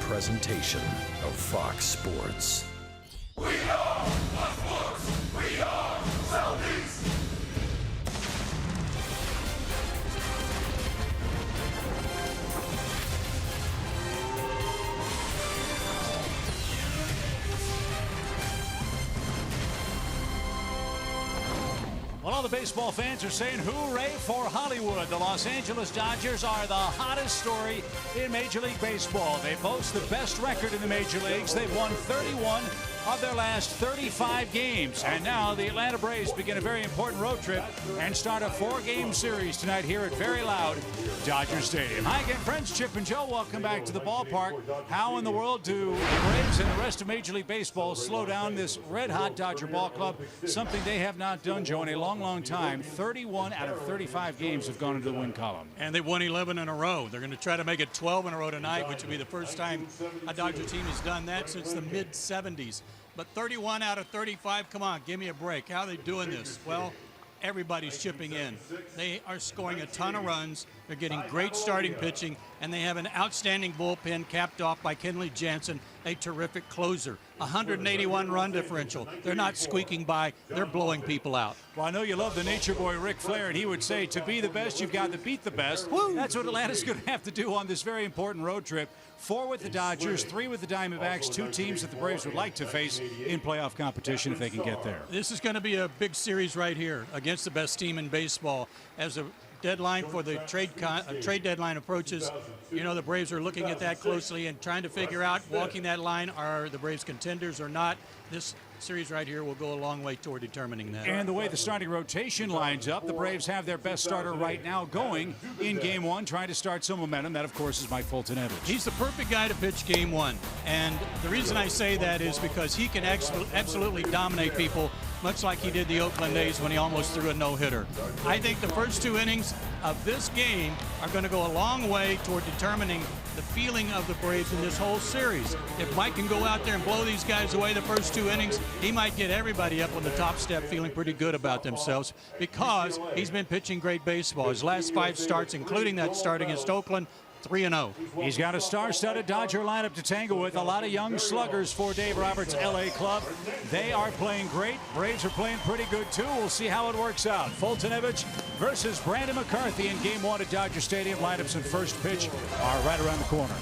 presentation of Fox Sports. We are sports. We are Southeast. Well, all the baseball fans are saying hooray for Hollywood. The Los Angeles Dodgers are the hottest story in Major League Baseball. They boast the best record in the major leagues. They've won 31 of their last 35 games. And now the Atlanta Braves begin a very important road trip and start a 4-game series tonight here at very loud Dodger Stadium. Hi again, friends. Chip and Joe, welcome back to the ballpark. How in the world do the Braves and the rest of Major League Baseball slow down this red-hot Dodger ball club? Something they have not done, Joe, in a long time. 31 out of 35 games have gone into the win column. And they've won 11 in a row. They're going to try to make it 12 in a row tonight, which will be the first time a Dodger team has done that since the mid-70s. But 31 out of 35, come on, give me a break. How are they doing this? Well, everybody's chipping in. They are scoring a ton of runs. They're getting great starting pitching, and they have an outstanding bullpen capped off by Kenley Jansen, a terrific closer. 181 run differential. They're not squeaking by. They're blowing people out. Well, I know you love the nature boy Ric Flair, and he would say to be the best, you've got to beat the best. Woo! That's what Atlanta's going to have to do on this very important road trip. 4 with the Dodgers, 3 with the Diamondbacks, 2 teams that the Braves would like to face in playoff competition if they can get there. This is going to be a big series right here against the best team in baseball. As a deadline for the trade deadline approaches, you know, the Braves are looking at that closely and trying to figure out, walking that line, are the Braves contenders or not. This series right here will go a long way toward determining that. And the way the starting rotation lines up, the Braves have their best starter right now going in Game 1, trying to start some momentum. That, of course, is Mike Fulton-Evans. He's the perfect guy to pitch Game 1. And the reason I say that is because he can absolutely dominate people, much like he did the Oakland days when he almost threw a no-hitter. I think the first 2 innings of this game are going to go a long way toward determining the feeling of the Braves in this whole series. If Mike can go out there and blow these guys away the first 2 innings, he might get everybody up on the top step feeling pretty good about themselves because he's been pitching great baseball. His last 5 starts, including that start against Oakland, 3-0. He's got a star-studded Dodger lineup to tangle with. A lot of young sluggers for Dave Roberts' L.A. club. They are playing great. Braves are playing pretty good, too. We'll see how it works out. Fulton-Evans versus Brandon McCarthy in Game 1 at Dodger Stadium. Lineups and first pitch are right around the corner.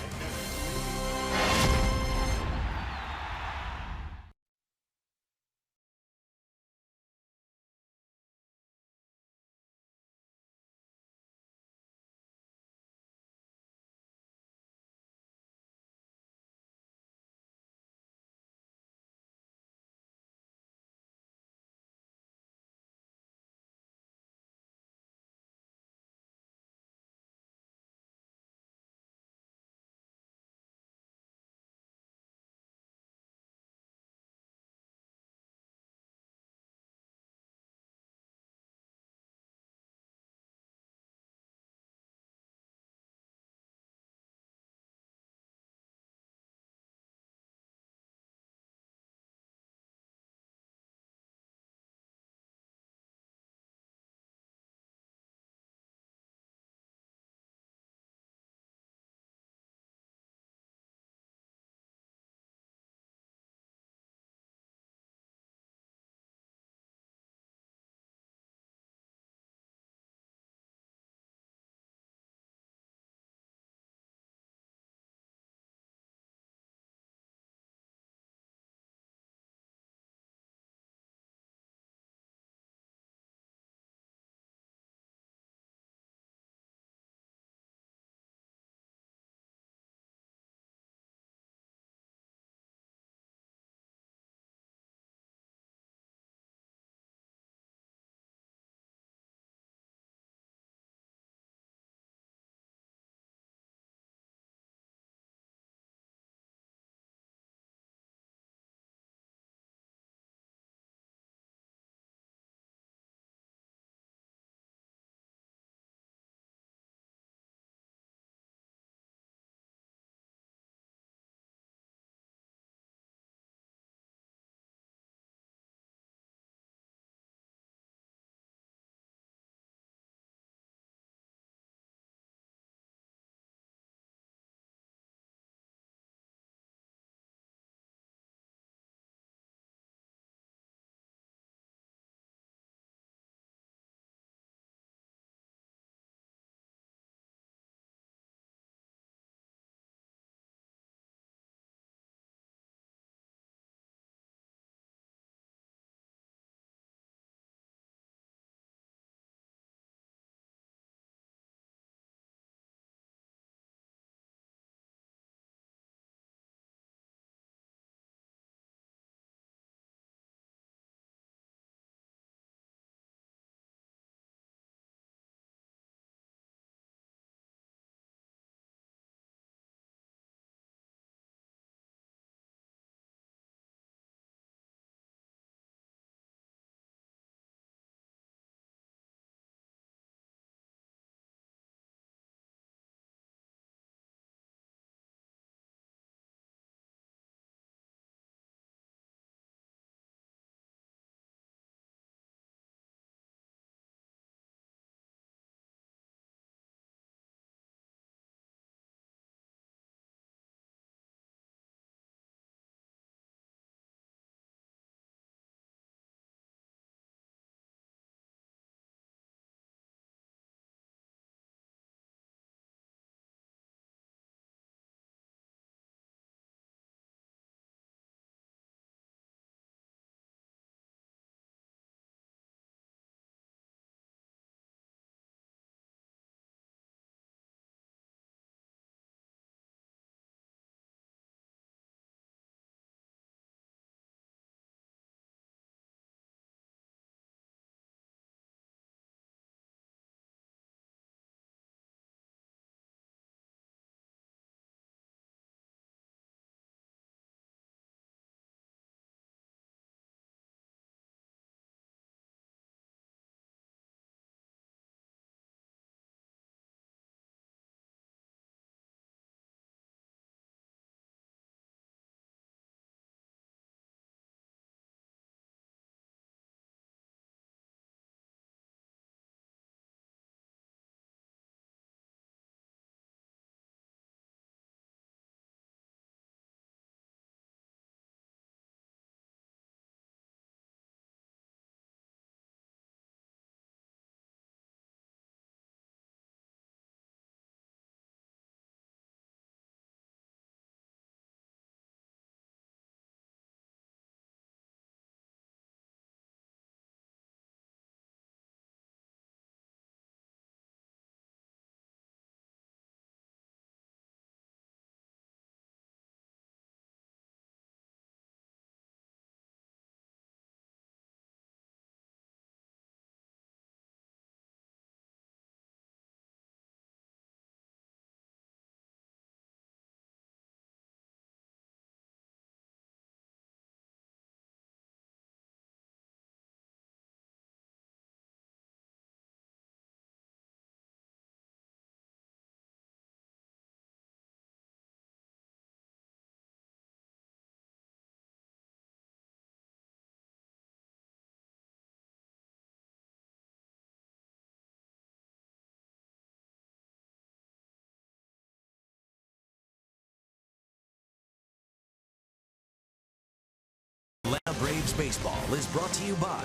Atlanta Braves baseball is brought to you by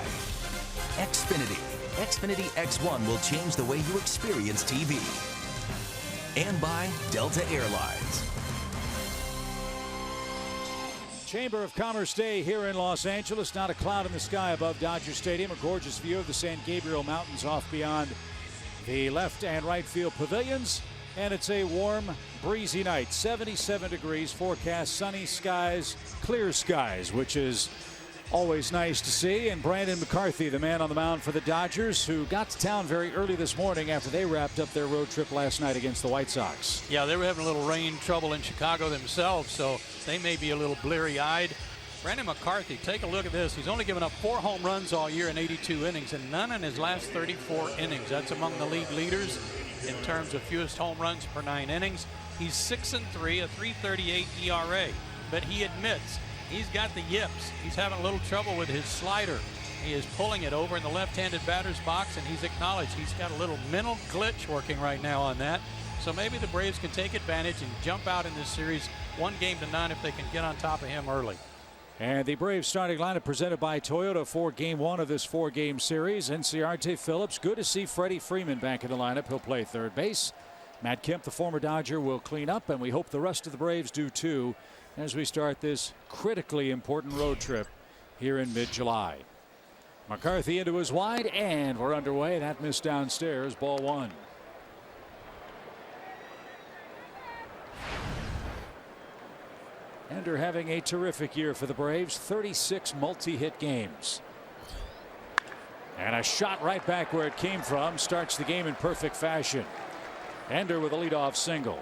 Xfinity. Xfinity X1 will change the way you experience TV. And by Delta Airlines. Chamber of Commerce Day here in Los Angeles. Not a cloud in the sky above Dodger Stadium. A gorgeous view of the San Gabriel Mountains off beyond the left and right field pavilions. And it's a warm, breezy night. 77 degrees, forecast, sunny skies, clear skies, which is always nice to see. And Brandon McCarthy, the man on the mound for the Dodgers, who got to town very early this morning after they wrapped up their road trip last night against the White Sox. Yeah, they were having a little rain trouble in Chicago themselves, so they may be a little bleary-eyed. Brandon McCarthy, take a look at this. He's only given up 4 home runs all year in 82 innings, and none in his last 34 innings. That's among the league leaders in terms of fewest home runs per 9 innings. He's 6-3, a 3.38 ERA, but he admits he's got the yips. He's having a little trouble with his slider. He is pulling it over in the left-handed batter's box, and he's acknowledged he's got a little mental glitch working right now on that. So maybe the Braves can take advantage and jump out in this series 1-0 if they can get on top of him early. And the Braves starting lineup presented by Toyota for Game 1 of this 4-game series. Enciarte Phillips. Good to see Freddie Freeman back in the lineup. He'll play third base. Matt Kemp, the former Dodger, will clean up, and we hope the rest of the Braves do too as we start this critically important road trip here in mid-July. McCarthy into his wide, and we're underway. That missed downstairs, ball 1. Ender having a terrific year for the Braves, 36 multi-hit games. And a shot right back where it came from starts the game in perfect fashion. Ender with a leadoff single.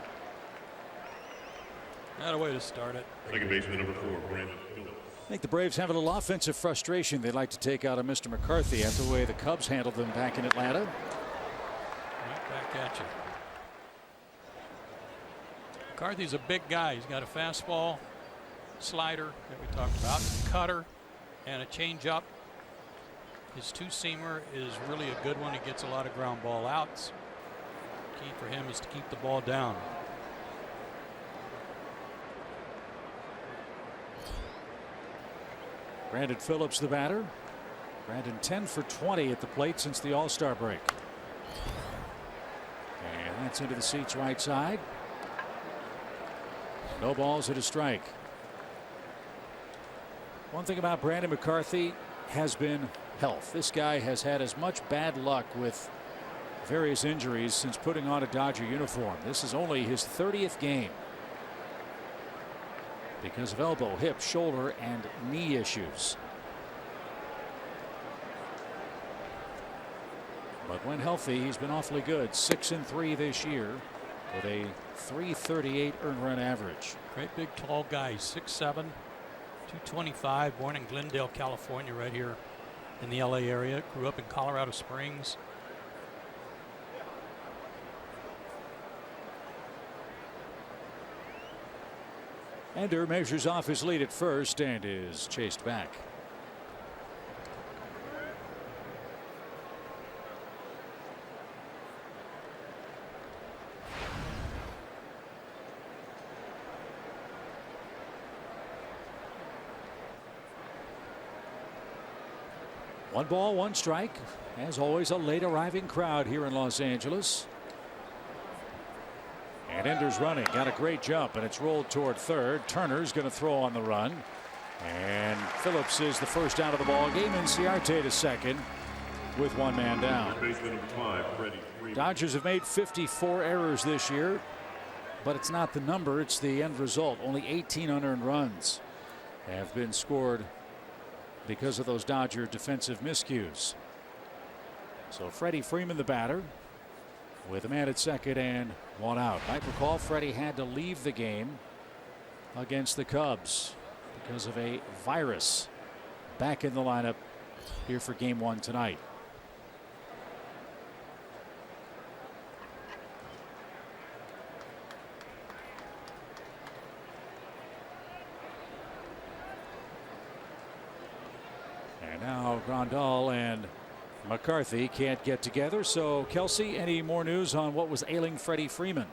Not a way to start it. Second baseman number 4, Brandon Phillips. I think the Braves have a little offensive frustration they'd like to take out of Mr. McCarthy after the way the Cubs handled them back in Atlanta. Right back at you. McCarthy's a big guy. He's got a fastball, slider that we talked about, cutter, and a changeup. His two-seamer is really a good one. He gets a lot of ground ball outs. Key for him is to keep the ball down. Brandon Phillips, the batter. Brandon 10 for 20 at the plate since the All-Star break. And that's into the seats right side. No balls at a strike. One thing about Brandon McCarthy has been health. This guy has had as much bad luck with various injuries since putting on a Dodger uniform. This is only his 30th game because of elbow, hip, shoulder, and knee issues. But when healthy, he's been awfully good. 6-3 this year with a 338 earned run average. Great big tall guy, 6'7", 225, born in Glendale, California, right here in the LA area. Grew up in Colorado Springs. Ender measures off his lead at first and is chased back. One ball, one strike. As always, a late arriving crowd here in Los Angeles. And Ender's running, got a great jump, and it's rolled toward third. Turner's going to throw on the run, and Phillips is the first out of the ball game. Enciarte to second with one man down. Dodgers have made 54 errors this year, but it's not the number, it's the end result. Only 18 unearned runs have been scored because of those Dodger defensive miscues. So Freddie Freeman, the batter, with a man at second and one out. Might recall Freddie had to leave the game against the Cubs because of a virus. Back in the lineup here for game 1 tonight. And now Grandal and McCarthy can't get together. So Kelsey, any more news on what was ailing Freddie Freeman?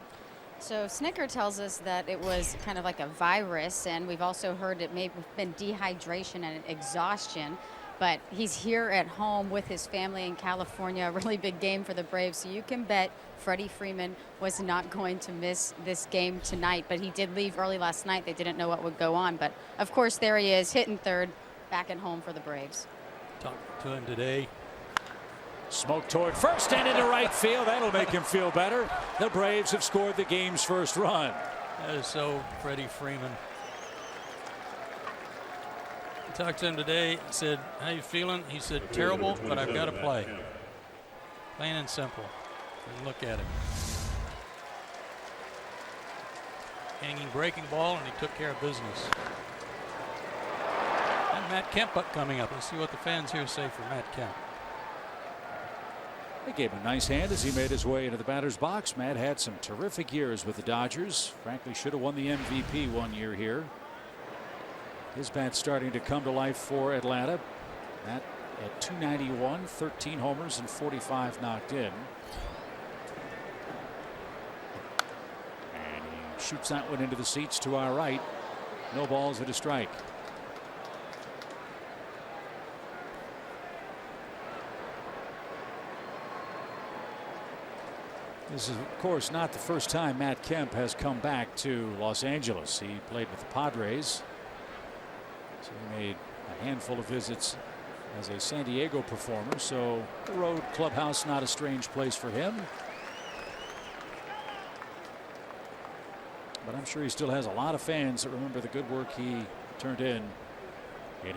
So Snicker tells us that it was kind of like a virus, and we've also heard it may have been dehydration and exhaustion. But he's here at home with his family in California, a really big game for the Braves. So you can bet Freddie Freeman was not going to miss this game tonight. But he did leave early last night. They didn't know what would go on. But, of course, there he is, hitting third, back at home for the Braves. Talked to him today. Smoke toward first and into right field. That'll make him feel better. The Braves have scored the game's first run. That is so Freddie Freeman. Talked to him today. He said, "How you feeling?" He said, "Terrible, but I've got to play." Plain and simple. And look at him. Hanging breaking ball, and he took care of business. And Matt Kemp coming up. Let's see what the fans here say for Matt Kemp. They gave him a nice hand as he made his way into the batter's box. Matt had some terrific years with the Dodgers. Frankly, should have won the MVP one year here. His bat's starting to come to life for Atlanta. Matt at 291, 13 homers and 45 knocked in. And he shoots that one into the seats to our right. No balls and a strike. This is, of course, not the first time Matt Kemp has come back to Los Angeles. He played with the Padres. So he made a handful of visits as a San Diego performer. So the road clubhouse, not a strange place for him. But I'm sure he still has a lot of fans that remember the good work he turned in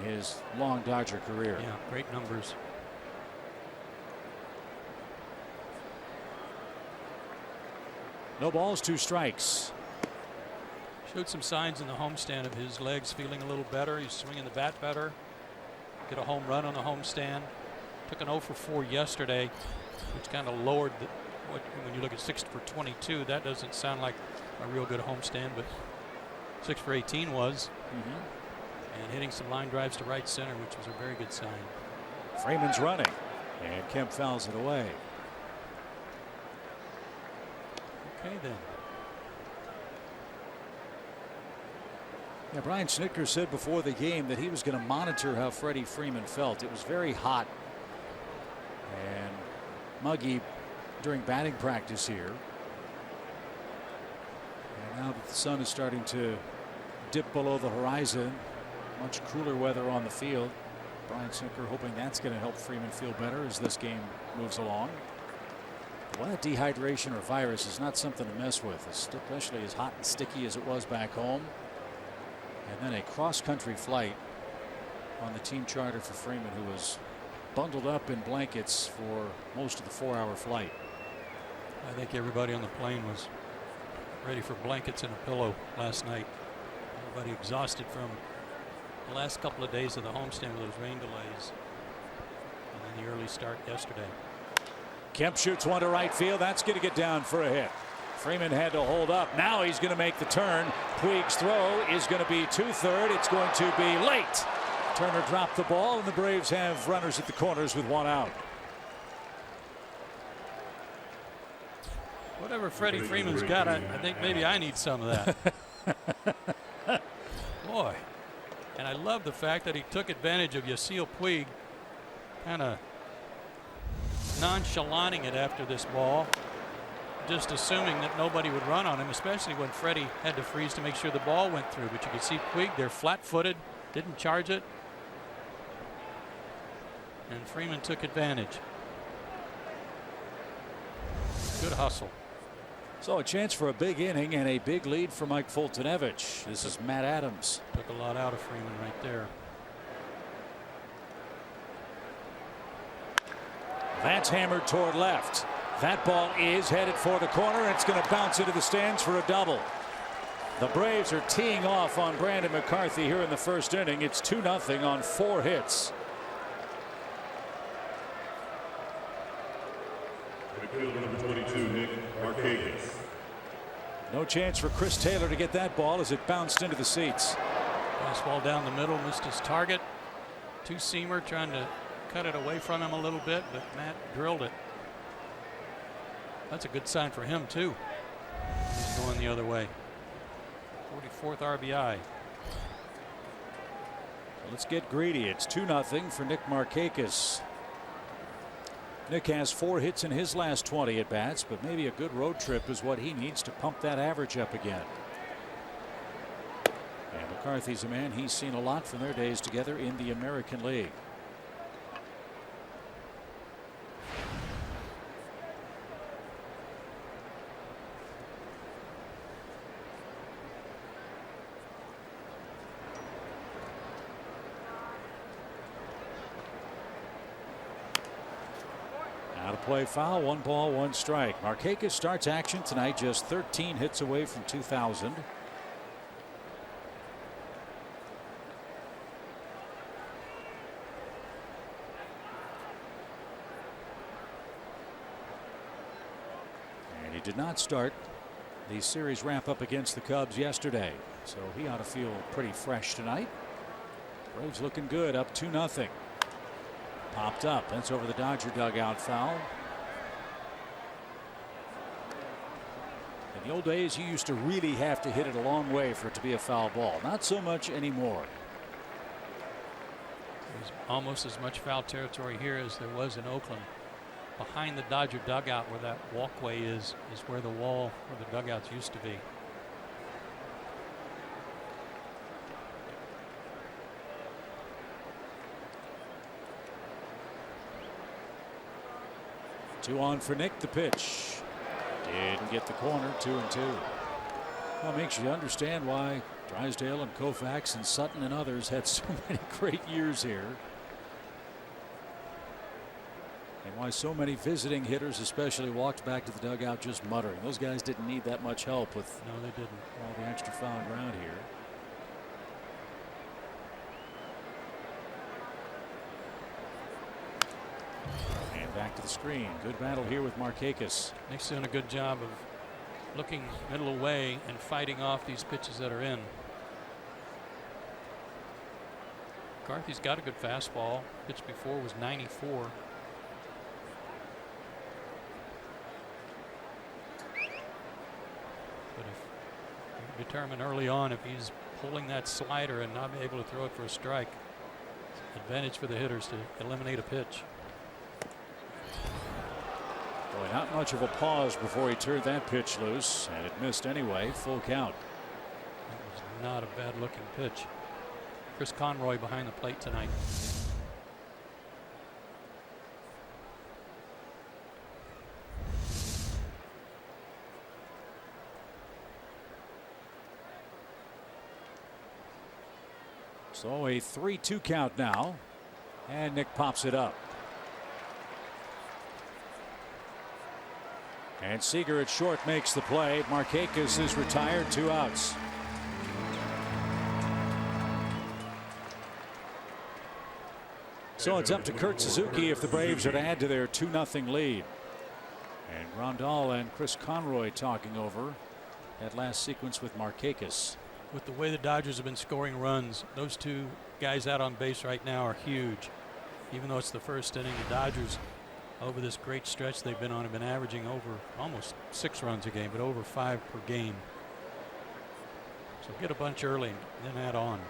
his long Dodger career. Yeah, great numbers. No balls, 2 strikes. Showed some signs in the homestand of his legs feeling a little better. He's swinging the bat better. Get a home run on the homestand. Took an 0 for 4 yesterday, which kind of lowered when you look at 6 for 22. That doesn't sound like a real good homestand, but 6 for 18 was. And hitting some line drives to right center, which was a very good sign. Freeman's running, and Kemp fouls it away. Okay, then. Yeah, Brian Snitker said before the game that he was going to monitor how Freddie Freeman felt. It was very hot and muggy during batting practice here. And now that the sun is starting to dip below the horizon, much cooler weather on the field. Brian Snitker hoping that's going to help Freeman feel better as this game moves along. Well, that dehydration or virus is not something to mess with, especially as hot and sticky as it was back home. And then a cross-country flight on the team charter for Freeman, who was bundled up in blankets for most of the 4-hour flight. I think everybody on the plane was ready for blankets and a pillow last night. Everybody exhausted from the last couple of days of the homestand with those rain delays. And then the early start yesterday. Kemp shoots one to right field. That's going to get down for a hit. Freeman had to hold up. Now he's going to make the turn. Puig's throw is going to be to third. It's going to be late. Turner dropped the ball, and the Braves have runners at the corners with 1 out. Whatever Freddie Freeman's got, I think maybe I need some of that. Boy. And I love the fact that he took advantage of Yasiel Puig kind of nonchalanting it after this ball, just assuming that nobody would run on him, especially when Freddie had to freeze to make sure the ball went through. But you could see Puig there flat-footed, didn't charge it, and Freeman took advantage. Good hustle. So a chance for a big inning and a big lead for Mike Fultonevich. This is Matt Adams. Took a lot out of Freeman right there. That's hammered toward left. That ball is headed for the corner. It's going to bounce into the stands for a double. The Braves are teeing off on Brandon McCarthy here in the first inning. It's 2-0 on 4 hits. Number 22, Nick Markakis. No chance for Chris Taylor to get that ball as it bounced into the seats. Fastball down the middle, missed his target. Two-seamer trying to cut it away from him a little bit, but Matt drilled it. That's a good sign for him too. He's going the other way. 44th RBI. Let's get greedy. It's 2-0 for Nick Markakis. Nick has 4 hits in his last 20 at bats, but maybe a good road trip is what he needs to pump that average up again. And McCarthy's a man he's seen a lot from their days together in the American League. Play foul, 1 ball, 1 strike. Markakis starts action tonight, just 13 hits away from 2,000. And he did not start the series wrap up against the Cubs yesterday, so he ought to feel pretty fresh tonight. Braves looking good, up 2-0. Popped up. That's over the Dodger dugout, foul. In the old days, you used to really have to hit it a long way for it to be a foul ball. Not so much anymore. There's almost as much foul territory here as there was in Oakland. Behind the Dodger dugout, where that walkway is where the wall where the dugouts used to be. Two on for Nick. The pitch didn't get the corner. 2-2. Well, it makes you understand why Drysdale and Koufax and Sutton and others had so many great years here, and why so many visiting hitters especially walked back to the dugout just muttering. Those guys didn't need that much help with no, they didn't. All the extra foul ground here. Back to the screen. Good battle here with Markakis. Nick's doing a good job of looking middle away and fighting off these pitches that are in. McCarthy's got a good fastball. Pitch before was 94. But if you determine early on if he's pulling that slider and not be able to throw it for a strike, advantage for the hitters to eliminate a pitch. Boy, not much of a pause before he turned that pitch loose, and it missed anyway. Full count. That was not a bad looking pitch. Chris Conroy behind the plate tonight. So a 3-2 count now, and Nick pops it up. And Seager at short makes the play. Markakis is retired. 2 outs. So it's up to Kurt Suzuki if the Braves are to add to their 2-0 lead. And Rondal and Chris Conroy talking over that last sequence with Markakis. With the way the Dodgers have been scoring runs, those 2 guys out on base right now are huge. Even though it's the first inning, the Dodgers, over this great stretch they've been on, have been averaging over almost 6 runs a game, but over 5 per game. So get a bunch early, then add on.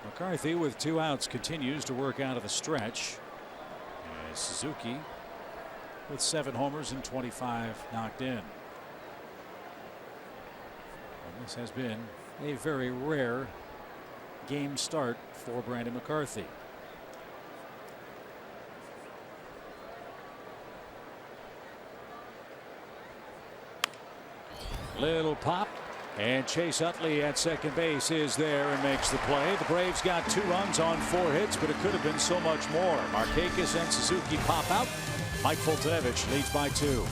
McCarthy with 2 outs continues to work out of the stretch. And Suzuki with 7 homers and 25 knocked in. This has been a very rare game start for Brandon McCarthy. Little pop, and Chase Utley at second base is there and makes the play. The Braves got 2 runs on 4 hits, but it could have been so much more. Markakis and Suzuki pop out. Mike Foltynewicz leads by 2.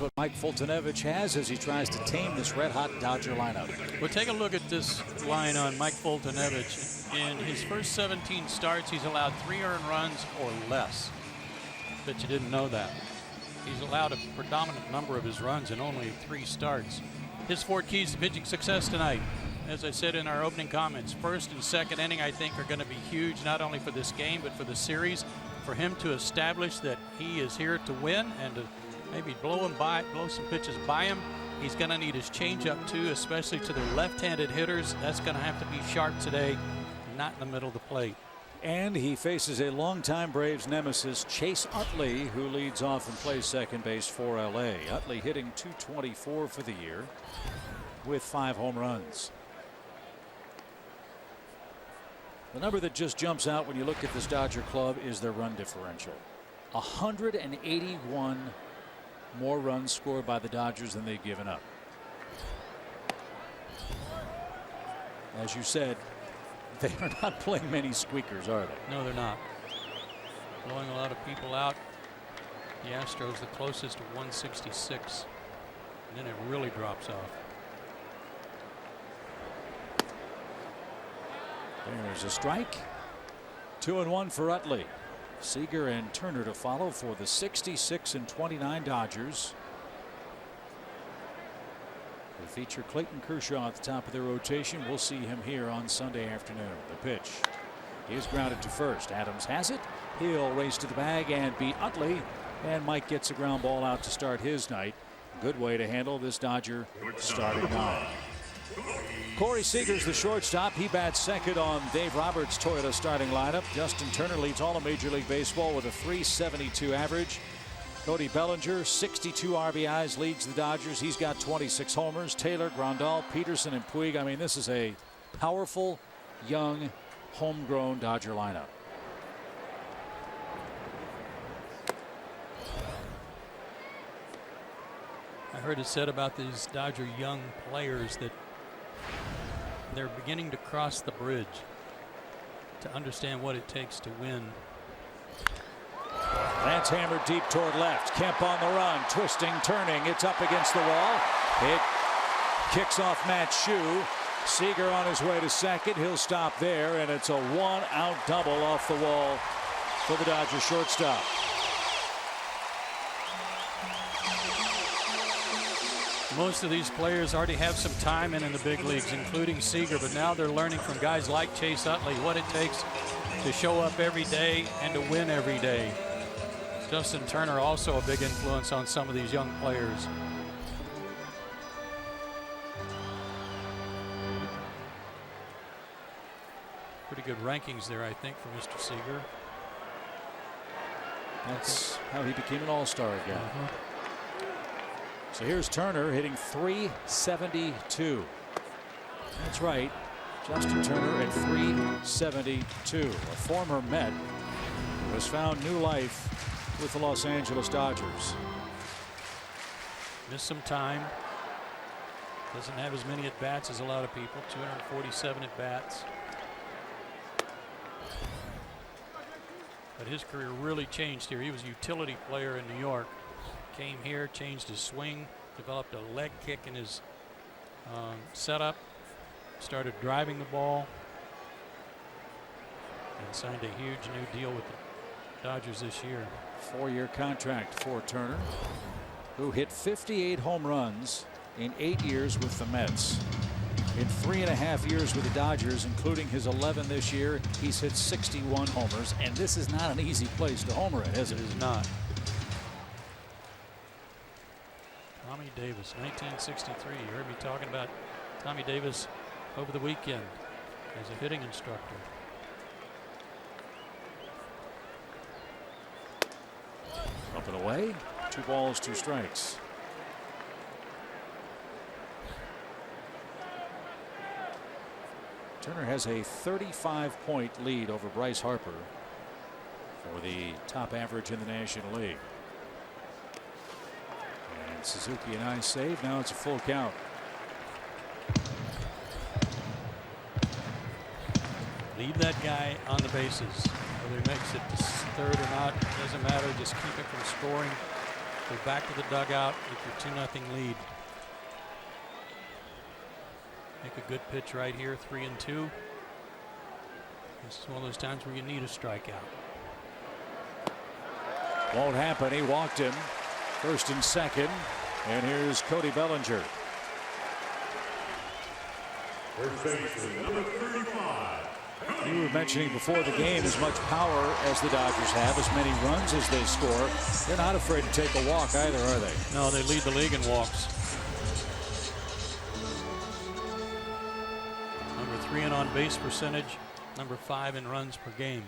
what Mike Fultonevich has as he tries to tame this red-hot Dodger lineup. Well, take a look at this line on Mike Fultonevich. In his first 17 starts, he's allowed 3 earned runs or less. Bet you didn't know that. He's allowed a predominant number of his runs in only 3 starts. His 4 keys to pitching success tonight. As I said in our opening comments, first and second inning I think are going to be huge, not only for this game but for the series. For him to establish that he is here to win and to maybe blow some pitches by him. He's going to need his changeup too, especially to the left-handed hitters. That's going to have to be sharp today, not in the middle of the plate. And he faces a longtime Braves nemesis, Chase Utley, who leads off and plays second base for LA. Utley hitting .224 for the year with 5 home runs. The number that just jumps out when you look at this Dodger club is their run differential. 181 more runs scored by the Dodgers than they've given up. As you said, they are not playing many squeakers, are they? No, they're not. Blowing a lot of people out. The Astros the closest to 166. And then it really drops off. There's a strike. 2-1 for Utley. Seager and Turner to follow for the 66-29 Dodgers. They feature Clayton Kershaw at the top of their rotation. We'll see him here on Sunday afternoon. The pitch is grounded to first. Adams has it. He'll race to the bag and beat Utley. And Mike gets a ground ball out to start his night. Good way to handle this Dodger starting nine. Corey Seager's the shortstop. He bats second on Dave Roberts' Toyota starting lineup. Justin Turner leads all of Major League Baseball with a .372 average. Cody Bellinger, 62 RBIs, leads the Dodgers. He's got 26 homers. Taylor, Grandal, Peterson, and Puig. I mean, this is a powerful, young, homegrown Dodger lineup. I heard it said about these Dodger young players that they're beginning to cross the bridge to understand what it takes to win. That's hammered deep toward left. Kemp on the run, twisting, turning. It's up against the wall. It kicks off Matt's shoe. Seager on his way to second. He'll stop there, and it's a 1-out double off the wall for the Dodgers shortstop. Most of these players already have some time in the big leagues, including Seager, but now they're learning from guys like Chase Utley what it takes to show up every day and to win every day. Justin Turner also a big influence on some of these young players. Pretty good rankings there, I think, for Mr. Seager. That's how he became an all-star again. So here's Turner hitting .372. That's right. Justin Turner at .372. A former Met who has found new life with the Los Angeles Dodgers. Missed some time. Doesn't have as many at-bats as a lot of people. 247 at-bats. But his career really changed here. He was a utility player in New York. Came here, changed his swing, developed a leg kick in his setup, started driving the ball, and signed a huge new deal with the Dodgers this year. 4-year contract for Turner, who hit 58 home runs in 8 years with the Mets. In 3.5 years with the Dodgers, including his 11 this year, he's hit 61 homers, and this is not an easy place to homer in, is it? It is not. Tommy Davis, 1963. You heard me talking about Tommy Davis over the weekend as a hitting instructor. Up and away. 2 balls, 2 strikes. Turner has a 35-point lead over Bryce Harper for the top average in the National League. And Suzuki a nice save. Now it's a full count. Leave that guy on the bases. Whether he makes it to third or not, doesn't matter. Just keep him from scoring. Go back to the dugout with your 2-0 lead. Make a good pitch right here, 3-2. This is one of those times where you need a strikeout. Won't happen. He walked him. First and second. And here's Cody Bellinger. First baseman, number 35. You were mentioning before the game as much power as the Dodgers have, as many runs as they score. They're not afraid to take a walk either, are they? No, they lead the league in walks. Number 3 in on base percentage, number 5 in runs per game.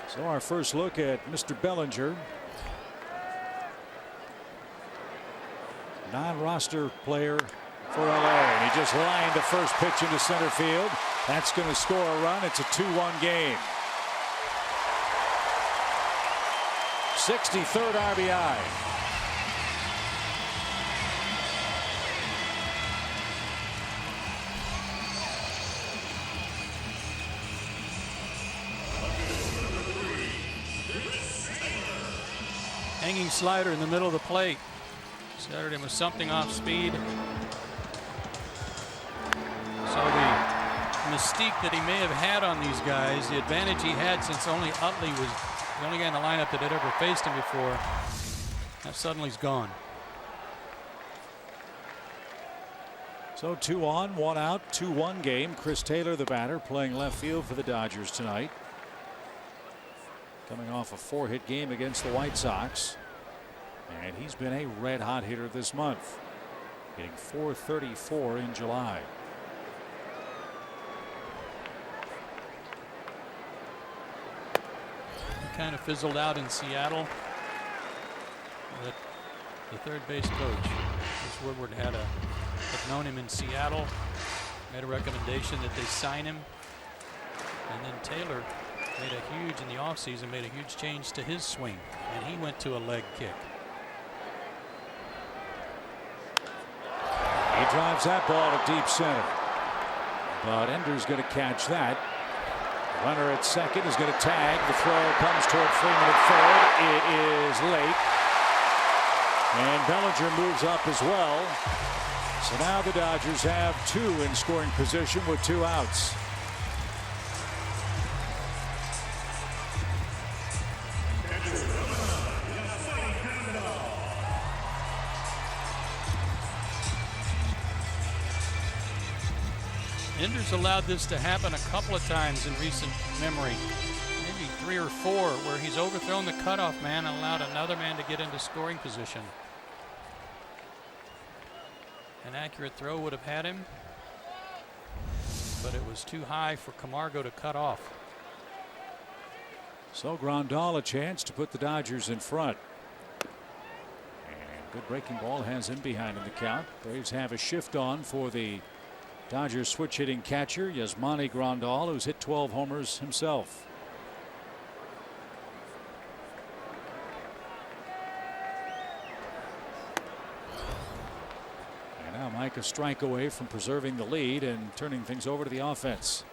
So our first look at Mr. Bellinger. Non-roster player for LA, and he just lined the first pitch into center field. That's going to score a run. It's a 2-1 game. 63rd RBI. Hanging slider in the middle of the plate. Saturday was something off speed. So the mystique that he may have had on these guys, the advantage he had since only Utley was the only guy in the lineup that had ever faced him before, that suddenly's gone. So 2 on, 1 out, 2-1 game. Chris Taylor, the batter, playing left field for the Dodgers tonight. Coming off a 4-hit game against the White Sox. And he's been a red hot hitter this month, hitting .434 in July. He kind of fizzled out in Seattle. But the third base coach, Chris Woodward, had known him in Seattle, made a recommendation that they sign him. And then Taylor made a huge, in the offseason, made a huge change to his swing, and he went to a leg kick. He drives that ball to deep center, but Ender's going to catch that. Runner at second is going to tag. The throw comes toward Freeman at third. It is late, and Bellinger moves up as well. So now the Dodgers have 2 in scoring position with 2 outs. Ender's allowed this to happen a couple of times in recent memory, maybe 3 or 4, where he's overthrown the cutoff man and allowed another man to get into scoring position. An accurate throw would have had him, but it was too high for Camargo to cut off. So Grandal a chance to put the Dodgers in front. And good breaking ball has him behind in the count. Braves have a shift on for the Dodgers switch hitting catcher Yasmani Grandal, who's hit 12 homers himself. And now Mike a strike away from preserving the lead and turning things over to the offense.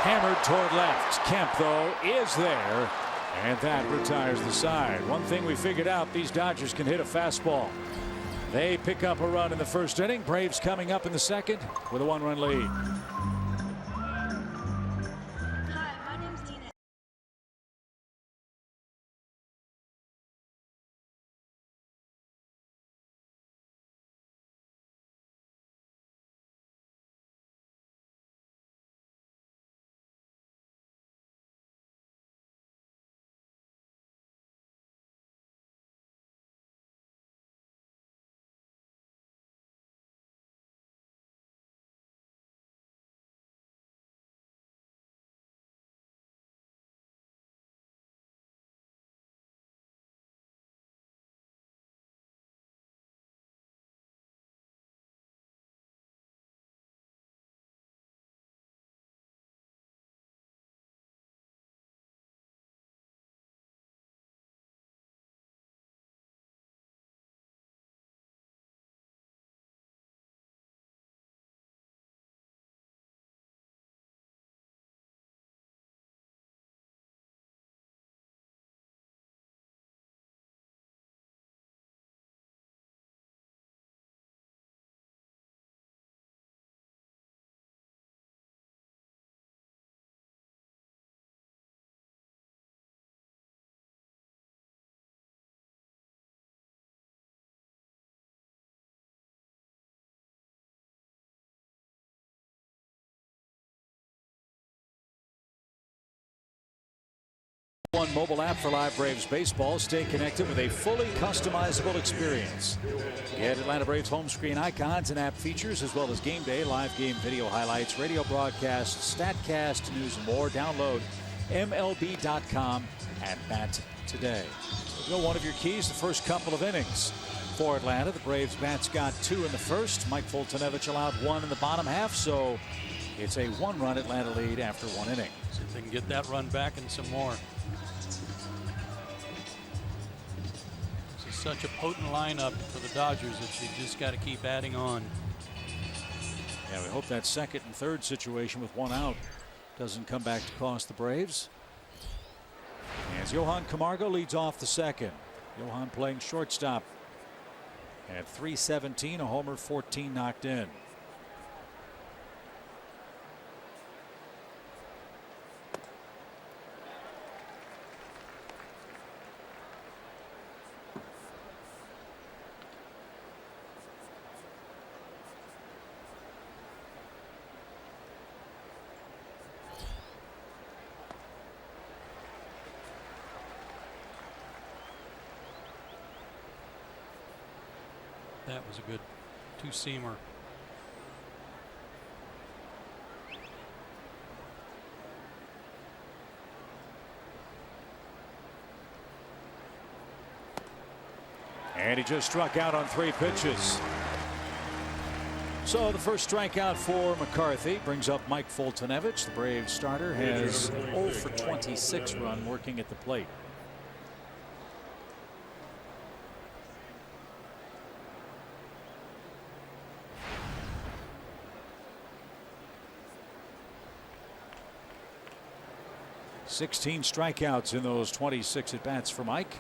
Hammered toward left. Kemp, though, is there, and that retires the side. One thing we figured out, these Dodgers can hit a fastball. They pick up a run in the first inning. Braves coming up in the second with a 1-run lead. One mobile app for live Braves baseball. Stay connected with a fully customizable experience. Get Atlanta Braves home screen icons and app features, as well as game day, live game video highlights, radio broadcasts, StatCast, news, and more. Download MLB.com and bat today. One of your keys, the first couple of innings for Atlanta. The Braves bats got 2 in the first. Mike Fultonevich allowed 1 in the bottom half, so it's a 1-run Atlanta lead after 1 inning. See if they can get that run back and some more. This is such a potent lineup for the Dodgers that you just got to keep adding on. Yeah, we hope that second and third situation with 1 out doesn't come back to cost the Braves. As Johan Camargo leads off the second. Johan playing shortstop. At .317, a homer, 14 knocked in. That was a good 2-seamer. And he just struck out on 3 pitches. So the first strikeout for McCarthy brings up Mike Fultonevich. The Braves starter has an 0 for 26 run working at the plate. .16 strikeouts in those 26 at bats for Mike.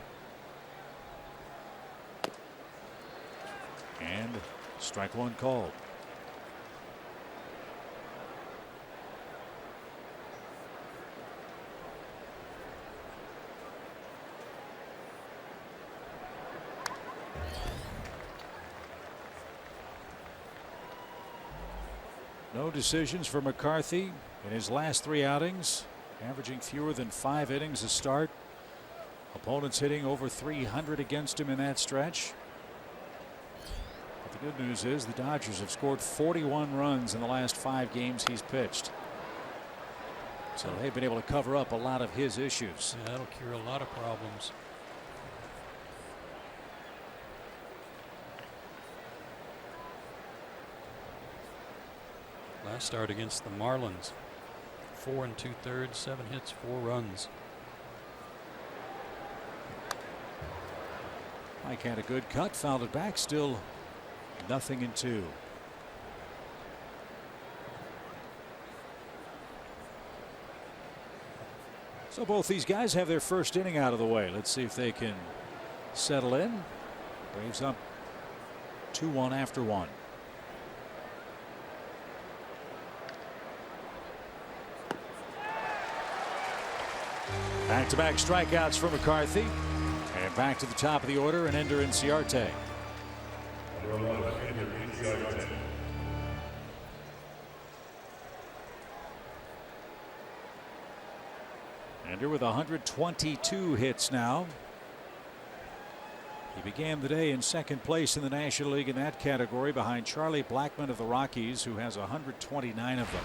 And strike 1 called. No decisions for McCarthy in his last 3 outings. Averaging fewer than 5 innings a start. Opponents hitting over 300 against him in that stretch. But the good news is the Dodgers have scored 41 runs in the last 5 games he's pitched. So they've been able to cover up a lot of his issues. Yeah, that'll cure a lot of problems. Last start against the Marlins. 4 2/3, 7 hits, 4 runs. Mike had a good cut, fouled it back, still 0-2. So both these guys have their first inning out of the way. Let's see if they can settle in. Braves up 2-1 after 1. Back-to-back strikeouts for McCarthy. And back to the top of the order, and Ender Inciarte. Ender with 122 hits now. He began the day in second place in the National League in that category, behind Charlie Blackmon of the Rockies, who has 129 of them.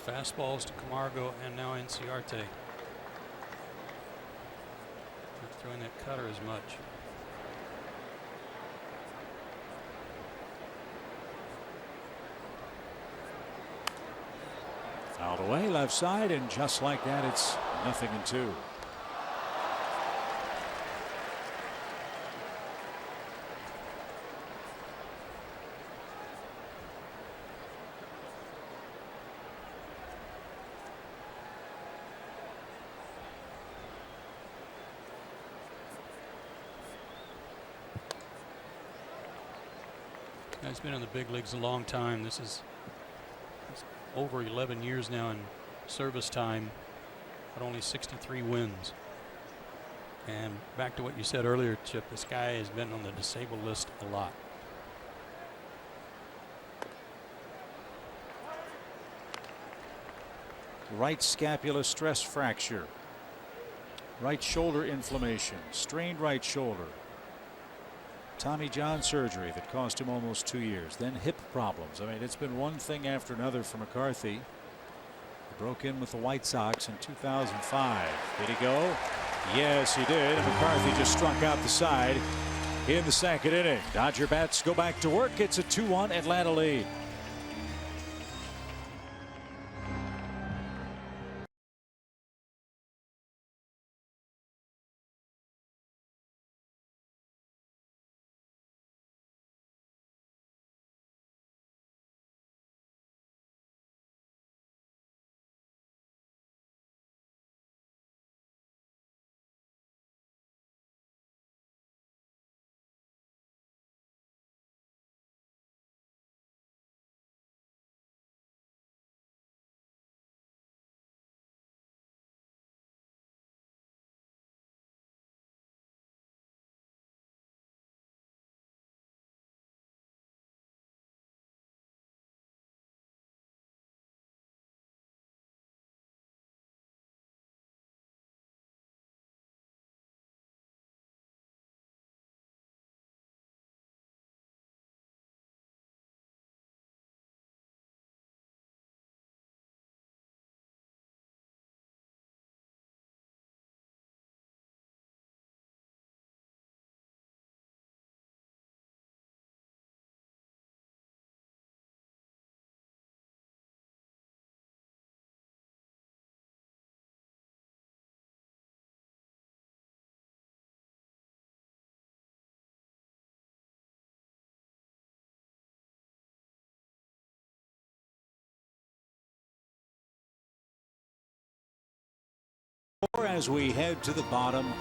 Fastballs to Camargo and now Inciarte. Not throwing that cutter as much. Fouled away left side, and just like that, it's 0-2. He's been in the big leagues a long time. This is over 11 years now in service time. but only 63 wins. And back to what you said earlier, Chip, this guy has been on the disabled list a lot. Right scapula stress fracture. Right shoulder inflammation. Strained right shoulder. Tommy John surgery that cost him almost 2 years. Then hip problems. I mean, it's been one thing after another for McCarthy. He broke in with the White Sox in 2005. Did he go? Yes, he did. And McCarthy just struck out the side in the second inning. Dodger bats go back to work. It's a 2-1 Atlanta lead. As we head to the bottom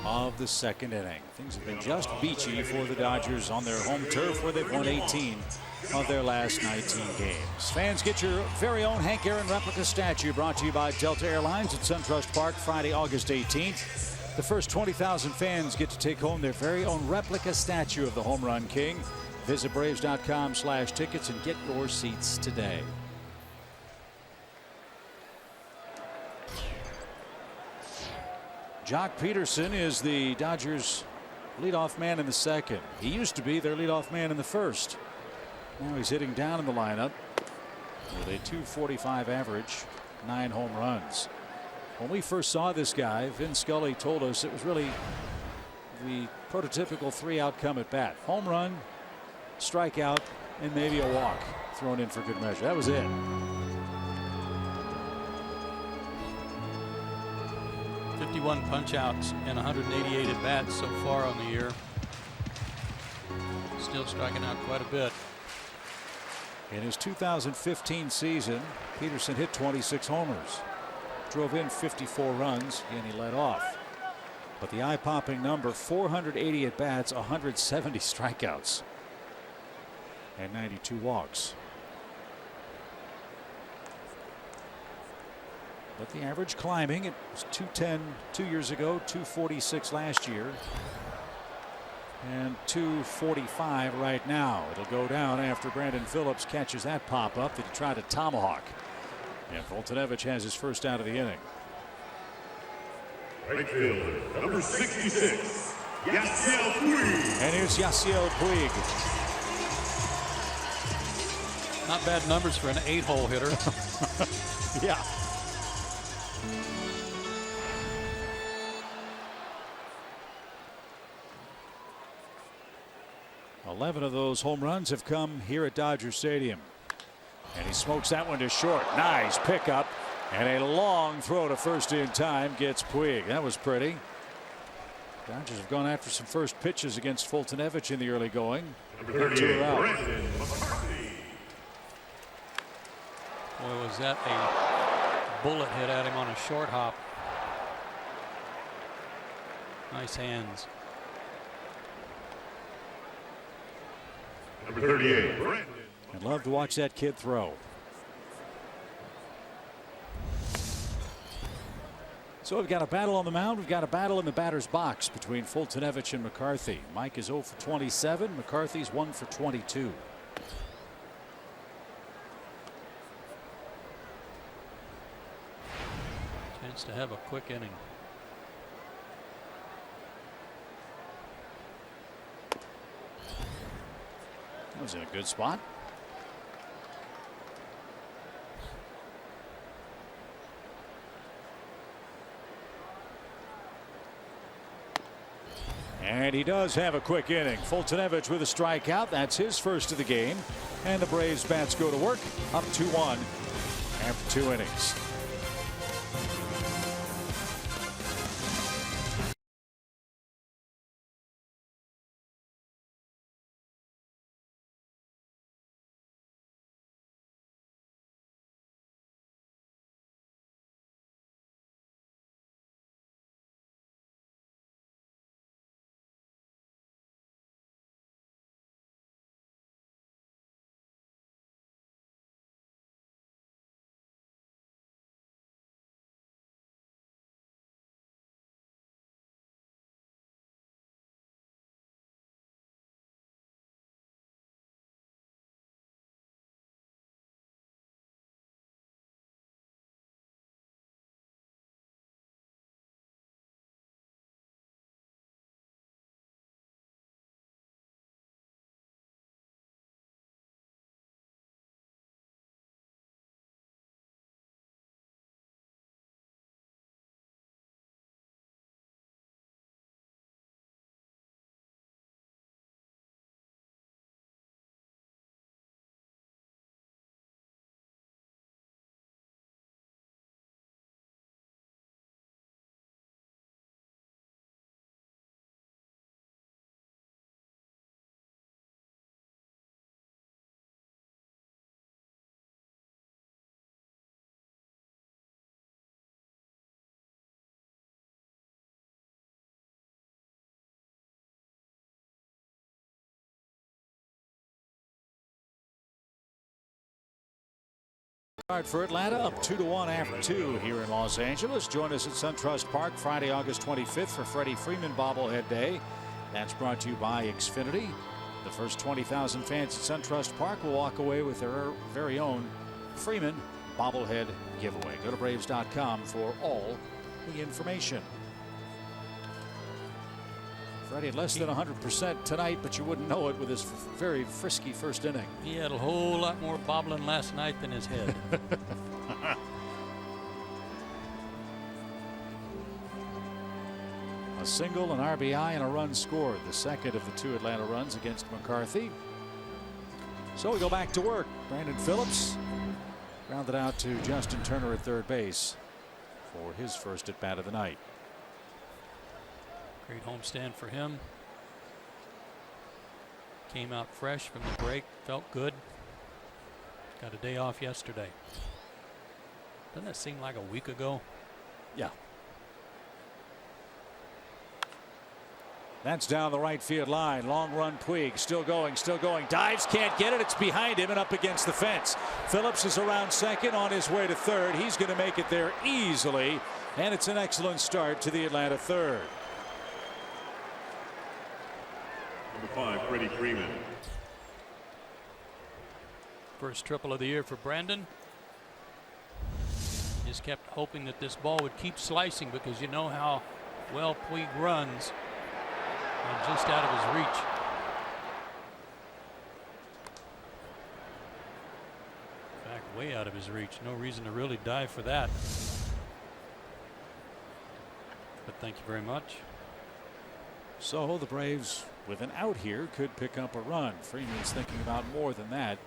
of the second inning, things have been just beachy for the Dodgers on their home turf, where they've won 18 of their last 19 games. Fans, get your very own Hank Aaron replica statue, brought to you by Delta Airlines at SunTrust Park Friday, August 18th. The first 20,000 fans get to take home their very own replica statue of the home run king. Visit Braves.com/tickets and get your seats today. Jock Peterson is the Dodgers leadoff man in the second. He used to be their leadoff man in the first. Now he's hitting down in the lineup with a .245 average, 9 home runs. When we first saw this guy, Vin Scully told us it was really the prototypical 3-out come at bat. Home run, strikeout, and maybe a walk thrown in for good measure. That was it. 51 punch-outs and 188 at-bats so far on the year. Still striking out quite a bit. In his 2015 season, Peterson hit 26 homers, drove in 54 runs, and he led off. But the eye-popping number, 480 at-bats, 170 strikeouts, and 92 walks. But the average climbing. It was 210 2 years ago, 246 last year, and 245 right now. It'll go down after Brandon Phillips catches that pop-up that he tried to tomahawk. And Foltynewicz has his first out of the inning. Right fielder, number 66, Yasiel Puig. And here's Yasiel Puig. Not bad numbers for an 8-hole hitter. Yeah. Eleven of those home runs have come here at Dodger Stadium. And he smokes that one to short. Nice pickup. And a long throw to first in time gets Puig. That was pretty. Dodgers have gone after some first pitches against Foltynewicz in the early going. Number 38, Brandon McCarthy. Boy, was that a bullet hit at him on a short hop. Nice hands. Number 38, Brandon. I'd love to watch that kid throw. So we've got a battle on the mound. We've got a battle in the batter's box between Fultonevich and McCarthy. Mike is 0 for 27. McCarthy's 1 for 22. Chance to have a quick inning. That was in a good spot. And he does have a quick inning. Fultonevich with a strikeout. That's his first of the game. And the Braves bats go to work, up 2-1 after 2 innings. For Atlanta, up 2-1 after 2 here in Los Angeles. Join us at SunTrust Park Friday, August 25th for Freddie Freeman Bobblehead Day. That's brought to you by Xfinity. The first 20,000 fans at SunTrust Park will walk away with their very own Freeman Bobblehead giveaway. Go to Braves.com for all the information. Freddie less than 100% tonight, but you wouldn't know it with his very frisky first inning. He had a whole lot more bobbling last night than his head. A single, an RBI, and a run scored. The second of the 2 Atlanta runs against McCarthy. So we go back to work. Brandon Phillips grounded out to Justin Turner at third base for his first at bat of the night. Great homestand for him. Came out fresh from the break. Felt good. Got a day off yesterday. Doesn't that seem like a week ago? Yeah. That's down the right field line. Long run Puig. Still going, still going. Dives, can't get it. It's behind him and up against the fence. Phillips is around second on his way to third. He's going to make it there easily. And it's an excellent start to the Atlanta third. Number 5, Freddie Freeman. First triple of the year for Brandon. Just kept hoping that this ball would keep slicing because you know how well Puig runs. And just out of his reach. In fact, way out of his reach. No reason to really dive for that. But thank you very much. So the Braves, with an out here, could pick up a run. Freeman's thinking about more than that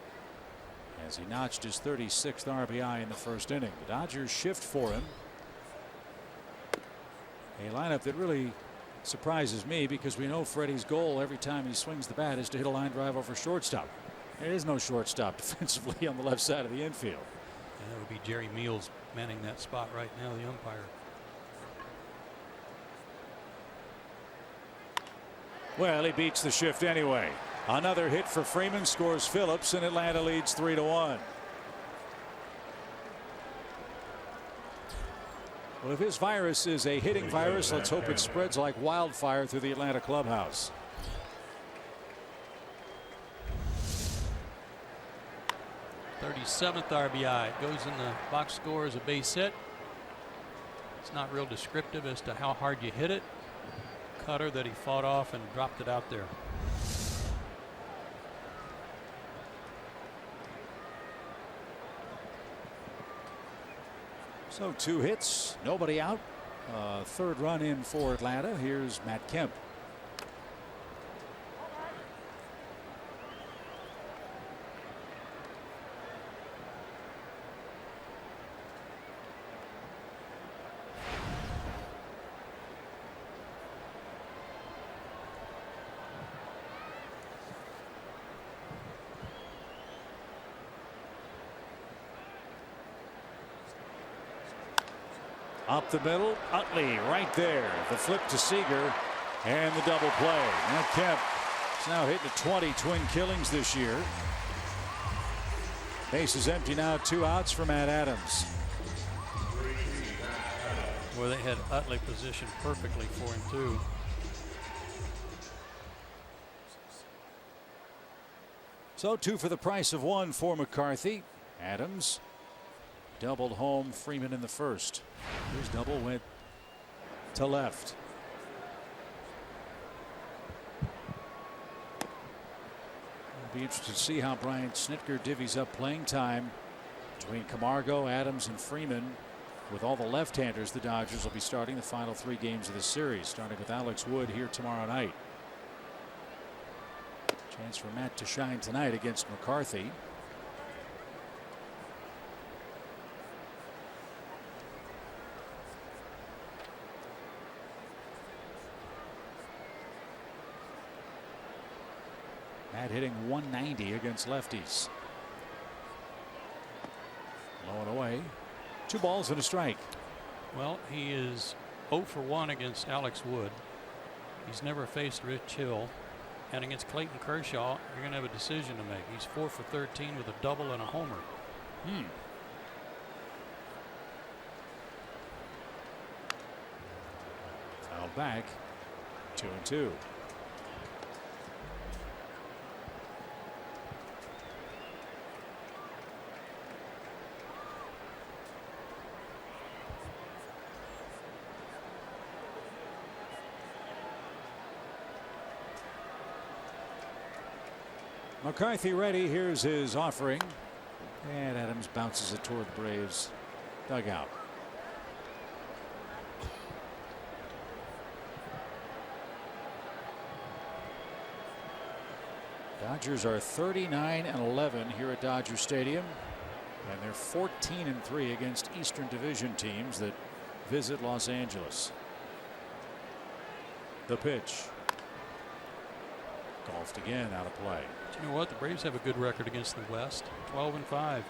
as he notched his 36th RBI in the first inning. The Dodgers shift for him. A lineup that really surprises me because we know Freddie's goal every time he swings the bat is to hit a line drive over shortstop. There is no shortstop defensively on the left side of the infield. And that would be Jerry Meals manning that spot right now, the umpire. Well, he beats the shift anyway. Another hit for Freeman, scores Phillips, and Atlanta leads 3-1. Well, if his virus is a hitting virus, let's hope it spreads like wildfire through the Atlanta clubhouse. '37th RBI. It goes in the box score as a base hit. It's not real descriptive as to how hard you hit it. Cutter that he fought off and dropped it out there. So 2 hits, nobody out. Third run in for Atlanta. Here's Matt Kemp. Up the middle, Utley right there. The flip to Seager and the double play. Matt Kemp is now hitting to 20 twin killings this year. Base is empty now, 2 outs for Matt Adams. Where they had Utley positioned perfectly for him too. So 2 for the price of 1 for McCarthy. Adams doubled home Freeman in the first. His double went to left. It'll be interesting to see how Brian Snitker divvies up playing time between Camargo, Adams, and Freeman. With all the left-handers, the Dodgers will be starting the final 3 games of the series, starting with Alex Wood here tomorrow night. Chance for Matt to shine tonight against McCarthy. Matt hitting 190 against lefties. Low and away. 2 balls and a strike. Well, he is 0 for 1 against Alex Wood. He's never faced Rich Hill. And against Clayton Kershaw, you're going to have a decision to make. He's 4 for 13 with a double and a homer. Fouled back. 2-2. McCarthy ready. Here's his offering. And Adams bounces it toward the Braves dugout. Dodgers are 39-11 here at Dodger Stadium. And they're 14-3 against Eastern Division teams that visit Los Angeles. The pitch. Golfed again, out of play. But you know what? The Braves have a good record against the West. 12-5.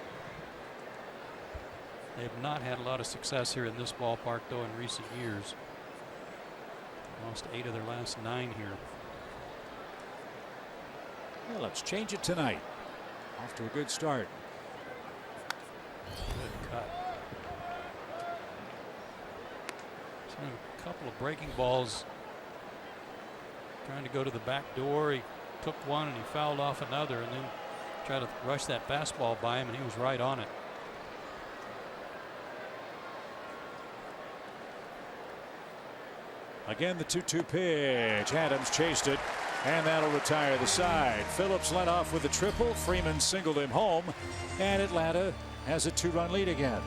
They have not had a lot of success here in this ballpark, though, in recent years. Lost 8 of their last 9 here. Well, let's change it tonight. Off to a good start. Good cut. Seen a couple of breaking balls trying to go to the back door. He took one and he fouled off another, and then tried to rush that fastball by him, and he was right on it. Again, the 2-2 pitch. Adams chased it, and that'll retire the side. Phillips led off with a triple. Freeman singled him home, and Atlanta has a 2-run lead again.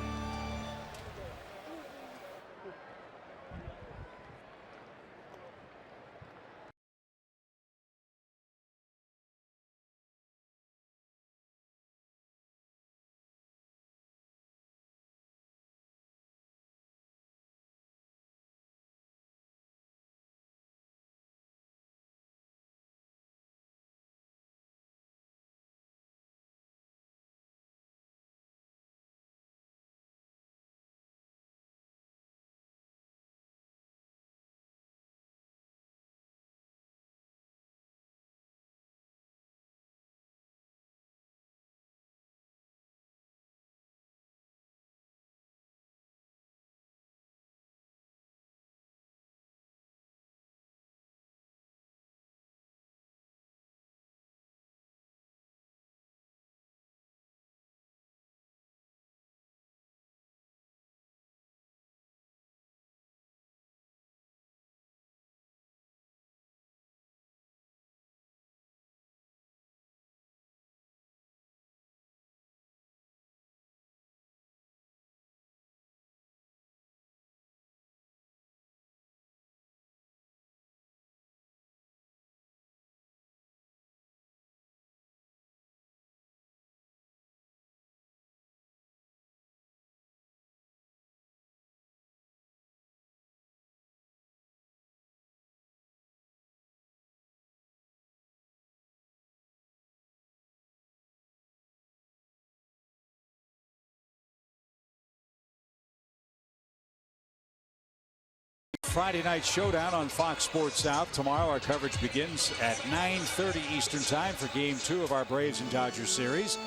Friday night showdown on Fox Sports South. Tomorrow our coverage begins at 9:30 Eastern Time for Game 2 of our Braves and Dodgers series.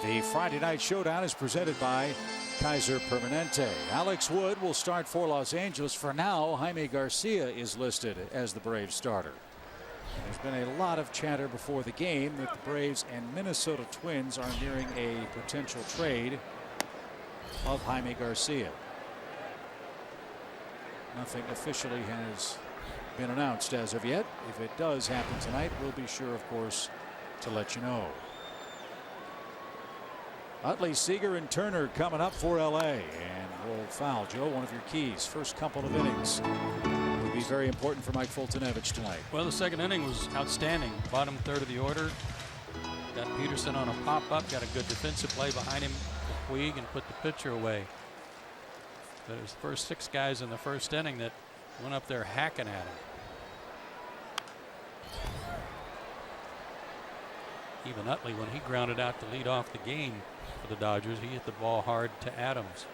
The Friday night showdown is presented by Kaiser Permanente. Alex Wood will start for Los Angeles. For now, Jaime Garcia is listed as the Braves starter. There's been a lot of chatter before the game that the Braves and Minnesota Twins are nearing a potential trade of Jaime Garcia. Nothing officially has been announced as of yet. If it does happen tonight, we'll be sure, of course, to let you know. Utley, Seager, and Turner coming up for LA. And roll foul. Joe, one of your keys. First couple of innings will be very important for Mike Fultonevich tonight. Well, the second inning was outstanding. Bottom third of the order. Got Peterson on a pop-up. Got a good defensive play behind him to Puig and put the pitcher away. But it was the first 6 guys in the first inning that went up there hacking at him. Even Utley, when he grounded out to lead off the game for the Dodgers, he hit the ball hard to Adams.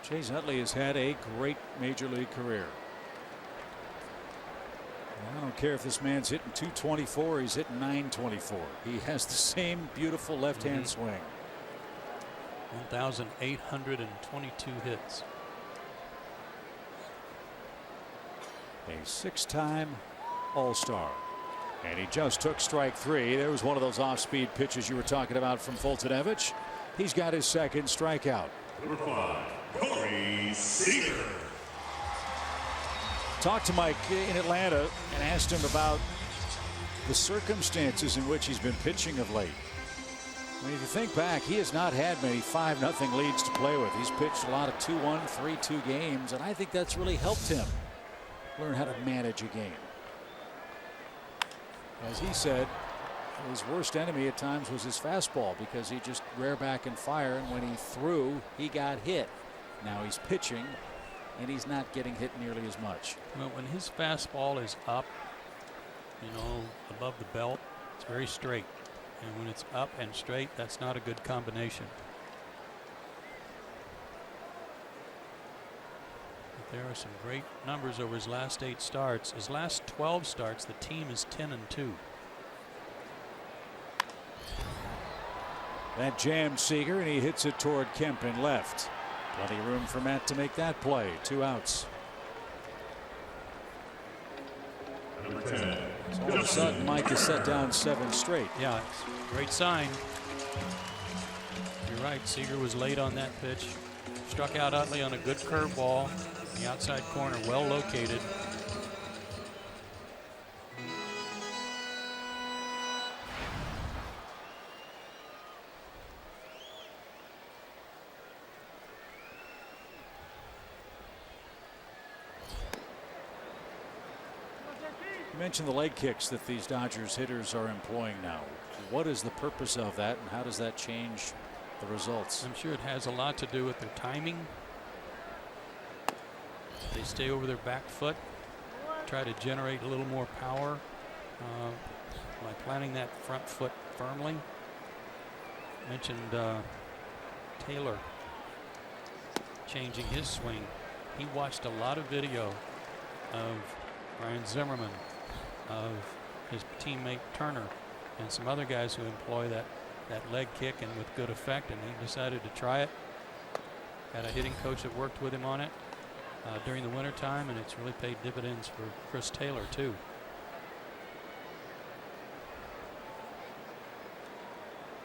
Chase Utley has had a great major league career. I don't care if this man's hitting 224 or he's hitting 924. He has the same beautiful left-hand swing. 1,822 hits. A 6-time All-Star. And he just took strike 3. There was one of those off-speed pitches you were talking about from Fultonevich. He's got his second strikeout. Number 5, Corey Seager. Talked to Mike in Atlanta and asked him about the circumstances in which he's been pitching of late. I mean, if you think back, he has not had many 5-0 leads to play with. He's pitched a lot of 2-1, 3-2 games, and I think that's really helped him learn how to manage a game. As he said, his worst enemy at times was his fastball because he just rear back and fire, and when he threw, he got hit. Now he's pitching, and he's not getting hit nearly as much. Well, when his fastball is up, you know, above the belt, it's very straight. And when it's up and straight, that's not a good combination. But there are some great numbers over his last 8 starts. His last 12 starts, the team is 10-2. That jams Seager, and he hits it toward Kemp in left. Plenty of room for Matt to make that play. 2 outs. Number 10. So all of a sudden, Mike has set down 7 straight. Yeah, it's a great sign. You're right. Seager was late on that pitch. Struck out Utley on a good curveball. The outside corner, well located. You mentioned the leg kicks that these Dodgers hitters are employing now. What is the purpose of that, and how does that change the results? I'm sure it has a lot to do with their timing. They stay over their back foot, try to generate a little more power by planting that front foot firmly. Mentioned Taylor changing his swing. He watched a lot of video of Ryan Zimmerman, of his teammate Turner, and some other guys who employ that leg kick and with good effect, and he decided to try it. Had a hitting coach that worked with him on it during the winter time, and it's really paid dividends for Chris Taylor too.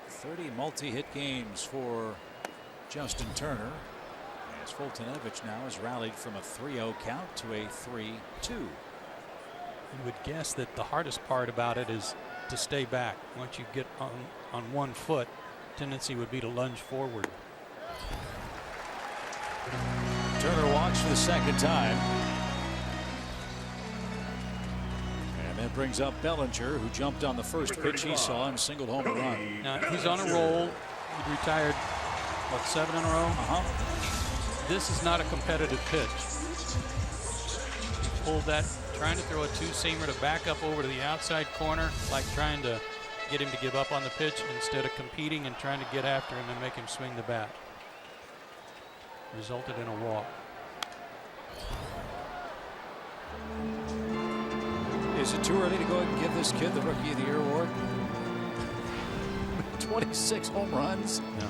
.30 multi-hit games for Justin Turner, as Fultonevich now has rallied from a 3-0 count to a 3-2. You would guess that the hardest part about it is to stay back. Once you get on one foot, tendency would be to lunge forward. Turner walks for the second time. And that brings up Bellinger, who jumped on the first pitch he saw and singled home a run. Now he's on a roll. He retired, what, 7 in a row? This is not a competitive pitch. He pulled that, trying to throw a 2-seamer to back up over to the outside corner, like trying to get him to give up on the pitch instead of competing and trying to get after him and make him swing the bat. Resulted in a walk. Is it too early to go ahead and give this kid the Rookie of the Year award? 26 home runs. No,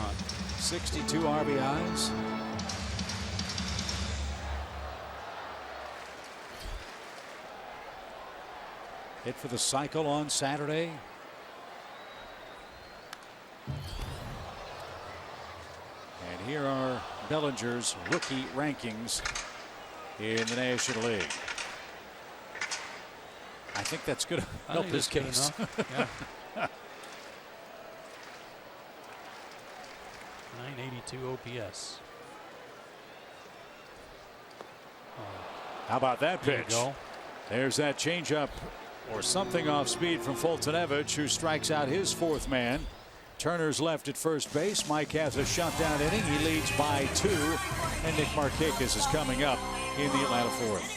not. 62 RBIs. Hit for the cycle on Saturday. And here are Bellinger's rookie rankings in the National League. I think that's going to help his case. Yeah. 982 OPS. How about that There you pitch? go. There's that changeup or something off speed from Fultonevich, who strikes out his fourth man. Turner's left at first base. Mike has a shutdown inning. He leads by 2, and Nick Markakis is coming up in the Atlanta fourth.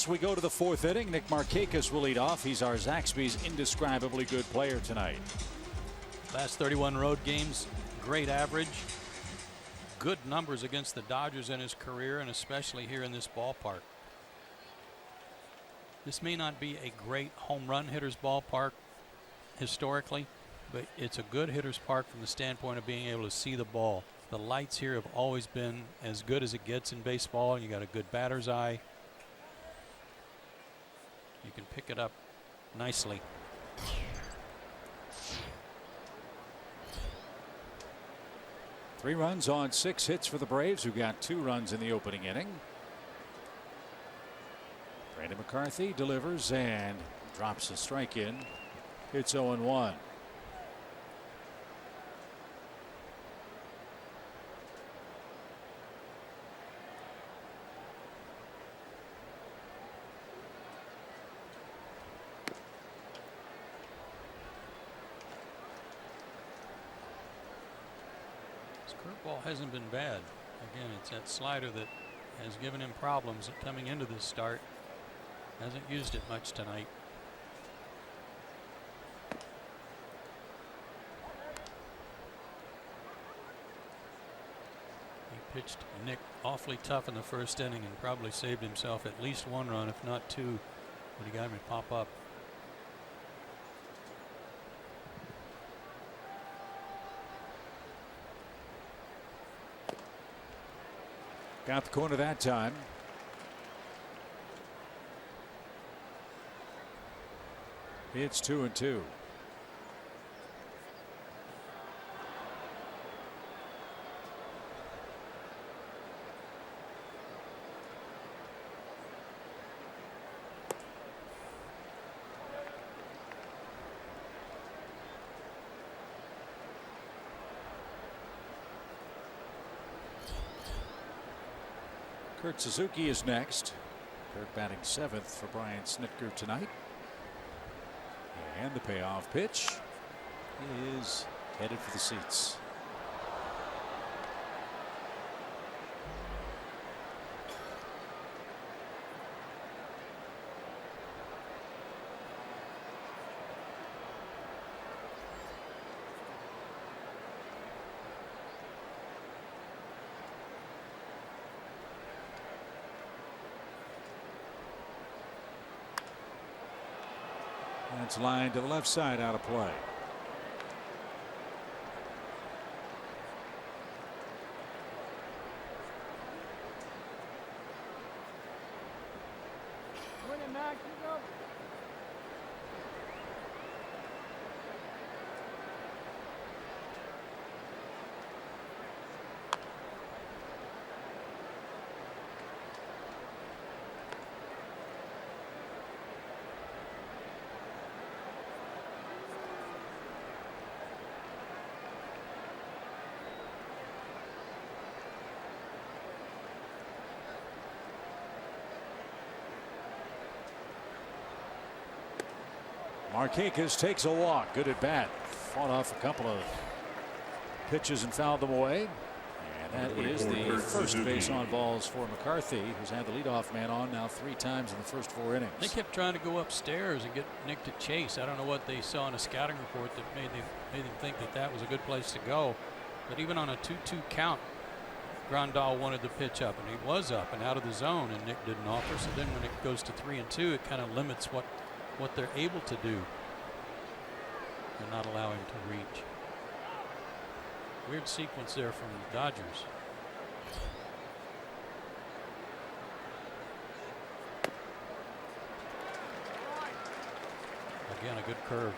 We go to the fourth inning. Nick Markakis will lead off. He's our Zaxby's indescribably good player tonight. Last 31 road games, great average. Good numbers against the Dodgers in his career, and especially here in this ballpark. This may not be a great home run hitter's ballpark historically, but it's a good hitter's park from the standpoint of being able to see the ball. The lights here have always been as good as it gets in baseball. You got a good batter's eye. You can pick it up nicely. Three runs on 6 hits for the Braves, who got 2 runs in the opening inning. Brandon McCarthy delivers and drops a strike in. It's 0-1. Curveball hasn't been bad. Again, it's that slider that has given him problems coming into this start. Hasn't used it much tonight. He pitched Nick awfully tough in the first inning and probably saved himself at least 1 run, if not 2, when he got him to pop up. Got the corner that time. It's 2-2. Kurt Suzuki is next. Kurt batting 7th for Brian Snitker tonight. And the payoff pitch is headed for the seats. That's lined to the left side, out of play. Markakis takes a walk. Good at bat. Fought off a couple of pitches and fouled them away. And that is the first base on balls for McCarthy, who's had the leadoff man on now 3 times in the first 4 innings. They kept trying to go upstairs and get Nick to chase. I don't know what they saw in a scouting report that made them think that that was a good place to go. But even on a 2-2 count, Grandal wanted to pitch up, and he was up and out of the zone, and Nick didn't offer. So then when it goes to 3-2, it kind of limits what they're able to do and not allow him to reach. Weird sequence there from the Dodgers. Again, a good curve.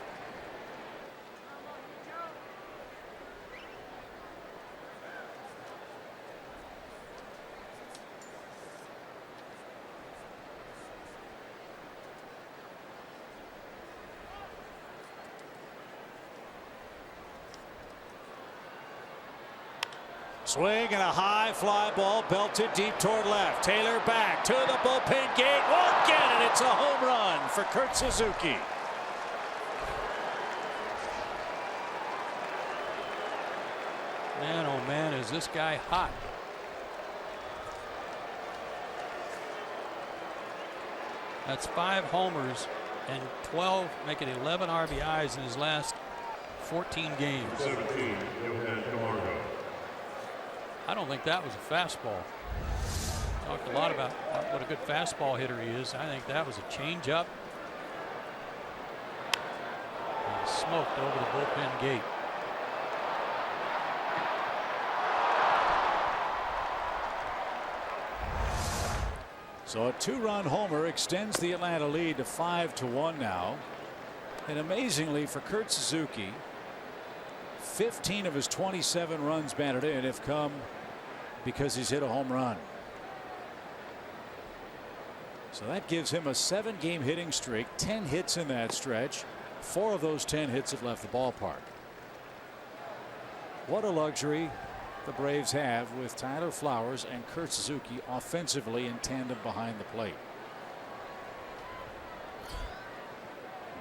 Swing and a high fly ball belted deep toward left. Taylor back to the bullpen gate. Won't get it. It's a home run for Kurt Suzuki. Man, oh man, is this guy hot. That's 5 homers and 12, making 11 RBIs in his last 14 games. 17, Johan Camargo. I don't think that was a fastball. Talked a lot about what a good fastball hitter he is. I think that was a changeup. And smoked over the bullpen gate. So a 2-run homer extends the Atlanta lead to 5-1 now. And amazingly for Kurt Suzuki, 15 of his 27 runs batted in have come because he's hit a home run. So that gives him a 7-game hitting streak, 10 hits in that stretch. 4 of those 10 hits have left the ballpark. What a luxury the Braves have with Tyler Flowers and Kurt Suzuki offensively in tandem behind the plate.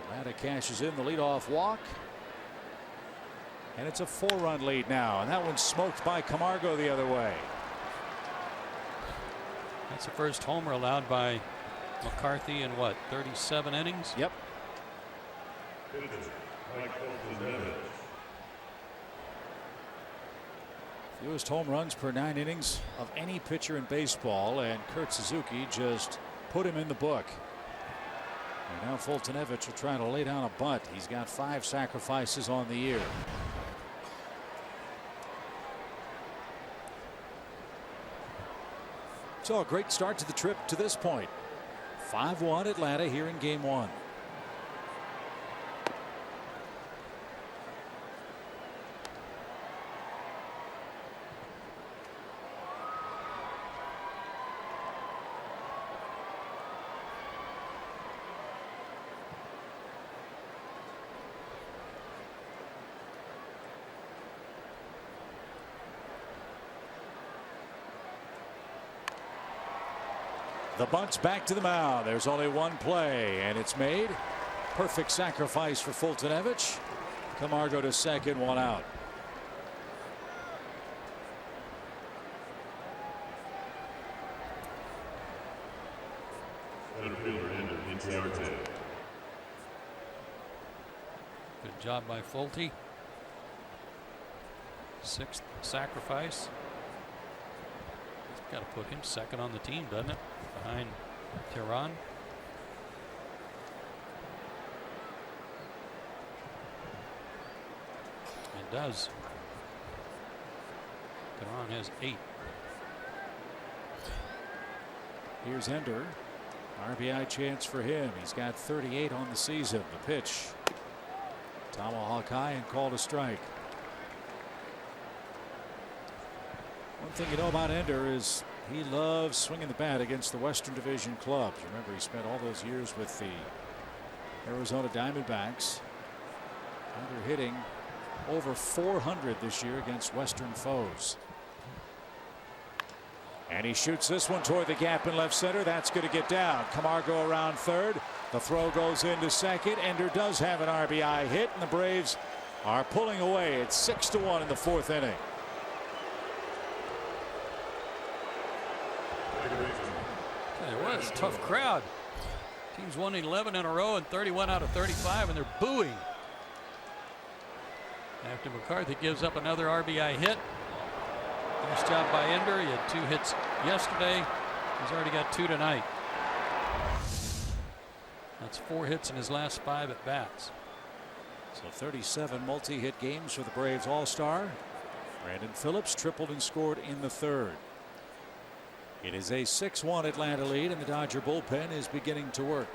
Atlanta cashes in the leadoff walk. And it's a 4-run lead now, and that one's smoked by Camargo the other way. That's the first homer allowed by McCarthy in what, 37 innings? Yep. Fewest home runs per 9 innings of any pitcher in baseball, and Kurt Suzuki just put him in the book. And now Fultonevich will try to lay down a bunt. He's got 5 sacrifices on the year. So a great start to the trip to this point. 5-1 Atlanta here in game 1. The bunt's back to the mound. There's only one play, and it's made. Perfect sacrifice for Fultonevich. Camargo to second, one out. Center fielder Ender Inciarte. Good job by Fulte. Sixth sacrifice. Got to put him second on the team, doesn't it? Behind Tehran. It does. Tehran has 8. Here's Ender. RBI chance for him. He's got 38 on the season. The pitch. Tomahawk high and called a strike. One thing you know about Ender is he loves swinging the bat against the Western Division clubs. Remember, he spent all those years with the Arizona Diamondbacks. Ender hitting over 400 this year against Western foes. And he shoots this one toward the gap in left center. That's going to get down. Camargo around third. The throw goes into second. Ender does have an RBI hit, and the Braves are pulling away. It's 6-1 in the 4th inning. It was a tough crowd. Teams won 11 in a row and 31 out of 35, and they're booing after McCarthy gives up another RBI hit. Nice job by Ender. He had 2 hits yesterday. He's already got 2 tonight. That's 4 hits in his last 5 at bats. So 37 multi-hit games for the Braves All-Star. Brandon Phillips tripled and scored in the 3rd. It is a 6-1 Atlanta lead, and the Dodger bullpen is beginning to work.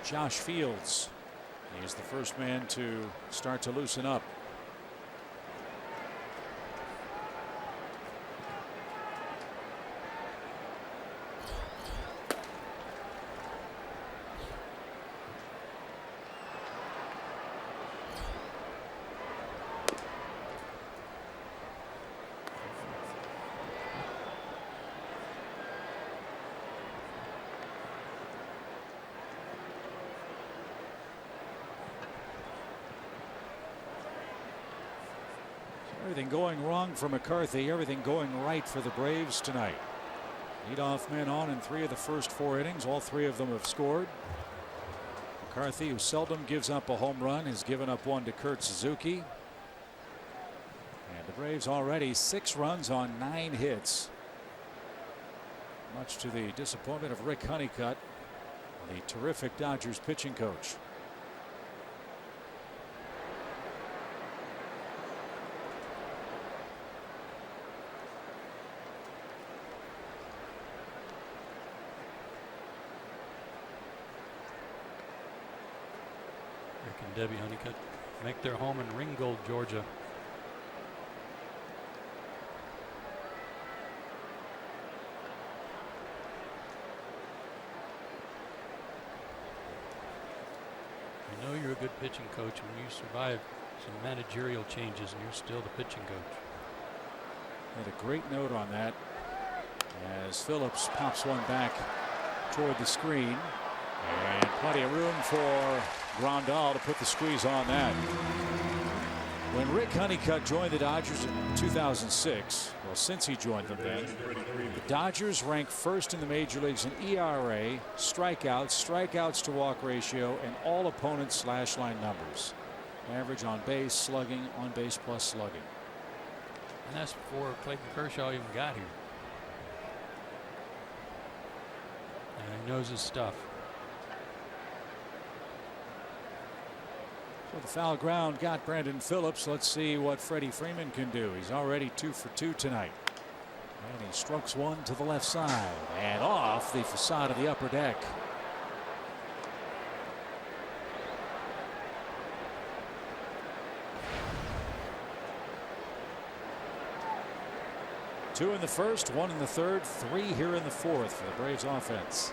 Josh Fields. He is the first man to start to loosen up. Everything going wrong for McCarthy, everything going right for the Braves tonight. Leadoff men on in 3 of the first 4 innings. All 3 of them have scored. McCarthy, who seldom gives up a home run, has given up 1 to Kurt Suzuki. And the Braves already 6 runs on 9 hits. Much to the disappointment of Rick Honeycutt, the terrific Dodgers pitching coach. Debbie Honeycutt make their home in Ringgold, Georgia. You know you're a good pitching coach when you survive some managerial changes and you're still the pitching coach. Had a great note on that as Phillips pops one back toward the screen, and plenty of room for Grandal to put the squeeze on that. When Rick Honeycutt joined the Dodgers in 2006, well, since he joined them then, the Dodgers ranked 1st in the major leagues in ERA, strikeouts, strikeouts to walk ratio, and all opponent slash line numbers. Average on base, slugging, on base plus slugging. And that's before Clayton Kershaw even got here. And he knows his stuff. So the foul ground got Brandon Phillips. Let's see what Freddie Freeman can do. He's already 2 for 2 tonight. And he strokes one to the left side and off the facade of the upper deck. Two in the first, 1 in the third, 3 here in the fourth for the Braves offense.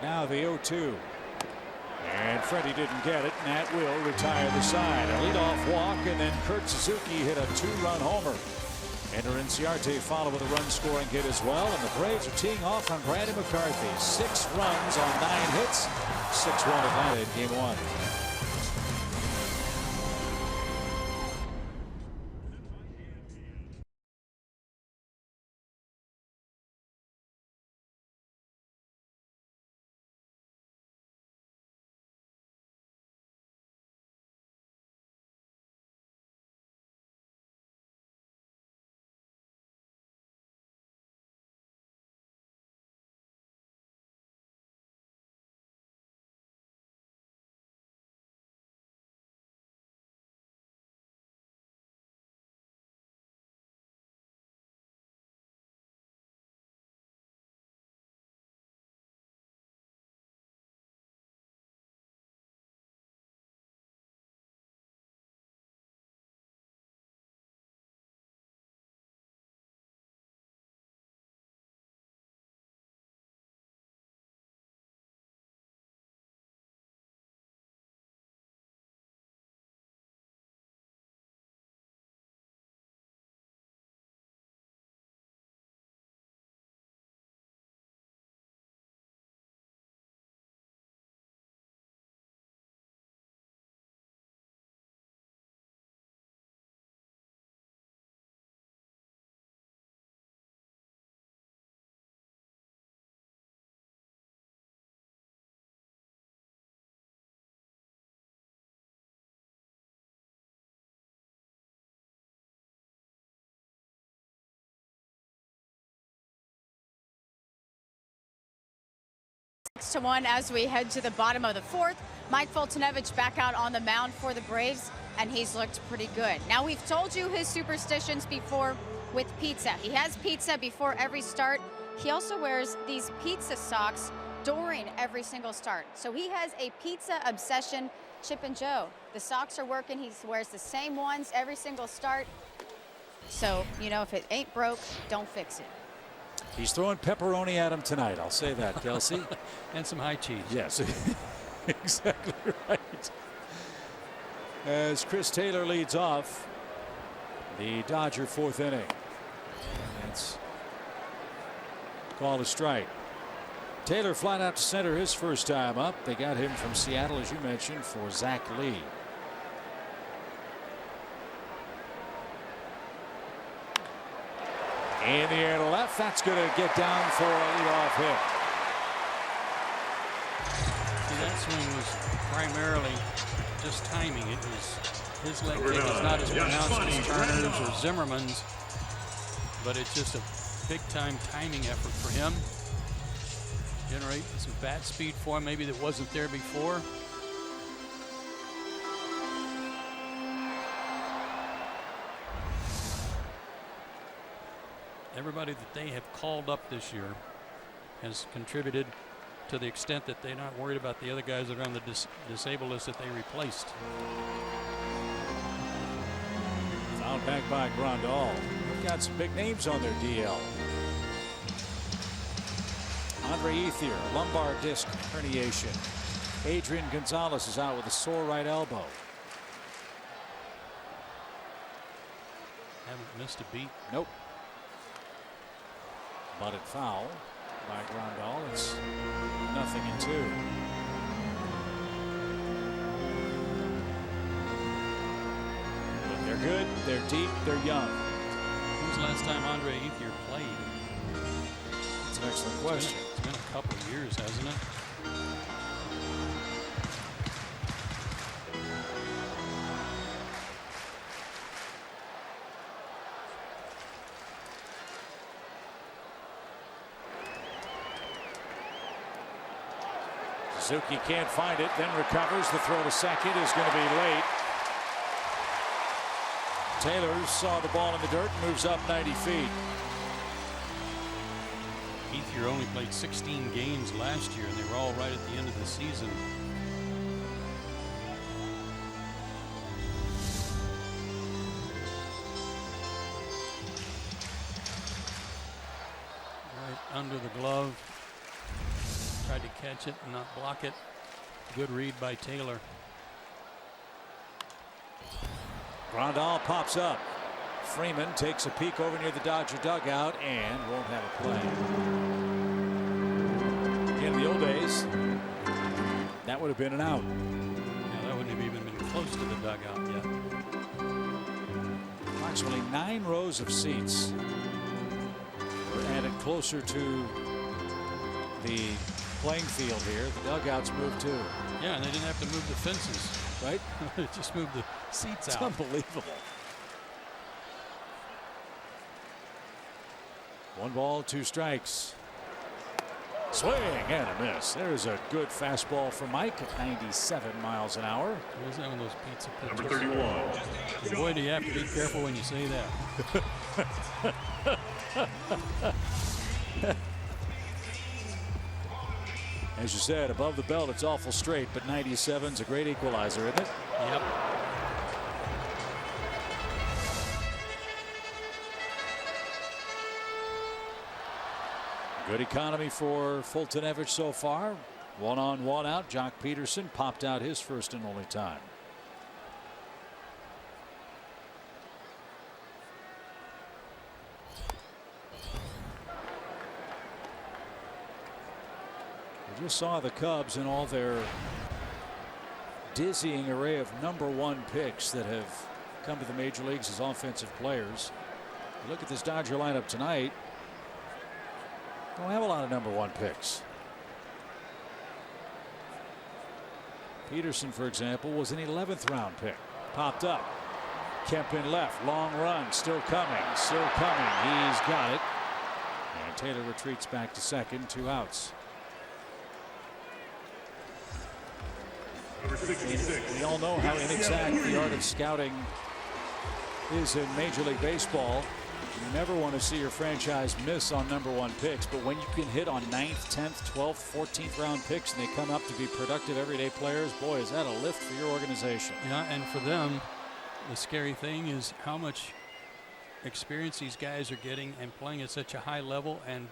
Now the 0-2. And Freddie didn't get it, and that will retire the side. A leadoff walk, and then Kurt Suzuki hit a 2-run homer. Enter Inciarte follow with a run-scoring hit as well, and the Braves are teeing off on Brandon McCarthy. 6 runs on 9 hits. 6-1 Atlanta in Game 1. To 1 as we head to the bottom of the 4th. Mike Foltynewicz back out on the mound for the Braves, and he's looked pretty good. Now, we've told you his superstitions before with pizza. He has pizza before every start. He also wears these pizza socks during every single start. So he has a pizza obsession. Chip and Joe, the socks are working. He wears the same ones every single start. So, you know, if it ain't broke, don't fix it. He's throwing pepperoni at him tonight. I'll say that, Kelsey. And some high cheese. Yes, exactly right. As Chris Taylor leads off the Dodger 4th inning. That's called a strike. Taylor flat out to center his first time up. They got him from Seattle, as you mentioned, for Zach Lee. In the air to left, that's going to get down for a leadoff hit. See, that swing was primarily just timing. It was his leg kick is not as pronounced as Turner's or Zimmerman's, but it's just a big-time timing effort for him. Generate some bat speed for him, maybe that wasn't there before. Everybody that they have called up this year has contributed to the extent that they're not worried about the other guys that are on the disabled list that they replaced. Fouled back by Grandal. They've got some big names on their DL. Andre Ethier, lumbar disc herniation. Adrian Gonzalez is out with a sore right elbow. Haven't missed a beat. Nope. Butted foul by Grandal. It's 0-2. But they're good, they're deep, they're young. When's the last time Andre Ethier played? That's an excellent question. It's been a couple of years, hasn't it? Suzuki can't find it, then recovers. The throw to second is going to be late. Taylor saw the ball in the dirt and moves up 90 feet. Ethier only played 16 games last year, and they were all right at the end of the season. Right under the glove. tried to catch it and not block it. Good read by Taylor. Grandal pops up. Freeman takes a peek over near the Dodger dugout and won't have a play. In the old days, that would have been an out. Yeah, that wouldn't have even been close to the dugout yet. Approximately 9 rows of seats were added closer to the playing field here. The dugouts moved too. Yeah, and they didn't have to move the fences. Right? They just moved the seats It's out. unbelievable. 1 ball, 2 strikes. Swing and a miss. There's a good fastball for Mike at 97 miles an hour. Who's that one of those pizza Number pitches? 31. Boy, do you have to be careful when you say that. As you said, above the belt, it's awful straight, but 97's a great equalizer, isn't it? Yep. Good economy for Fultonevich so far. 1 on, 1 out. Jock Peterson popped out his first and only time. We just saw the Cubs in all their dizzying array of #1 picks that have come to the major leagues as offensive players. You look at this Dodger lineup tonight. Don't have a lot of #1 picks. Peterson, for example, was an 11th round pick. Popped up. Kemp in left. Long run. Still coming. Still coming. He's got it. And Taylor retreats back to second. 2 outs. Number 66. We all know how inexact the art of scouting is in Major League Baseball. You never want to see your franchise miss on #1 picks, but when you can hit on 9th, 10th, 12th, 14th round picks and they come up to be productive everyday players, boy, is that a lift for your organization. Yeah, and for them, the scary thing is how much experience these guys are getting and playing at such a high level and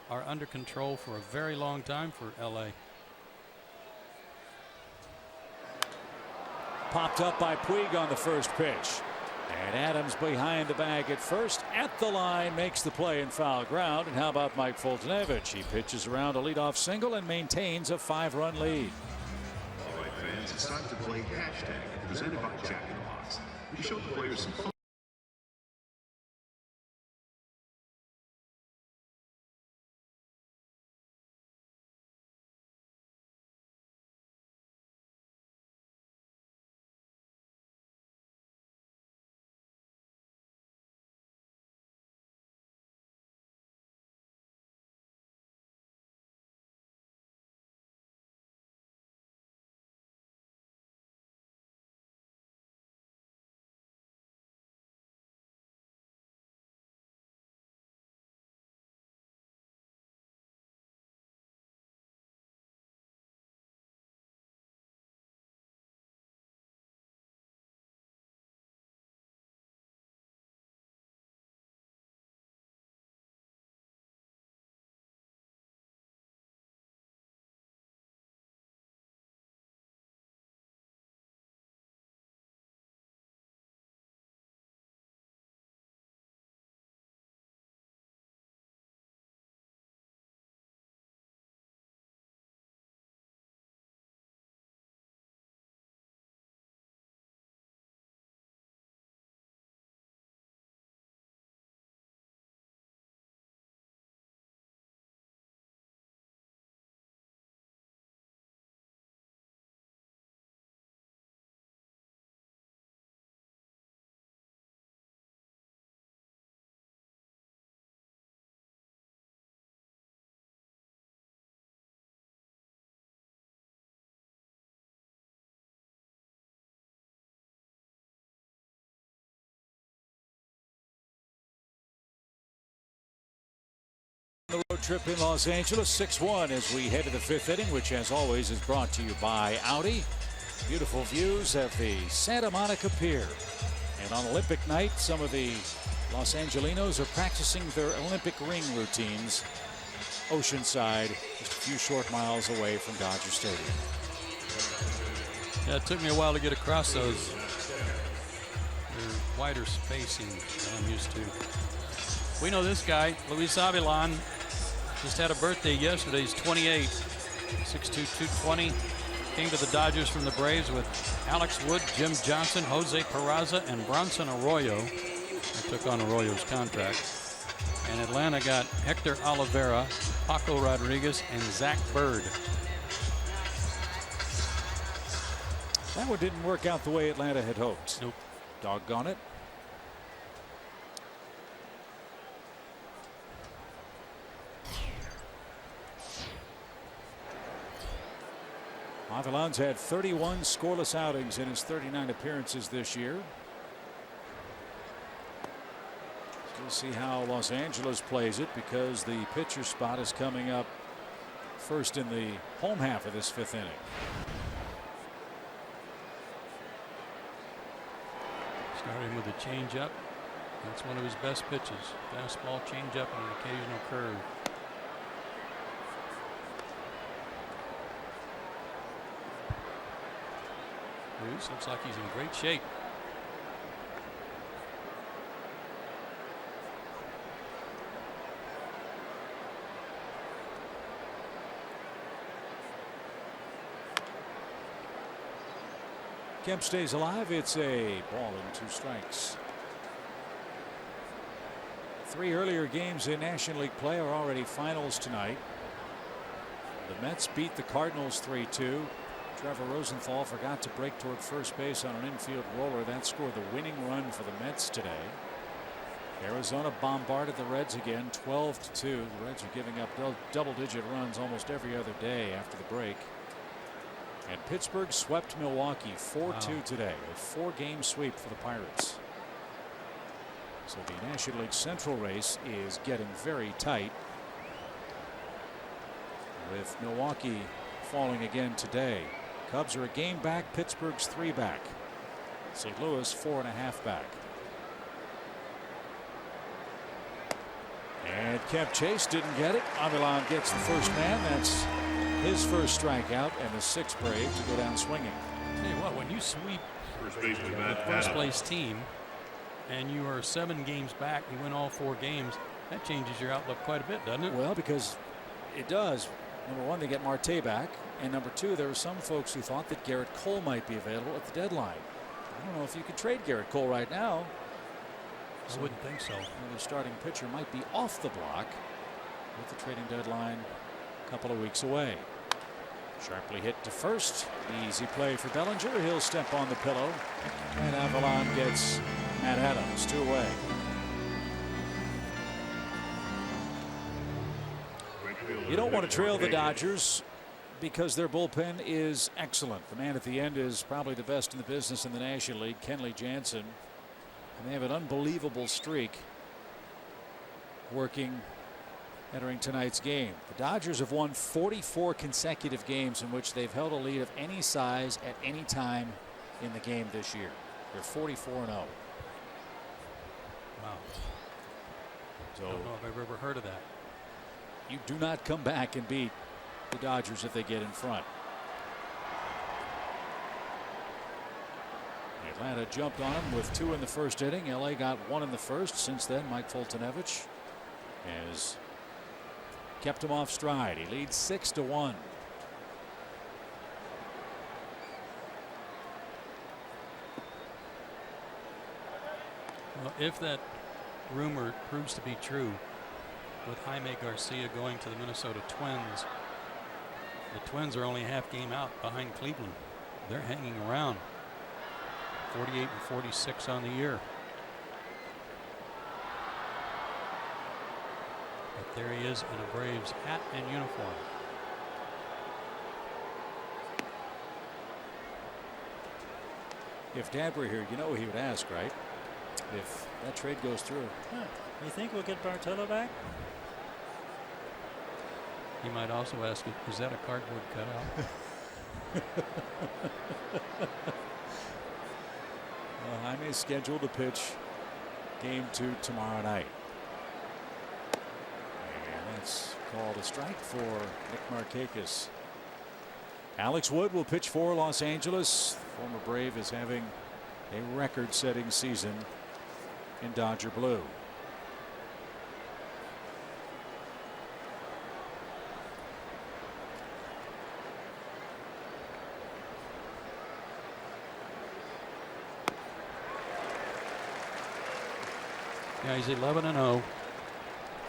are under control for a very long time for LA. Popped up by Puig on the first pitch. And Adams behind the bag at first, at the line, makes the play in foul ground. And how about Mike Fultonevich? He pitches around a leadoff single and maintains a 5-run lead. All right, fans, it's time to play hashtag presented by Jack in the Box. We show the players some fun. The road trip in Los Angeles, 6-1 as we head to the 5th inning, which as always is brought to you by Audi. Beautiful views of the Santa Monica Pier. And on Olympic night, some of the Los Angelinos are practicing their Olympic ring routines Oceanside, just a few short miles away from Dodger Stadium. Yeah, it took me a while to get across those. They're wider spacing than I'm used to. We know this guy, Luis Avilan, just had a birthday yesterday. He's 28, 6'2", 220. Came to the Dodgers from the Braves with Alex Wood, Jim Johnson, Jose Peraza, and Bronson Arroyo. They took on Arroyo's contract. And Atlanta got Hector Oliveira, Paco Rodriguez, and Zach Bird. That one didn't work out the way Atlanta had hoped. Nope. Doggone it. Avilan's had 31 scoreless outings in his 39 appearances this year. We'll see how Los Angeles plays it, because the pitcher spot is coming up first in the home half of this 5th inning. Starting with a changeup. That's one of his best pitches. Fastball, changeup, and an occasional curve. Bruce looks like he's in great shape. Kemp stays alive. It's a ball and 2 strikes. 3 earlier games in National League play are already finals tonight. The Mets beat the Cardinals 3-2. Trevor Rosenthal forgot to break toward first base on an infield roller. That scored the winning run for the Mets today. Arizona bombarded the Reds again, 12-2. The Reds are giving up double-digit runs almost every other day after the break. And Pittsburgh swept Milwaukee 4-2 today. A 4-game sweep for the Pirates. So the National League Central race is getting very tight, with Milwaukee falling again today. Cubs are a game back. Pittsburgh's 3 back. St. Louis 4.5 back. And Kemp Chase didn't get it. Avilan gets the first man. That's his first strikeout, and the 6th Brave to go down swinging. Tell you what, when you sweep the first place team and you are 7 games back, you win all 4 games, that changes your outlook quite a bit, doesn't it? Well, because it does. Number 1, they get Marte back, and number 2, there were some folks who thought that Garrett Cole might be available at the deadline. I don't know if you could trade Garrett Cole right now. I wouldn't think so. The starting pitcher might be off the block with the trading deadline a couple of weeks away. Sharply hit to first. Easy play for Bellinger. He'll step on the pillow. And Avilan gets Matt Adams 2 away. You don't want to trail the Dodgers because their bullpen is excellent. The man at the end is probably the best in the business in the National League, Kenley Jansen. And they have an unbelievable streak working entering tonight's game. The Dodgers have won 44 consecutive games in which they've held a lead of any size at any time in the game this year. They're 44-0. Wow. So I don't know if I've ever heard of that. You do not come back and beat the Dodgers if they get in front. Atlanta jumped on them with 2 in the first inning. LA got 1 in the first. Since then, Mike Foltynewicz has kept him off stride. He leads 6-1. Well, if that rumor proves to be true, with Jaime Garcia going to the Minnesota Twins, the Twins are only a half game out behind Cleveland. They're hanging around. 48 and 46 on the year. But there he is in a Braves hat and uniform. If Dad were here, you know he would ask, right? If that trade goes through. You think we'll get Bartolo back? He might also ask, is that a cardboard cutout? Jaime is scheduled to pitch game 2 tomorrow night. And that's called a strike for Nick Markakis. Alex Wood will pitch for Los Angeles. Former Brave is having a record-setting season in Dodger blue. Yeah, he's 11-0.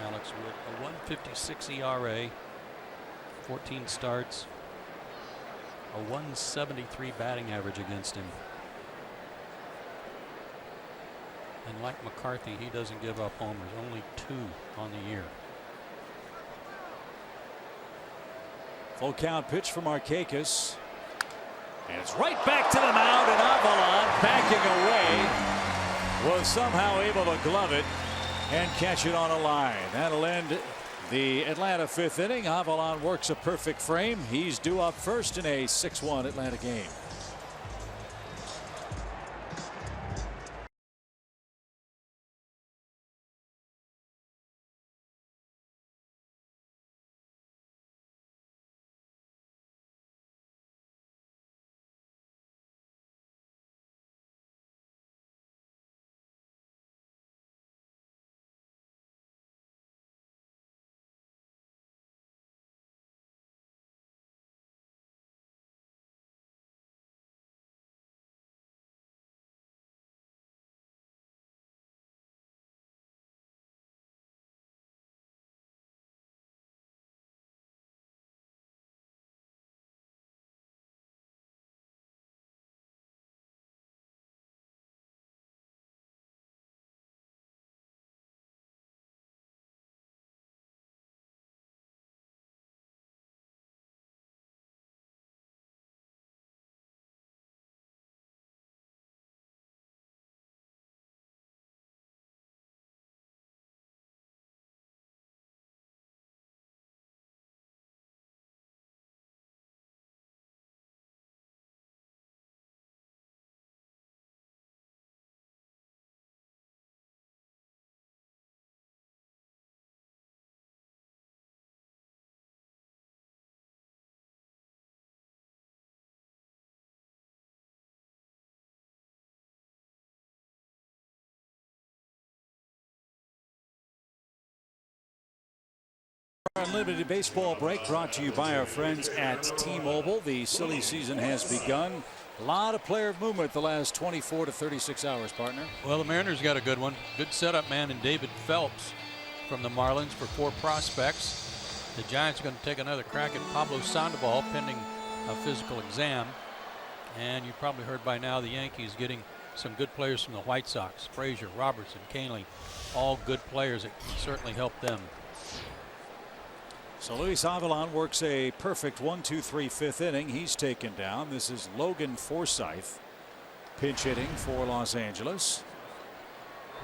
Alex Wood, a 156 ERA, 14 starts, a 173 batting average against him. And like McCarthy, he doesn't give up homers, only 2 on the year. Full count pitch for Markakis. And it's right back to the mound, and Avalon backing away was somehow able to glove it and catch it on a line. That'll end the Atlanta 5th inning. Avalon works a perfect frame. He's due up first in a 6-1 Atlanta game. Unlimited baseball break brought to you by our friends at T-Mobile. The silly season has begun. A lot of player movement the last 24 to 36 hours, partner. Well, the Mariners got a good one. Good setup man in David Phelps from the Marlins for 4 prospects. The Giants are going to take another crack at Pablo Sandoval pending a physical exam. And you probably heard by now the Yankees getting some good players from the White Sox. Frazier, Robertson, Canely, all good players that can certainly help them. So Luis Avalon works a perfect 1-2-3 5th inning. He's taken down. This is Logan Forsythe pinch hitting for Los Angeles.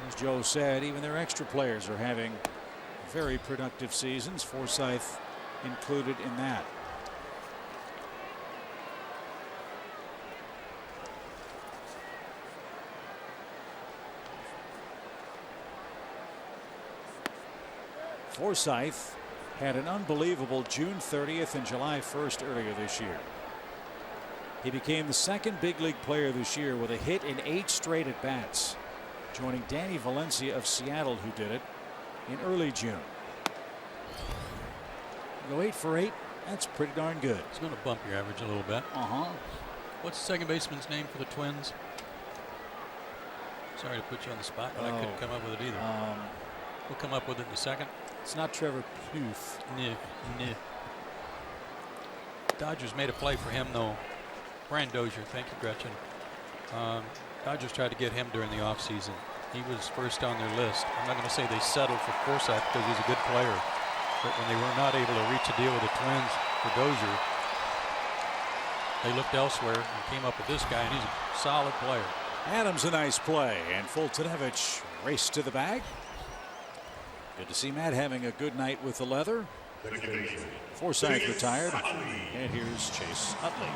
As Joe said, even their extra players are having very productive seasons. Forsythe included in that. Forsythe had an unbelievable June 30th and July 1st earlier this year. He became the second big league player this year with a hit in 8 straight at bats, joining Danny Valencia of Seattle, who did it in early June. Go 8 for 8. That's pretty darn good. It's going to bump your average a little bit. What's the second baseman's name for the Twins? Sorry to put you on the spot, but I couldn't come up with it either. We'll come up with it in a second. It's not Trevor Pugh. No. Dodgers made a play for him, though. Brian Dozier, thank you, Gretchen. Dodgers tried to get him during the offseason. He was first on their list. I'm not going to say they settled for Forsythe because he's a good player. But when they were not able to reach a deal with the Twins for Dozier, they looked elsewhere and came up with this guy, and he's a solid player. Adams a nice play, and Fultonevich raced to the bag. Good to see Matt having a good night with the leather. Forsythe retired, and here's Chase Utley.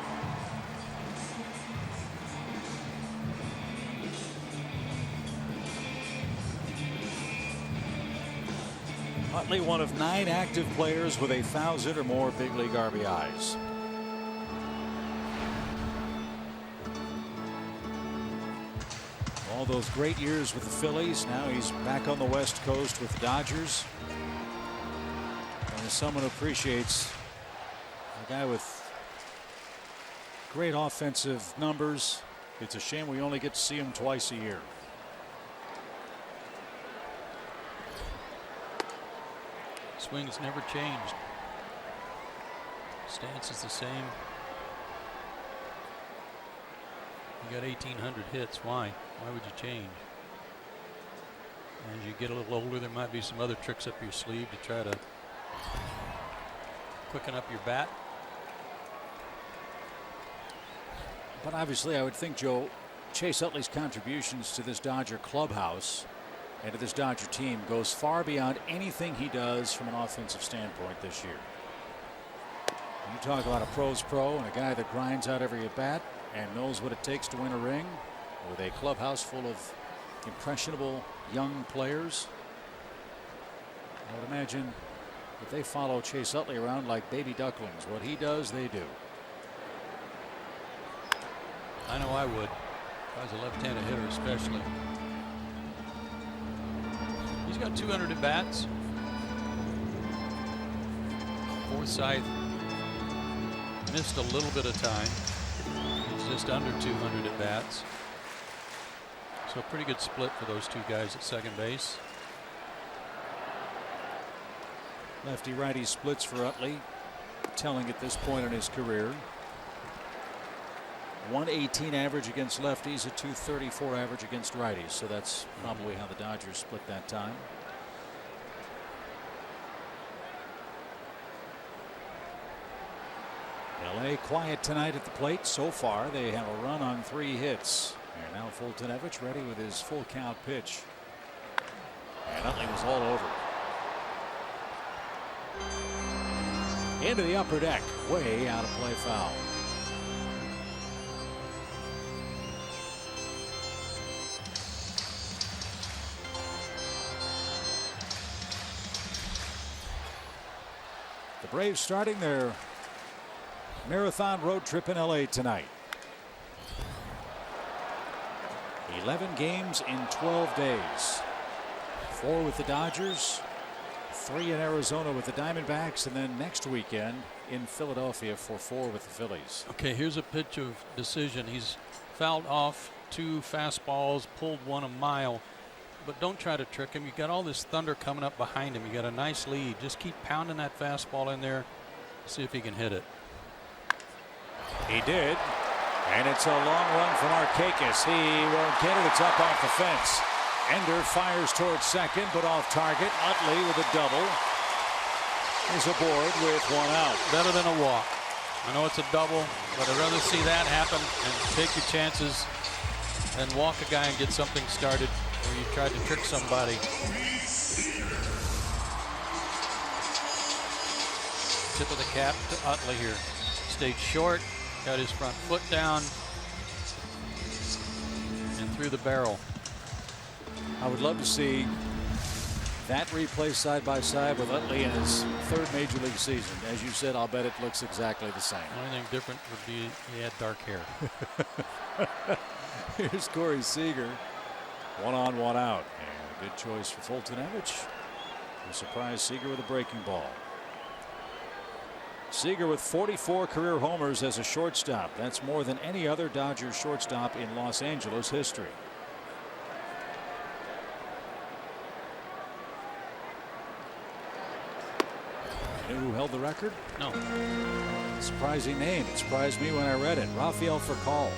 Utley, one of 9 active players with 1,000 or more big league RBIs. All those great years with the Phillies. Now he's back on the West Coast with the Dodgers. And as someone who appreciates a guy with great offensive numbers, it's a shame we only get to see him twice a year. Swing's never changed. Stance is the same. You got 1,800 hits. Why? Why would you change? As you get a little older, there might be some other tricks up your sleeve to try to quicken up your bat. But obviously, I would think, Joe, Chase Utley's contributions to this Dodger clubhouse and to this Dodger team goes far beyond anything he does from an offensive standpoint this year. You talk about a pro's pro and a guy that grinds out every at bat and knows what it takes to win a ring with a clubhouse full of impressionable young players. I would imagine if they follow Chase Utley around like baby ducklings, what he does, they do. I know I would. If I was a left-handed hitter, especially. He's got 200 at bats. Forsythe missed a little bit of time. He's just under 200 at bats. So a pretty good split for those two guys at second base. Lefty righty splits for Utley, telling at this point in his career. 118 average against lefties, a 234 average against righties. So that's probably how the Dodgers split that time. LA quiet tonight at the plate so far. They have a run on 3 hits. And now Fultonevich ready with his full count pitch. And Utley was all over. Into the upper deck, way out of play, foul. The Braves starting their marathon road trip in LA tonight. 11 games in 12 days. 4 with the Dodgers, 3 in Arizona with the Diamondbacks, and then next weekend in Philadelphia for 4 with the Phillies. Okay, here's a pitch of decision. He's fouled off 2 fastballs, pulled 1 a mile. But don't try to trick him. You got all this thunder coming up behind him. You got a nice lead. Just keep pounding that fastball in there. See if he can hit it. He did. And it's a long run from Markakis. He won't get it. It's up off the fence. Ender fires towards second, but off target. Utley with a double is aboard with 1 out. Better than a walk. I know it's a double, but I'd rather see that happen and take your chances than walk a guy and get something started where you tried to trick somebody. Tip of the cap to Utley here. Stayed short, got his front foot down, and through the barrel. I would love to see that replay side by side with Utley in his 3rd major league season. As you said, I'll bet it looks exactly the same. The only thing different would be he had dark hair. Here's Corey Seager. 1 on, 1 out. And a good choice for Fultonevich. A surprise Seager with a breaking ball. Seager with 44 career homers as a shortstop. That's more than any other Dodgers shortstop in Los Angeles history. You know who held the record? No. Surprising name. It surprised me when I read it. Rafael Furcal.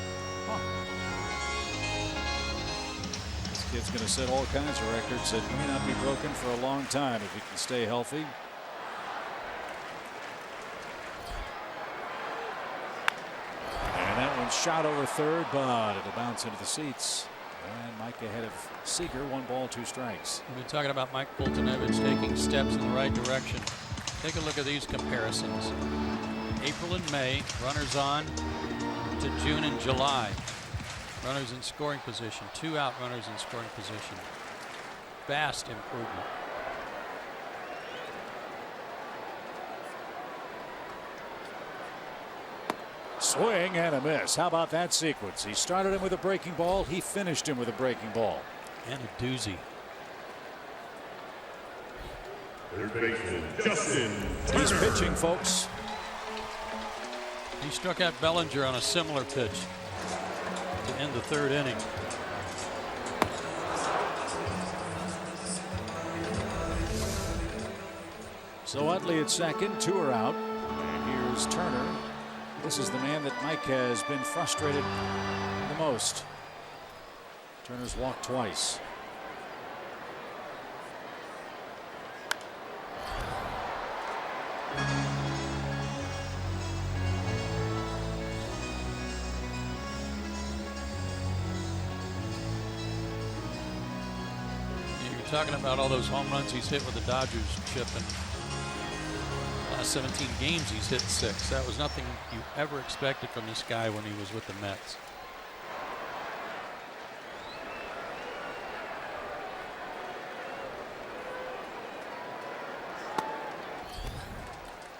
This kid's going to set all kinds of records that may not be broken for a long time if he can stay healthy. And that one's shot over third, but it'll bounce into the seats. And Mike ahead of Seager. 1 ball, 2 strikes. We've been talking about Mike Fultonevich taking steps in the right direction. Take a look at these comparisons. April and May, runners on, to June and July. Runners in scoring position, 2 out runners in scoring position. Vast improvement. Swing and a miss. How about that sequence? He started him with a breaking ball. He finished him with a breaking ball. And a doozy. Third baseman, Justin. He's pitching, folks. He struck out Bellinger on a similar pitch to end the third inning. So Utley at second, 2 are out. And here's Turner. This is the man that Mike has been frustrated the most. Turner's walked twice. You're talking about all those home runs he's hit with the Dodgers, Chip, and last 17 games he's hit 6. That was nothing you ever expected from this guy when he was with the Mets.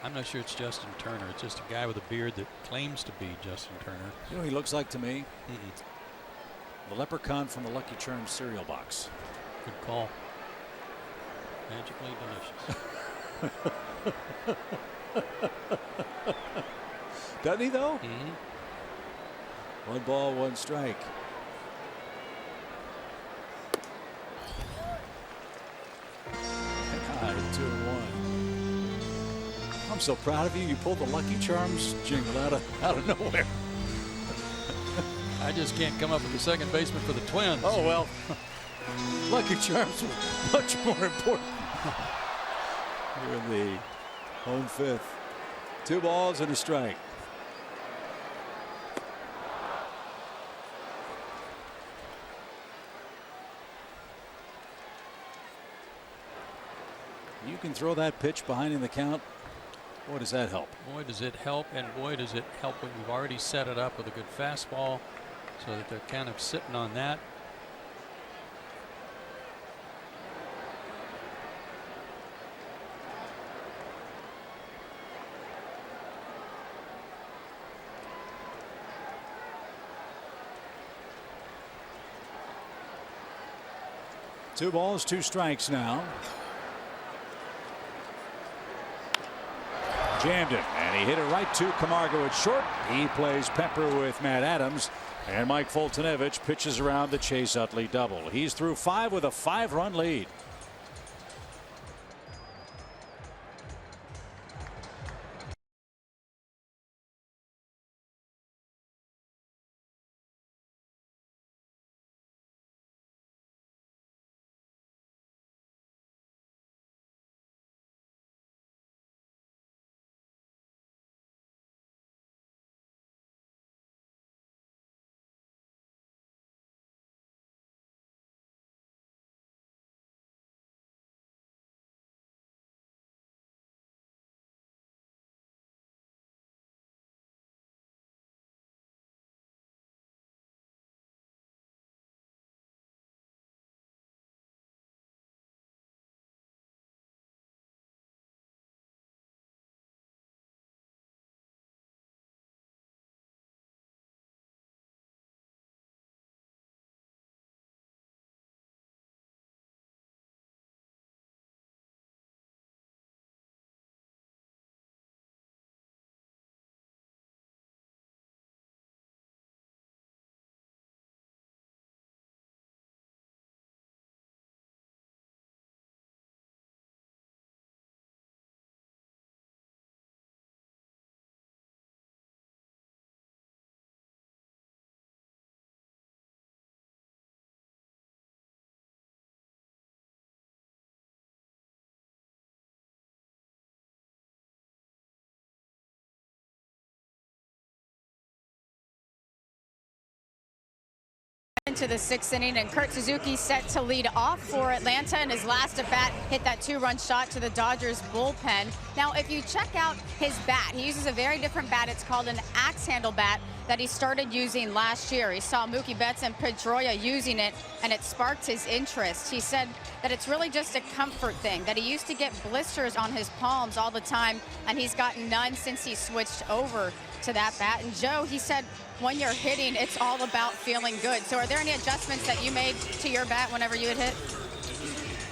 I'm not sure it's Justin Turner. It's just a guy with a beard that claims to be Justin Turner. You know who he looks like to me? The leprechaun from the Lucky Charms cereal box. Good call. Magically delicious. Doesn't he, though? 1 ball, 1 strike. High, 2-1. I'm so proud of you. You pulled the Lucky Charms jingle out of nowhere. I just can't come up with the second baseman for the Twins. Oh, well. Lucky Charms was much more important. Here in the home 5th. 2 balls and a strike. You can throw that pitch behind in the count. Boy, does that help. Boy, does it help, and boy, does it help when you've already set it up with a good fastball so that they're kind of sitting on that. Two balls, 2 strikes now. Jammed it, and he hit it right to Camargo at short. He plays Pepper with Matt Adams, and Mike Foltynewicz pitches around the Chase Utley double. He's through 5 with a 5-run lead. Into the 6th inning, and Kurt Suzuki set to lead off for Atlanta, and his last at bat hit that 2-run shot to the Dodgers bullpen. Now, if you check out his bat, he uses a very different bat. It's called an axe handle bat that he started using last year. He saw Mookie Betts and Pedroia using it, and it sparked his interest. He said that it's really just a comfort thing, that he used to get blisters on his palms all the time, and he's gotten none since he switched over to that bat. And Joe, he said when you're hitting, it's all about feeling good. So are there any adjustments that you made to your bat whenever you would hit?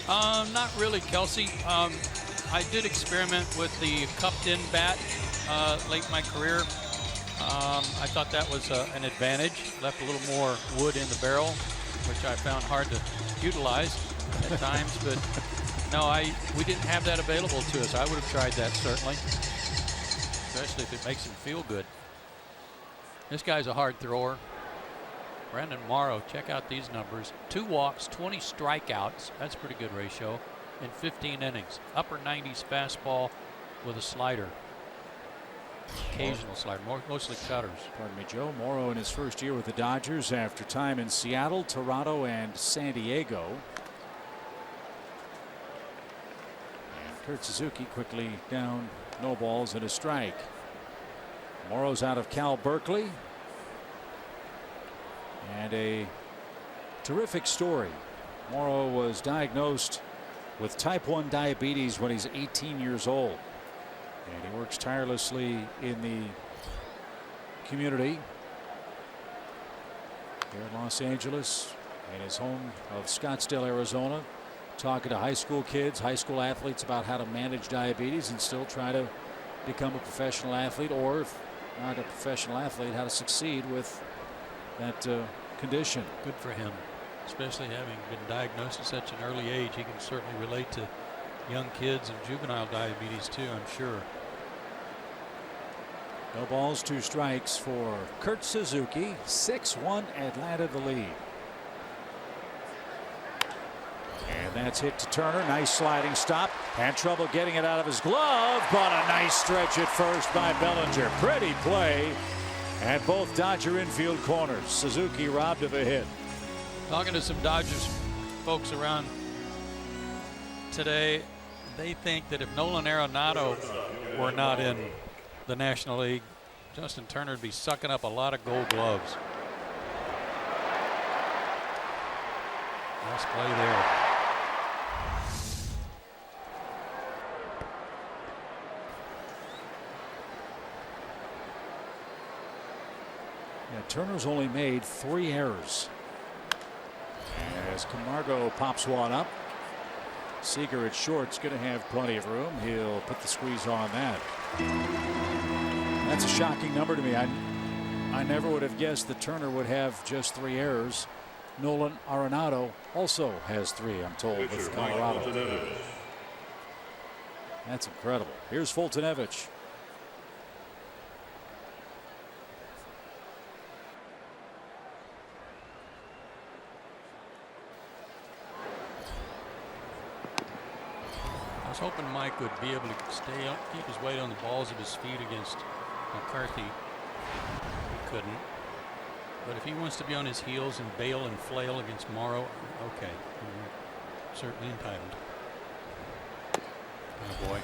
Not really, Kelsey. I did experiment with the cupped-in bat late in my career. I thought that was an advantage. Left a little more wood in the barrel, which I found hard to utilize at times. But no, we didn't have that available to us. I would have tried that certainly, especially if it makes him feel good. This guy's a hard thrower. Brandon Morrow, check out these numbers. 2 walks, 20 strikeouts. That's a pretty good ratio in 15 innings. Upper 90s fastball with a slider. Occasional slider, mostly cutters. Pardon me, Joe. Morrow in his first year with the Dodgers after time in Seattle, Toronto, and San Diego. And Kurt Suzuki quickly down, no balls and a strike. Morrow's out of Cal Berkeley. And a terrific story. Morrow was diagnosed with type 1 diabetes when he's 18 years old. And he works tirelessly in the community here in Los Angeles, in his home of Scottsdale, Arizona, talking to high school kids, high school athletes about how to manage diabetes and still try to become a professional athlete, or if not a professional athlete, how to succeed with that condition. Good for him, especially having been diagnosed at such an early age. He can certainly relate to young kids and juvenile diabetes too, I'm sure. No balls, 2 strikes for Kurt Suzuki. 6-1 Atlanta the lead. And that's hit to Turner. Nice sliding stop. Had trouble getting it out of his glove, but a nice stretch at first by Bellinger. Pretty play at both Dodger infield corners. Suzuki robbed of a hit. Talking to some Dodgers folks around today, they think that if Nolan Arenado were not in the National League, Justin Turner would be sucking up a lot of Gold Gloves. Nice play there. Yeah, Turner's only made 3 errors. As Camargo pops one up, Seager at short's going to have plenty of room. He'll put the squeeze on that. That's a shocking number to me. I never would have guessed that Turner would have just 3 errors. Nolan Arenado also has 3, I'm told, with Colorado. That's incredible. Here's Fultonevich. I was hoping Mike would be able to stay up, keep his weight on the balls of his feet against McCarthy. He couldn't. But if he wants to be on his heels and bail and flail against Morrow, okay, certainly entitled. Oh boy.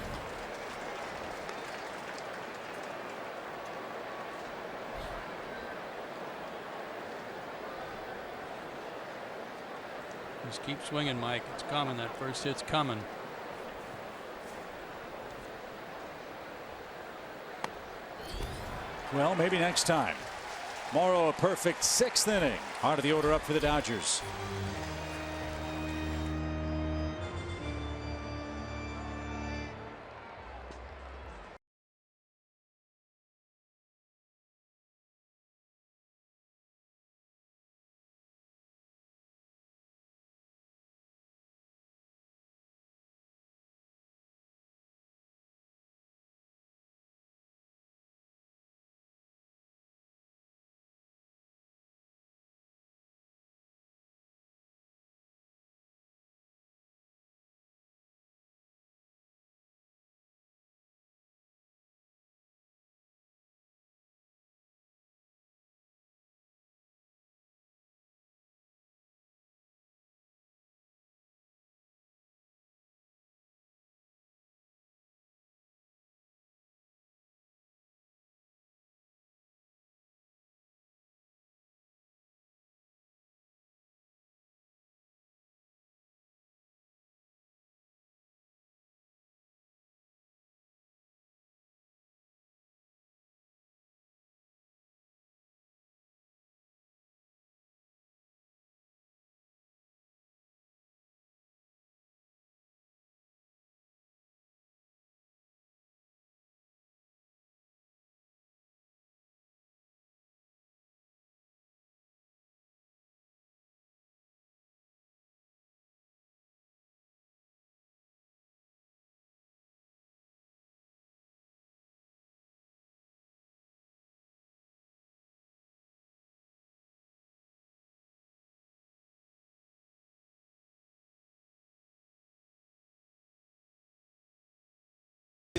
Just keep swinging, Mike. It's coming. That first hit's coming. Well, maybe next time. Morrow a perfect 6th inning. Heart of the order up for the Dodgers.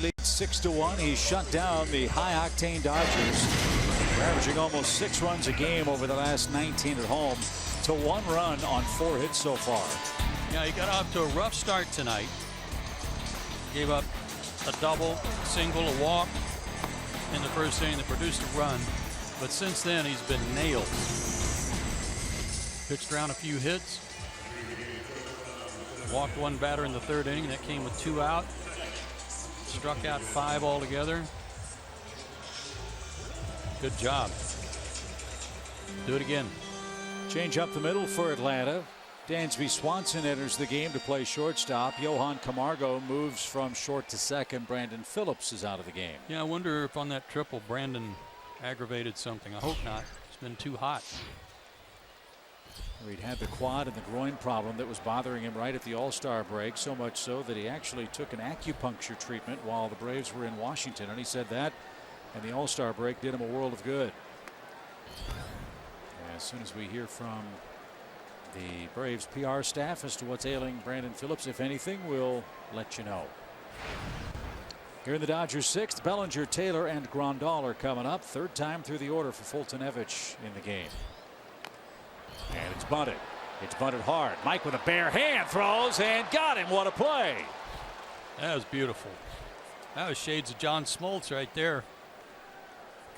League 6-1. He shut down the high-octane Dodgers, averaging almost 6 runs a game over the last 19 at home, to 1 run on 4 hits so far. Yeah, he got off to a rough start tonight. Gave up a double, single, a walk in the first inning that produced a run. But since then, he's been nailed. Pitched around a few hits. Walked 1 batter in the 3rd inning. That came with 2 out. Struck out 5 altogether. Good job. Do it again. Change up the middle for Atlanta. Dansby Swanson enters the game to play shortstop. Johan Camargo moves from short to second. Brandon Phillips is out of the game. Yeah, I wonder if on that triple Brandon aggravated something. I hope not. It's been too hot. He'd had the quad and the groin problem that was bothering him right at the All-Star break, so much so that he actually took an acupuncture treatment while the Braves were in Washington, and he said that and the All-Star break did him a world of good. As soon as we hear from the Braves PR staff as to what's ailing Brandon Phillips, if anything, we'll let you know. Here in the Dodgers 6th, Bellinger, Taylor, and Grandal are coming up. 3rd time through the order for Fultonevich in the game. And it's bunted. It's bunted hard. Mike with a bare hand throws and got him. What a play. That was beautiful. That was shades of John Smoltz right there.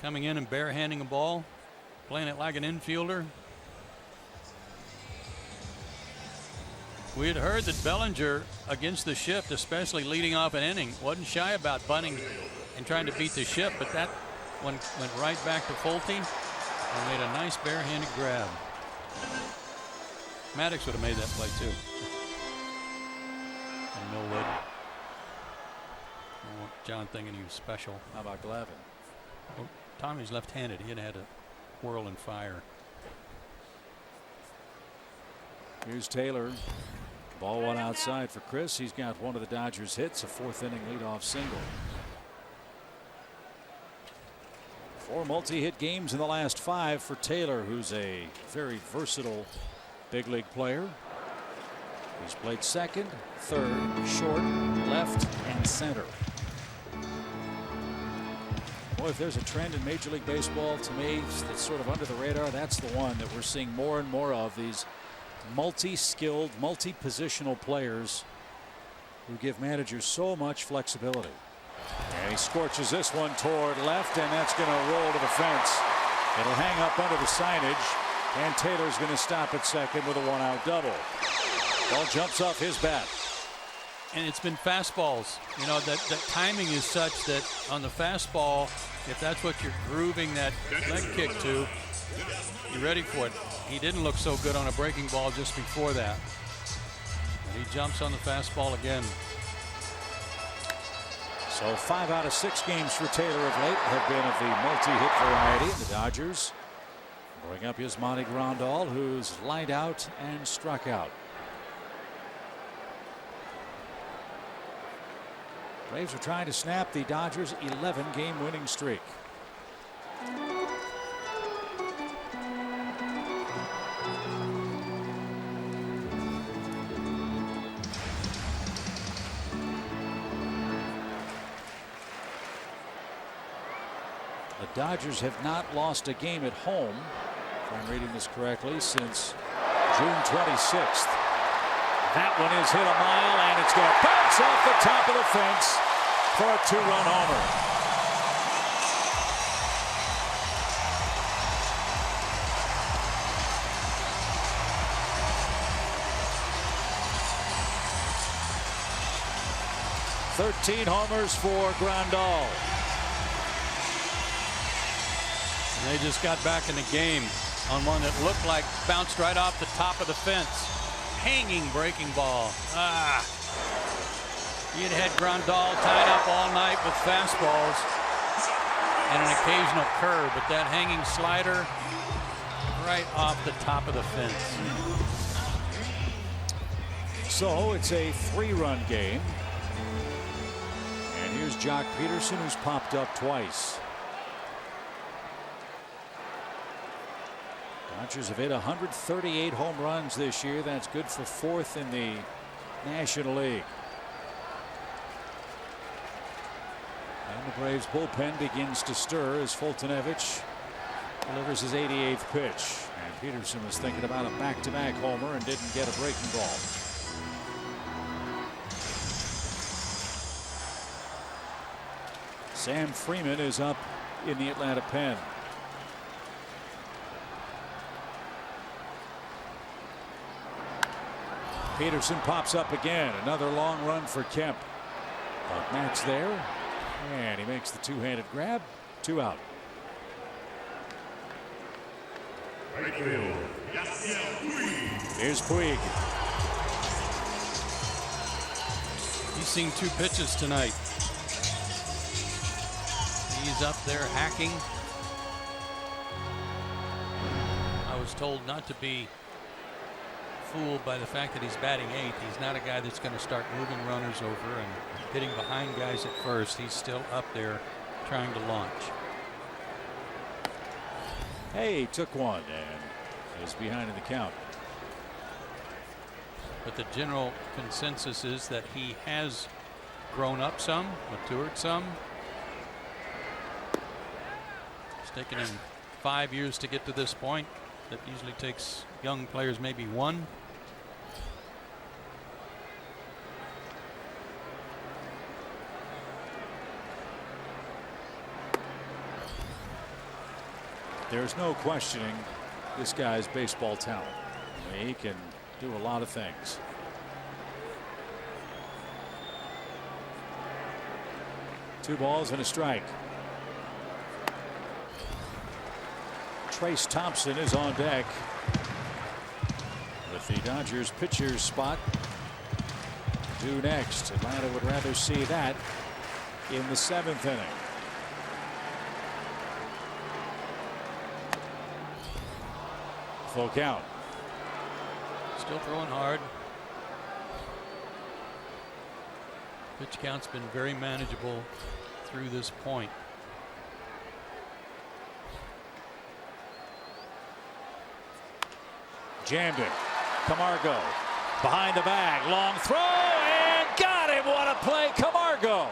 Coming in and barehanding a ball, playing it like an infielder. We had heard that Bellinger against the shift, especially leading off an inning, wasn't shy about bunting and trying to beat the shift, but that one went right back to Fulte and made a nice barehanded grab. Maddox would have made that play too. And Millwood. John thinking he was special. How about Glavine? Well, Tommy's left-handed. He had a whirl and fire. Here's Taylor. Ball 1 outside for Chris. He's got one of the Dodgers' hits, a 4th inning leadoff single. 4 multi-hit games in the last 5 for Taylor, who's a very versatile big league player. He's played second, third, short, left, and center. Boy, if there's a trend in Major League Baseball to me that's sort of under the radar, that's the one that we're seeing more and more of, these multi-skilled, multi-positional players who give managers so much flexibility. And he scorches this one toward left, and that's going to roll to the fence. It'll hang up under the signage, and Taylor's going to stop at second with a 1-out double. Ball jumps off his bat. And it's been fastballs. You know, that timing is such that on the fastball, if that's what you're grooving that leg kick to, you're ready for it. He didn't look so good on a breaking ball just before that. But he jumps on the fastball again. So 5 out of 6 games for Taylor of late have been of the multi-hit variety. The Dodgers bring up Yasmani Grandal, who's lined out and struck out. Braves are trying to snap the Dodgers' 11-game winning streak. The Dodgers have not lost a game at home, if I'm reading this correctly, since June 26th. That one is hit a mile, and it's going to bounce off the top of the fence for a 2-run homer. "13 homers for Grandal." And they just got back in the game on one that looked like bounced right off the top of the fence. Hanging breaking ball. He had Grandal tied up all night with fastballs and an occasional curve, but that hanging slider right off the top of the fence. So it's a 3-run game. And here's Jock Peterson, who's popped up twice. Dodgers have hit 138 home runs this year. That's good for 4th in the National League. The Braves bullpen begins to stir as Fultonevich delivers his 88th pitch. And Peterson was thinking about a back-to-back homer and didn't get a breaking ball. Sam Freeman is up in the Atlanta pen. Peterson pops up again. Another long run for Kemp. But Matt's there. And he makes the two-handed grab. 2 out. Here's Puig. He's seen 2 pitches tonight. He's up there hacking. I was told not to be fooled by the fact that he's batting 8th. He's not a guy that's going to start moving runners over and hitting behind guys at first. He's still up there trying to launch. Hey, took one and is behind in the count. But the general consensus is that he has grown up some, matured some. It's taken him 5 years to get to this point. That usually takes young players maybe 1. There's no questioning this guy's baseball talent. He can do a lot of things. Two balls and a strike. Trace Thompson is on deck with the Dodgers pitcher's spot due next. Atlanta would rather see that in the 7th inning. Full count. Still throwing hard. Pitch count's been very manageable through this point. Jammed it. Camargo behind the bag. Long throw and got him. What a play. Camargo.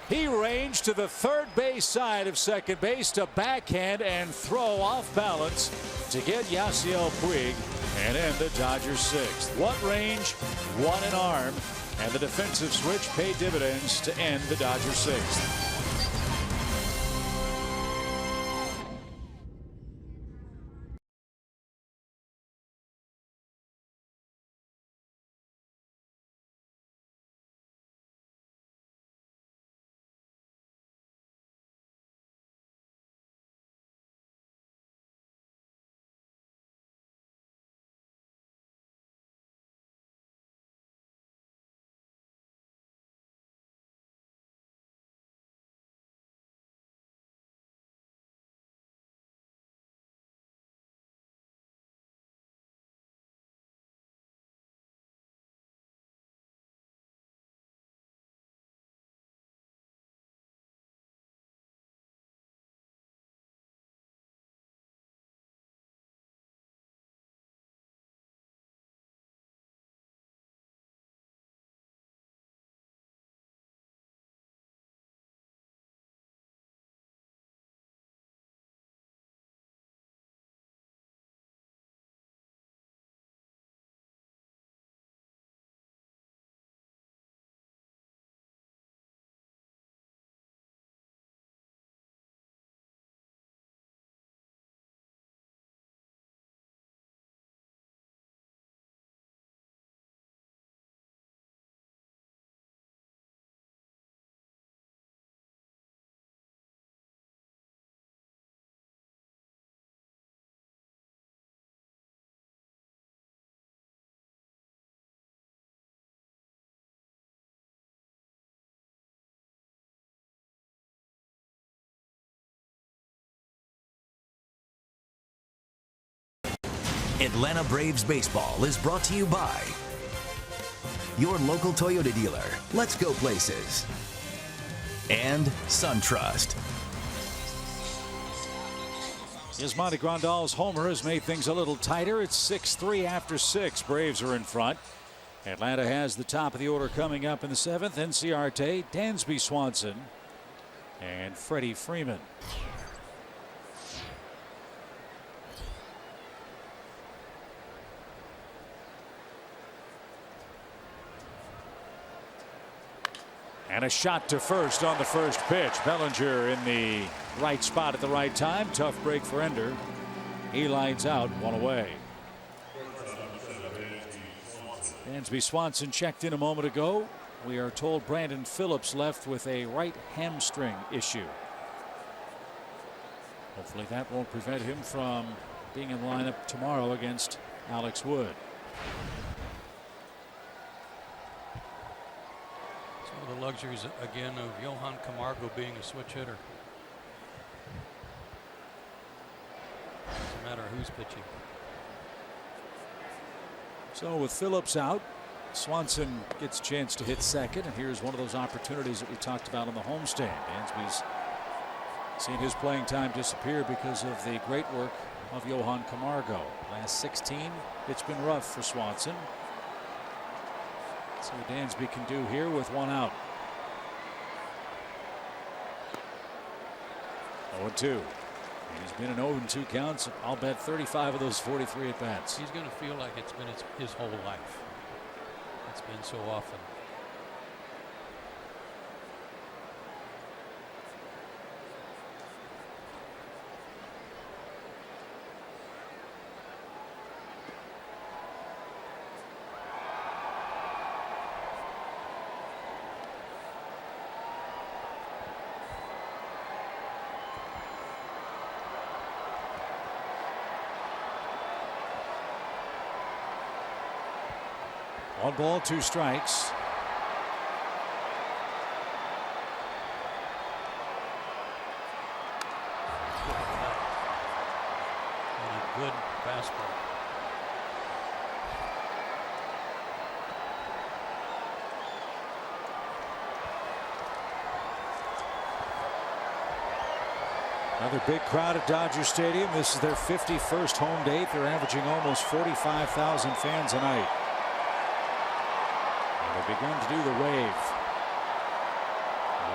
He ranged to the third base side of second base to backhand and throw off balance to get Yasiel Puig and end the Dodgers 6th. What range, what an arm, and the defensive switch paid dividends to end the Dodgers 6th. Atlanta Braves baseball is brought to you by your local Toyota dealer. Let's go places. And SunTrust. Yasmani Grandal's homer has made things a little tighter. It's 6-3 after 6. Braves are in front. Atlanta has the top of the order coming up in the 7th. Enciarte, Dansby Swanson, And Freddie Freeman. And a shot to first on the first pitch. Bellinger in the right spot at the right time. Tough break for Ender. He lines out, one away. Dansby Swanson checked in a moment ago. We are told Brandon Phillips left with a right hamstring issue. Hopefully that won't prevent him from being in the lineup tomorrow against Alex Wood. Some of the luxuries again of Johan Camargo being a switch hitter. Doesn't matter who's pitching. So with Phillips out, Swanson gets a chance to hit second, and here's one of those opportunities that we talked about on the homestand. Dansby's seen his playing time disappear because of the great work of Johan Camargo. Last 16, it's been rough for Swanson. See what Dansby can do here with one out. 0-2. He's been in 0-2 counts. I'll bet 35 of those 43 at bats. He's going to feel like it's been his whole life. It's been so often. One ball, two strikes. And a good fastball. Another big crowd at Dodger Stadium. This is their 51st home date. They're averaging almost 45,000 fans a night. They've begun to do the wave.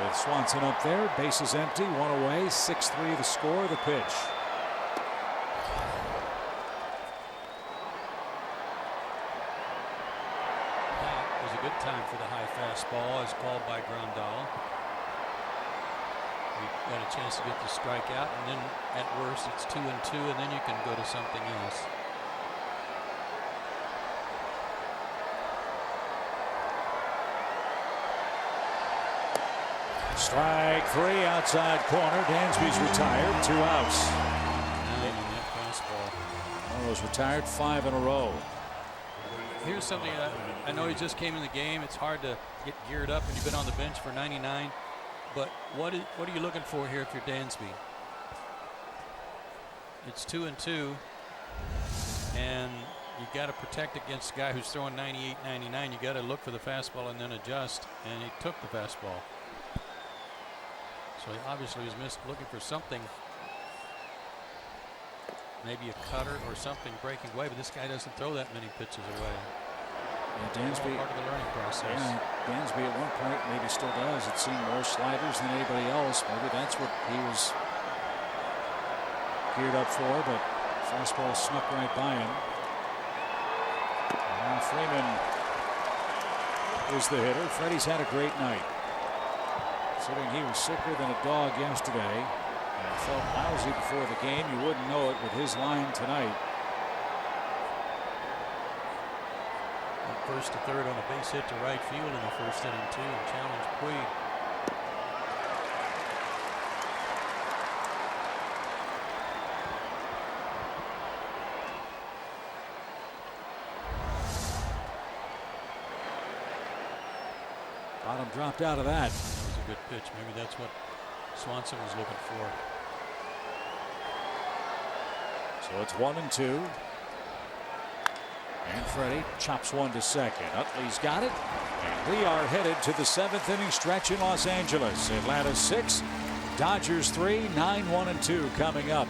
With Swanson up there, bases empty, one away, 6-3 the score, the pitch. That was a good time for the high fastball, as called by Grandal. We got a chance to get the strikeout, and then at worst it's 2-2, and then you can go to something else. Strike three, outside corner. Dansby's retired, 2 outs. One of those retired, 5 in a row. Here's something I know he just came in the game. It's hard to get geared up when you've been on the bench for 99. But what are you looking for here if you're Dansby? It's 2-2, and you got to protect against a guy who's throwing 98, 99. You got to look for the fastball and then adjust. And he took the fastball. So he obviously was looking for something, maybe a cutter or something breaking away, but this guy doesn't throw that many pitches away. Yeah, Dansby, part of the learning process. Yeah, Dansby at one point maybe still does. It's seen more sliders than anybody else. Maybe that's what he was geared up for, but fastball snuck right by him. And Freeman is the hitter. Freddie's had a great night. Considering he was sicker than a dog yesterday and felt lousy before the game, you wouldn't know it with his line tonight. First to third on a base hit to right field in the first inning too, and challenged Puig. Bottom dropped out of that. Good pitch. Maybe that's what Swanson was looking for. So it's 1-2. And Freddie chops one to second. Utley's got it. And we are headed to the 7th inning stretch in Los Angeles. Atlanta 6, Dodgers 3, 9-1-2 coming up.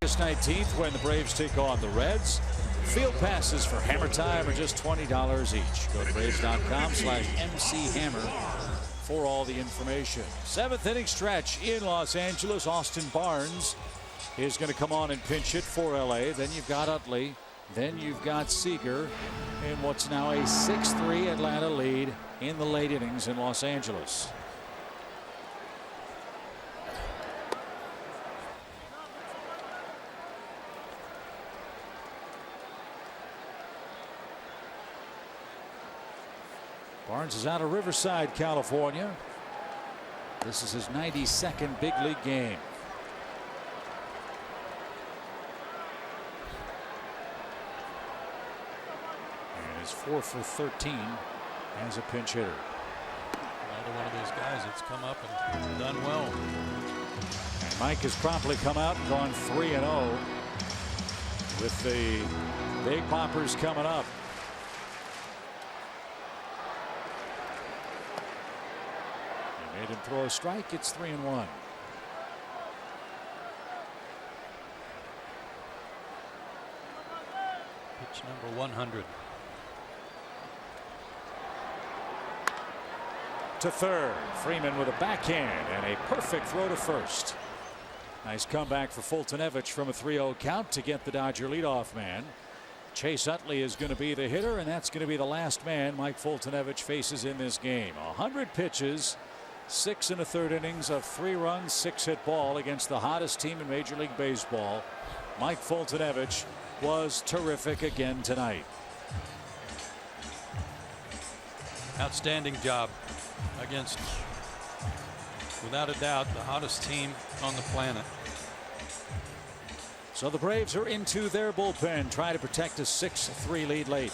August 19th when the Braves take on the Reds. Field passes for Hammer Time are just $20 each. Go to Braves.com/MCHammer for all the information. 7th inning stretch in Los Angeles. Austin Barnes is going to come on and pinch hit for LA. Then you've got Utley. Then you've got Seager in what's now a 6-3 Atlanta lead in the late innings in Los Angeles. Barnes is out of Riverside, California. This is his 92nd big league game. And is 4 for 13 as a pinch hitter. Another one of those guys that's come up and done well. And Mike has promptly come out and gone 3-0 with the big poppers coming up. Made him throw a strike. It's 3-1. Pitch number 100. To third. Freeman with a backhand and a perfect throw to first. Nice comeback for Fultonevich from a 3-0 count to get the Dodger leadoff man. Chase Utley is going to be the hitter, and that's going to be the last man Mike Fultonevich faces in this game. 100 pitches. 6 1/3 innings of 3 runs, 6 hit ball against the hottest team in Major League Baseball. Mike Fultonevich was terrific again tonight. Outstanding job against, without a doubt, the hottest team on the planet. So the Braves are into their bullpen, trying to protect a 6-3 lead late.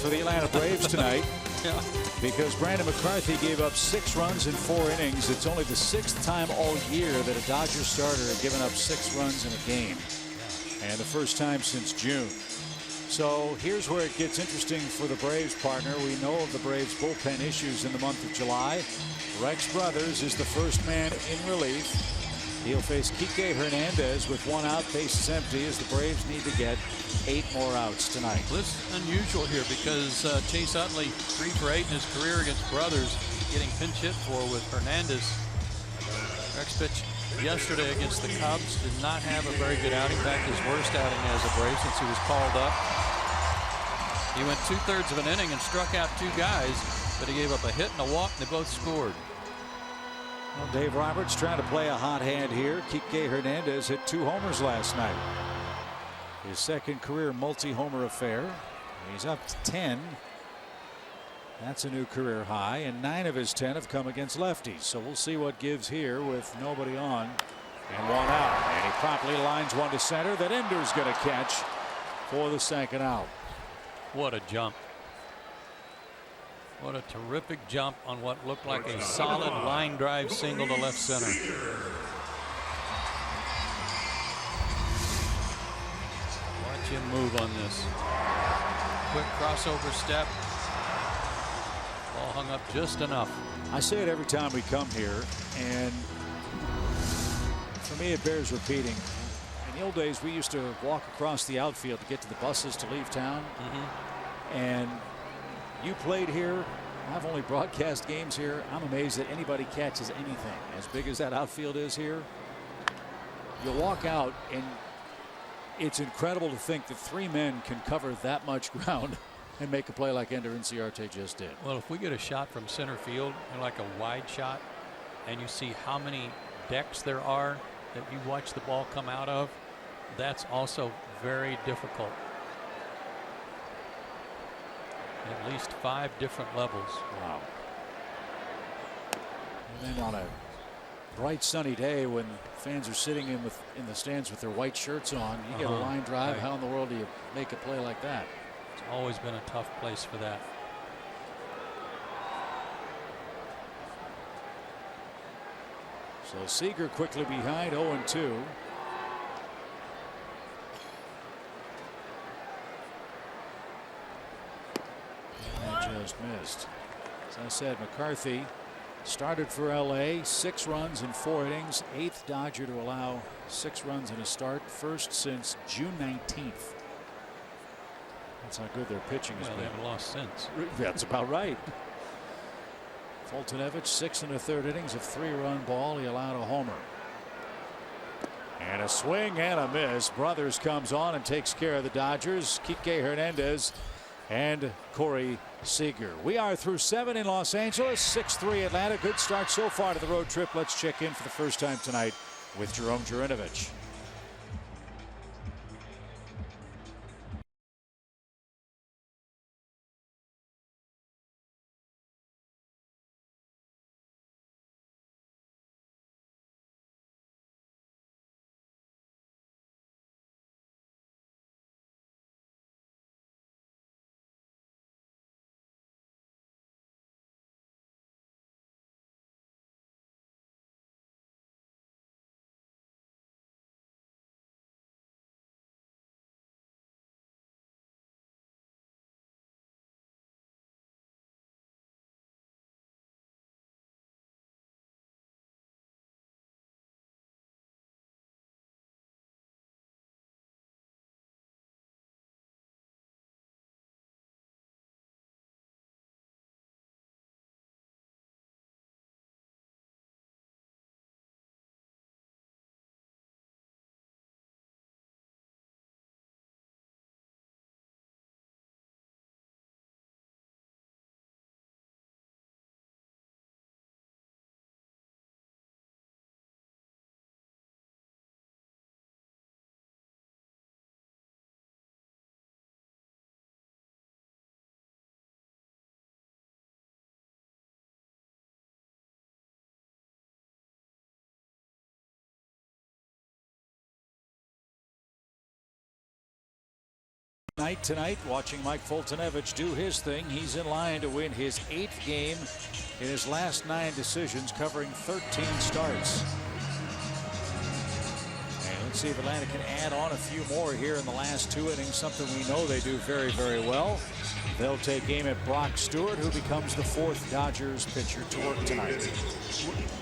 For the Atlanta Braves tonight, because Brandon McCarthy gave up 6 runs in 4 innings. It's only the 6th time all year that a Dodger starter had given up 6 runs in a game, and the first time since June. So here's where it gets interesting for the Braves, partner. We know of the Braves bullpen issues in the month of July. Rex Brothers is the first man in relief. He'll face Kike Hernandez with 1 out, bases empty, as the Braves need to get 8 more outs tonight. Well, it's unusual here because Chase Utley 3 for 8 in his career against Brothers, getting pinch hit for with Hernandez. Rex pitched yesterday against the Cubs, did not have a very good outing. In fact, his worst outing as a Brave since he was called up. He went 2/3 of an inning and struck out 2 guys, but he gave up a hit and a walk, and they both scored. Well, Dave Roberts trying to play a hot hand here. Kike Hernandez hit 2 homers last night. His second career multi-homer affair. He's up to 10. That's a new career high, and 9 of his 10 have come against lefties. So we'll see what gives here with nobody on and 1 out. And he promptly lines 1 to center that Ender's going to catch for the 2nd out. What a jump. What a terrific jump on what looked like a solid line drive single to left center. Watch him move on this. Quick crossover step. Ball hung up just enough. I say it every time we come here, and me, it bears repeating. In the old days, we used to walk across the outfield to get to the buses to leave town. And you played here. I've only broadcast games here. I'm amazed that anybody catches anything as big as that outfield is here. You walk out, and it's incredible to think that 3 men can cover that much ground and make a play like Ender Inciarte just did. Well, if we get a shot from center field, like a wide shot, and you see how many decks there are that you watch the ball come out of, that's also very difficult. At least 5 different levels. Wow. And then on a bright sunny day when fans are sitting in the stands with their white shirts on, you get a line drive. How in the world do you make a play like that? It's always been a tough place for that. So Seager quickly behind, 0-2. And just missed. As I said, McCarthy started for LA, 6 runs in 4 innings, 8th Dodger to allow 6 runs in a start, first since June 19th. That's how good their pitching has been. They haven't lost since. That's about right. Foltynewicz, 6 1/3 innings of 3-run ball. He allowed a homer. And a swing and a miss. Brothers comes on and takes care of the Dodgers. Kike Hernandez and Corey Seager. We are through 7 in Los Angeles, 6-3 Atlanta. Good start so far to the road trip. Let's check in for the first time tonight with Jerome Jurinovich. Tonight, watching Mike Foltynewicz do his thing. He's in line to win his 8th game in his last 9 decisions, covering 13 starts. And let's see if Atlanta can add on a few more here in the last 2 innings, something we know they do very, very well. They'll take aim at Brock Stewart, who becomes the 4th Dodgers pitcher to work tonight.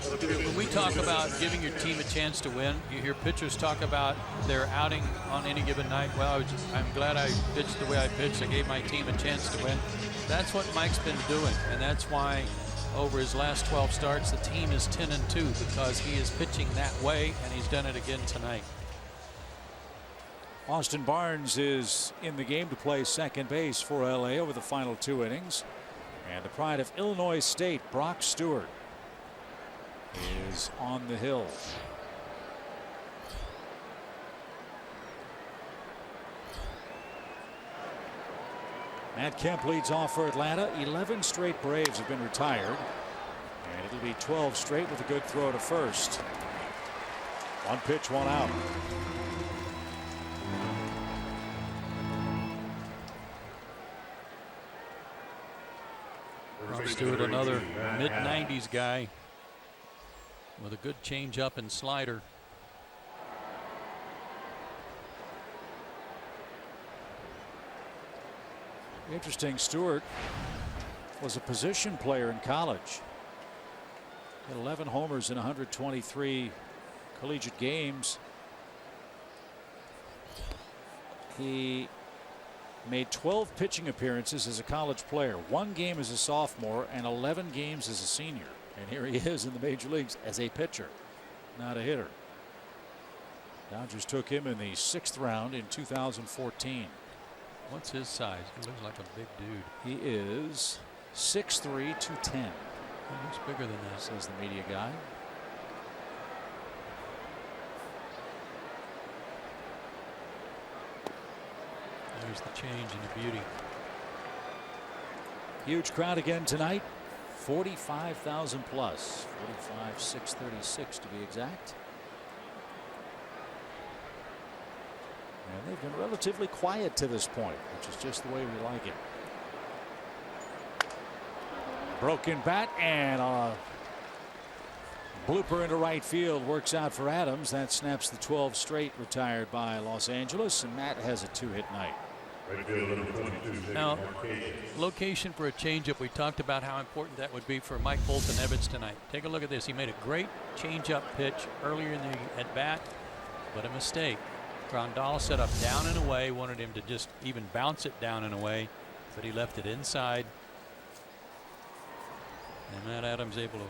When we talk about giving your team a chance to win, you hear pitchers talk about their outing on any given night. Well, I'm glad I pitched the way I pitched. I gave my team a chance to win. That's what Mike's been doing, and that's why over his last 12 starts, the team is 10-2, because he is pitching that way, and he's done it again tonight. Austin Barnes is in the game to play second base for LA over the final 2 innings. And the pride of Illinois State, Brock Stewart, is on the hill. Matt Kemp leads off for Atlanta. 11 straight Braves have been retired. And it'll be 12 straight with a good throw to first. 1 pitch, 1 out. Brock Stewart, another mid-90s guy with a good change-up and slider. Interesting, Stewart was a position player in college. Had 11 homers in 123 collegiate games. He made 12 pitching appearances as a college player, 1 game as a sophomore, and 11 games as a senior. And here he is in the major leagues as a pitcher, not a hitter. Dodgers took him in the 6th round in 2014. What's his size? He looks like a big dude. He is 6'3", 210. He looks bigger than that, says the media guy. There's the change and the beauty. Huge crowd again tonight. 45,000 plus. 45,636 to be exact. And they've been relatively quiet to this point, which is just the way we like it. Broken bat and a blooper into right field works out for Adams. That snaps the 12 straight retired by Los Angeles, and Matt has a 2-hit night. Now, location for a changeup. We talked about how important that would be for Mike Fulton-Evans tonight. Take a look at this. He made a great changeup pitch earlier in the at bat, but a mistake. Grandal set up down and away, wanted him to just even bounce it down and away, but he left it inside. And Matt Adams able to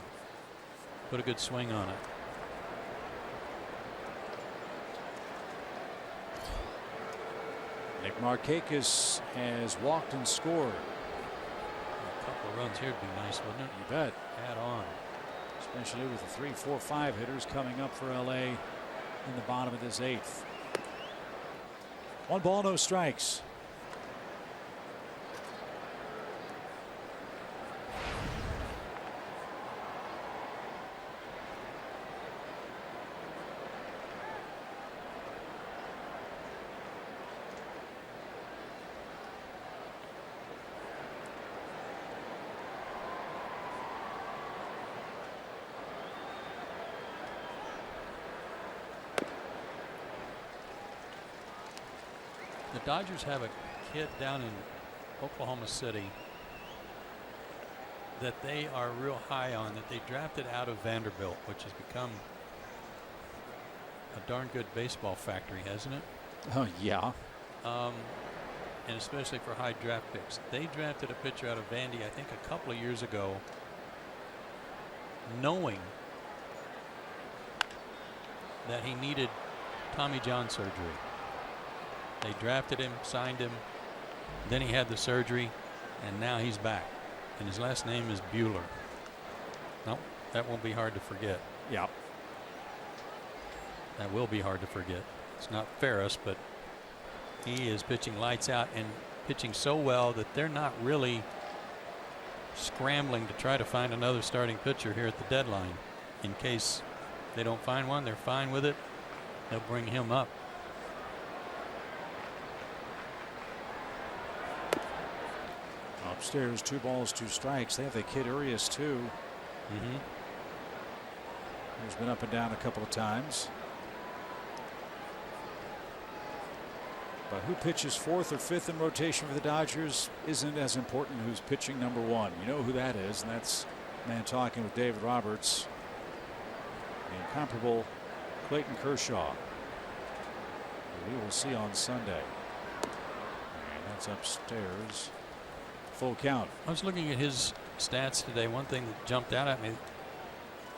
put a good swing on it. Nick Markakis has walked and scored. A couple of runs here would be nice, wouldn't it? You bet. Add on. Especially with the 3, 4, 5 hitters coming up for LA in the bottom of this 8th. 1 ball, no strikes. The Dodgers have a kid down in Oklahoma City that they are real high on, that they drafted out of Vanderbilt, which has become a darn good baseball factory, hasn't it? Oh, yeah. And especially for high draft picks. They drafted a pitcher out of Vandy, I think, a couple of years ago, knowing that he needed Tommy John surgery. They drafted him, signed him, then he had the surgery, and now he's back. And his last name is Bueller. Nope, that won't be hard to forget. Yeah. That will be hard to forget. It's not Ferris, but he is pitching lights out and pitching so well that they're not really scrambling to try to find another starting pitcher here at the deadline. In case they don't find one, they're fine with it. They'll bring him up. Upstairs, 2 balls, 2 strikes. They have the kid Urias too. He's been up and down a couple of times. But who pitches 4th or 5th in rotation for the Dodgers isn't as important who's pitching number 1. You know who that is, and that's man talking with David Roberts. The incomparable Clayton Kershaw. We will see on Sunday. And that's upstairs. Full count. I was looking at his stats today. One thing that jumped out at me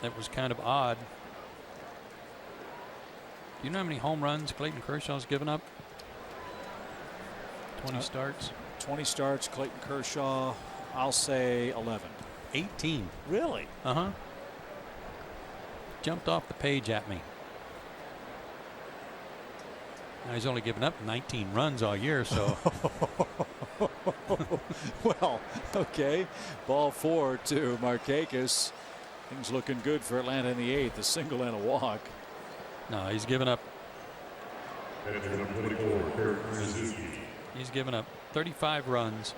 that was kind of odd. Do you know how many home runs Clayton Kershaw's given up? 20 starts. 20 starts. Clayton Kershaw, I'll say 11. 18. Really? Uh-huh. Jumped off the page at me. Now he's only given up 19 runs all year, so. Well, okay. Ball 4 to Markakis. Things looking good for Atlanta in the 8th. A single and a walk. No, he's given up. He's given up 35 runs,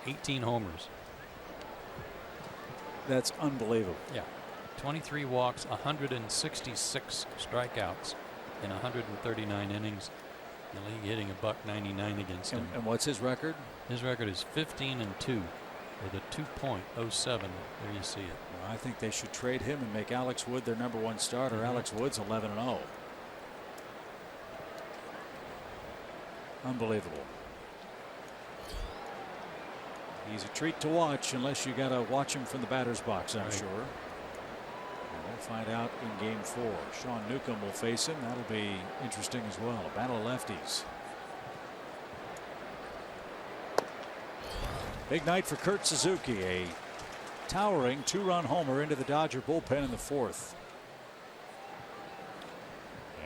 18 homers. That's unbelievable. Yeah. 23 walks, 166 strikeouts in 139 innings. The league hitting $199 against him. And what's his record? His record is 15-2 with a 2.07. There you see it. I think they should trade him and make Alex Wood their #1 starter. Alex Wood's 11-0. Unbelievable. He's a treat to watch unless you got to watch him from the batter's box, I'm sure. And we'll find out in Game 4. Sean Newcomb will face him. That'll be interesting as well. A battle of lefties. Big night for Kurt Suzuki. A towering 2-run homer into the Dodger bullpen in the 4th.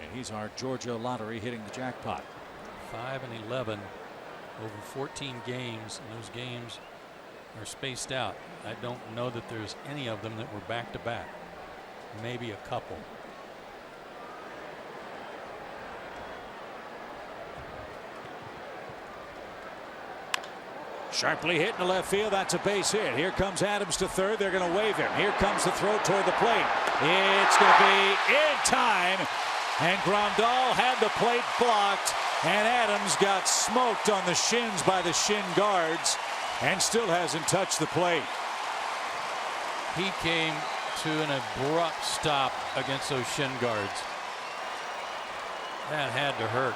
And he's our Georgia lottery hitting the jackpot. 5-11 over 14 games, and those games are spaced out. I don't know that there's any of them that were back-to-back. Maybe a couple. Sharply hit in the left field. That's a base hit. Here comes Adams to third. They're going to wave him. Here comes the throw toward the plate. It's going to be in time. And Grandal had the plate blocked. And Adams got smoked on the shins by the shin guards and still hasn't touched the plate. He came to an abrupt stop against those shin guards. That had to hurt.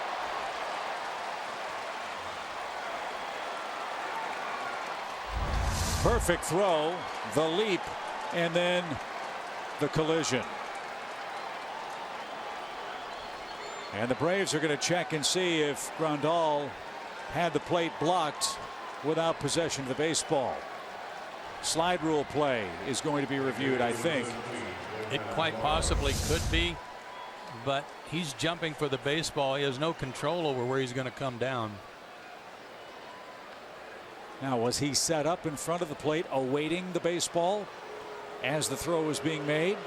Perfect throw, the leap, and then the collision. And the Braves are going to check and see if Grandal had the plate blocked without possession of the baseball. Slide rule play is going to be reviewed, I think. It quite possibly could be, but he's jumping for the baseball. He has no control over where he's going to come down. Now, was he set up in front of the plate awaiting the baseball as the throw was being made?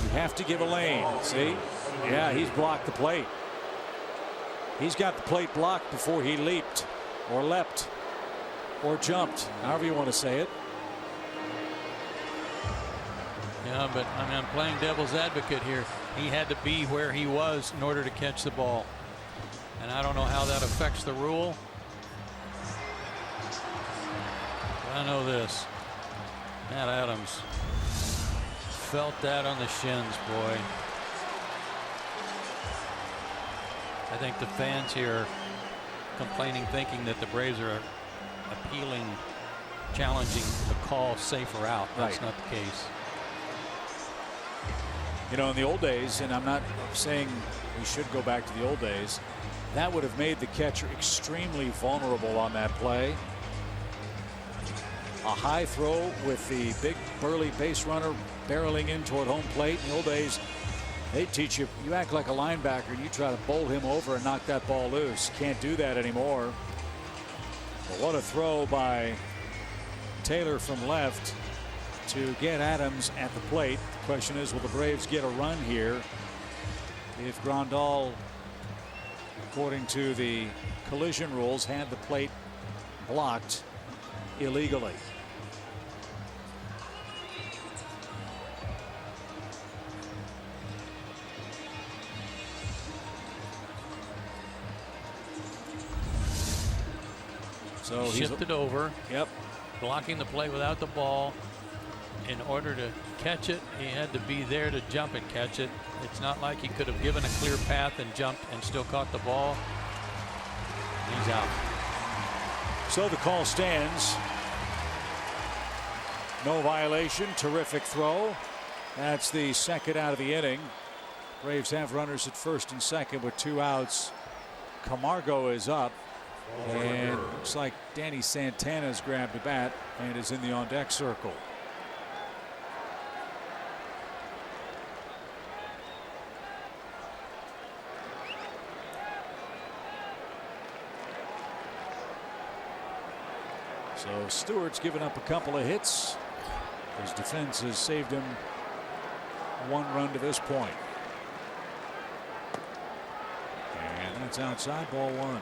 You have to give a lane. See? Yeah, he's blocked the plate. He's got the plate blocked before he leaped or leapt or jumped, however you want to say it. Yeah, but I mean, I'm playing devil's advocate here. He had to be where he was in order to catch the ball. And I don't know how that affects the rule. I know this. Matt Adams felt that on the shins, boy. I think the fans here complaining, thinking that the Braves are appealing, challenging the call safer out. That's not the case. You know, in the old days, and I'm not saying we should go back to the old days, that would have made the catcher extremely vulnerable on that play. A high throw with the big burly base runner barreling in toward home plate. In the old days, they teach you, you act like a linebacker and you try to bowl him over and knock that ball loose. Can't do that anymore. But what a throw by Taylor from left to get Adams at the plate. The question is, will the Braves get a run here if Grandal, according to the collision rules, had the plate blocked illegally? So he's Shifted over. Yep. Blocking the play without the ball. In order to catch it, he had to be there to jump and catch it. It's not like he could have given a clear path and jumped and still caught the ball. He's out. So the call stands. No violation. Terrific throw. That's the second out of the inning. Braves have runners at first and second with 2 outs. Camargo is up. And looks like Danny Santana's grabbed a bat and is in the on deck circle. So Stewart's given up a couple of hits. His defense has saved him 1 run to this point. And that's outside, ball 1.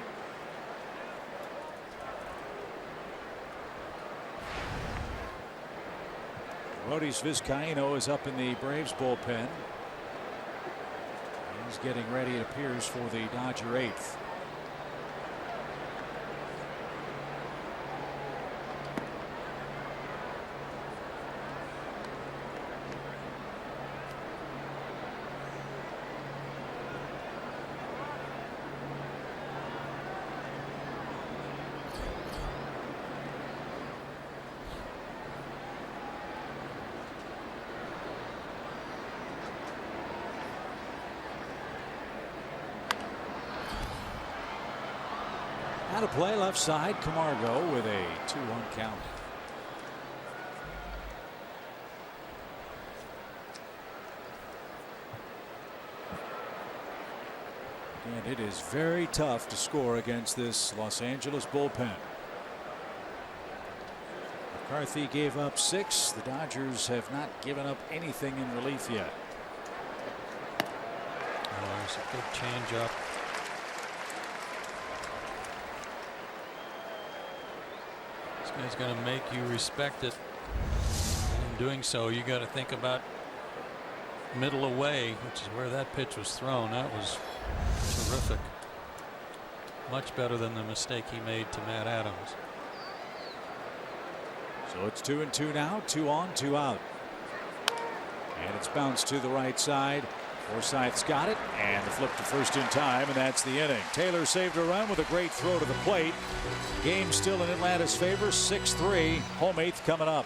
Rodis Vizcaíno is up in the Braves bullpen. He's getting ready, it appears, for the Dodger 8th. Out of play left side. Camargo with a 2-1 count. And it is very tough to score against this Los Angeles bullpen. McCarthy gave up 6. The Dodgers have not given up anything in relief yet. Oh, there's a good changeup. This guy's going to make you respect it. In doing so, you got to think about middle away, which is where that pitch was thrown. That was terrific. Much better than the mistake he made to Matt Adams. So it's 2-2 now. 2 on, 2 out. And it's bounced to the right side. Forsythe's got it, and the flip to first in time, and that's the inning. Taylor saved a run with a great throw to the plate. Game still in Atlanta's favor, 6-3. Home 8th coming up.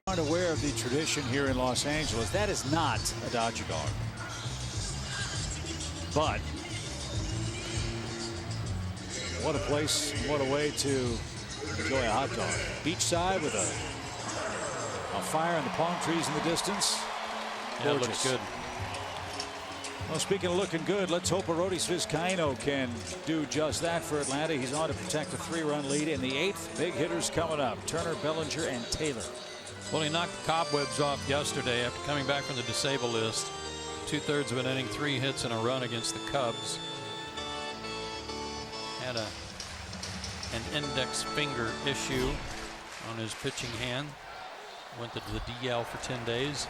Aren't aware of the tradition here in Los Angeles. That is not a Dodger dog. But what a place, what a way to enjoy a hot dog. Beachside with a fire and the palm trees in the distance. Yeah, it looks good. Well, speaking of looking good, let's hope Arodys Vizcaino can do just that for Atlanta. He's on to protect a 3-run lead in the 8th. Big hitters coming up. Turner, Bellinger, and Taylor. Well, he knocked the cobwebs off yesterday after coming back from the disabled list. 2/3 of an inning, 3 hits and a run against the Cubs. Had an index finger issue on his pitching hand. Went to the DL for 10 days.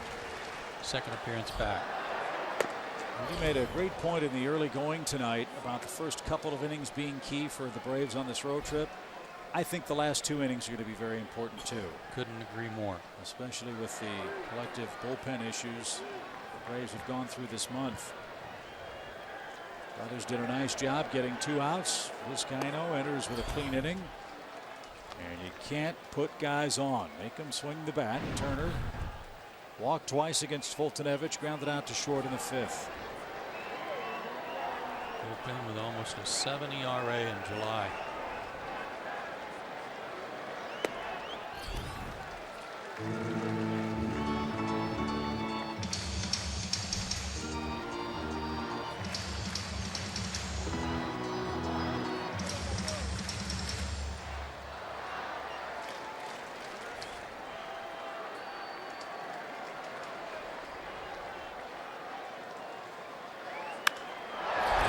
Second appearance back. You made a great point in the early going tonight about the first couple of innings being key for the Braves on this road trip. I think the last 2 innings are going to be very important too. Couldn't agree more. Especially with the collective bullpen issues the Braves have gone through this month. Brothers did a nice job getting 2 outs. Vizcaino enters with a clean inning. And you can't put guys on. Make them swing the bat. Turner walked twice against Fultonevich, grounded out to short in the 5th. Bullpen with almost a 7 ERA in July.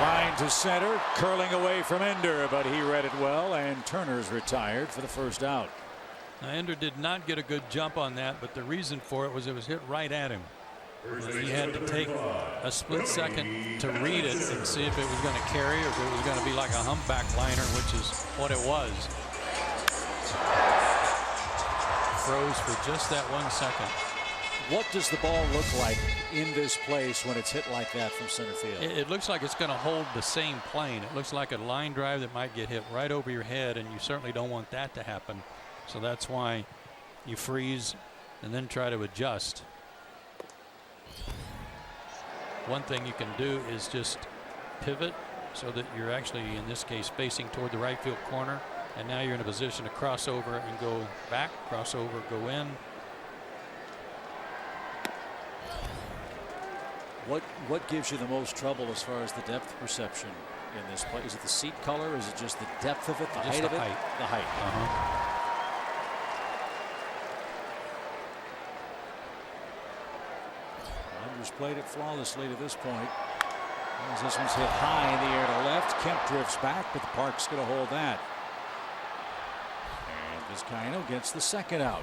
Line to center, curling away from Ender, but he read it well, and Turner's retired for the first out. Now, Ender did not get a good jump on that, but the reason for it was hit right at him. And he had to take a split second to read it and see if it was going to carry or if it was going to be like a humpback liner, which is what it was. Froze for just that 1 second. What does the ball look like in this place when it's hit like that from center field? It looks like it's going to hold the same plane. It looks like a line drive that might get hit right over your head, and you certainly don't want that to happen. So that's why you freeze and then try to adjust. One thing you can do is just pivot so that you're actually, in this case, facing toward the right field corner, and now you're in a position to cross over and go back, cross over, go in. What gives you the most trouble as far as the depth perception in this play? Is it the seat color? Is it just the depth of it, the height of it? The height. Anders played it flawlessly to this point. As this one's hit high in the air to left. Kemp drifts back, but the park's going to hold that. And Vizcaino gets the second out.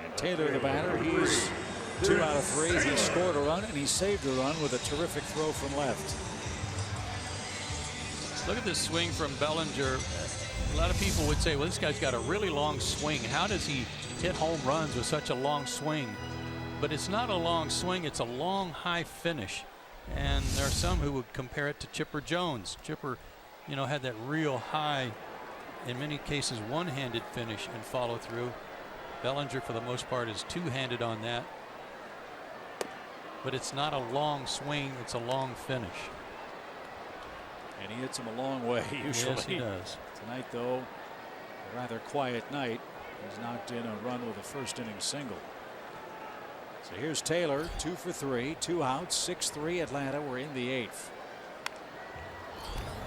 And Taylor, the batter, he's 2 out of 3. He scored a run and he saved a run with a terrific throw from left. Look at this swing from Bellinger. A lot of people would say, well, this guy's got a really long swing. How does he hit home runs with such a long swing? But it's not a long swing, it's a long high finish. And there are some who would compare it to Chipper Jones. Chipper, you know, had that real high, in many cases one-handed finish and follow through. Bellinger for the most part is two-handed on that. But it's not a long swing, it's a long finish. And he hits him a long way usually. Yes, he does. Tonight, though, a rather quiet night. He's knocked in a run with a first inning single. So here's Taylor, 2 for 3, 2 outs, 6-3 Atlanta. We're in the 8th.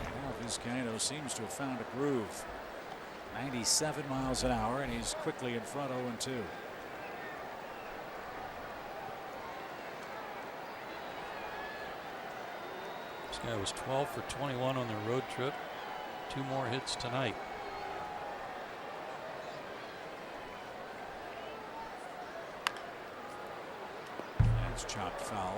Now Vizcaino seems to have found a groove. 97 miles an hour, and he's quickly in front 0-2. This guy was 12 for 21 on their road trip. 2 more hits tonight. That's chopped foul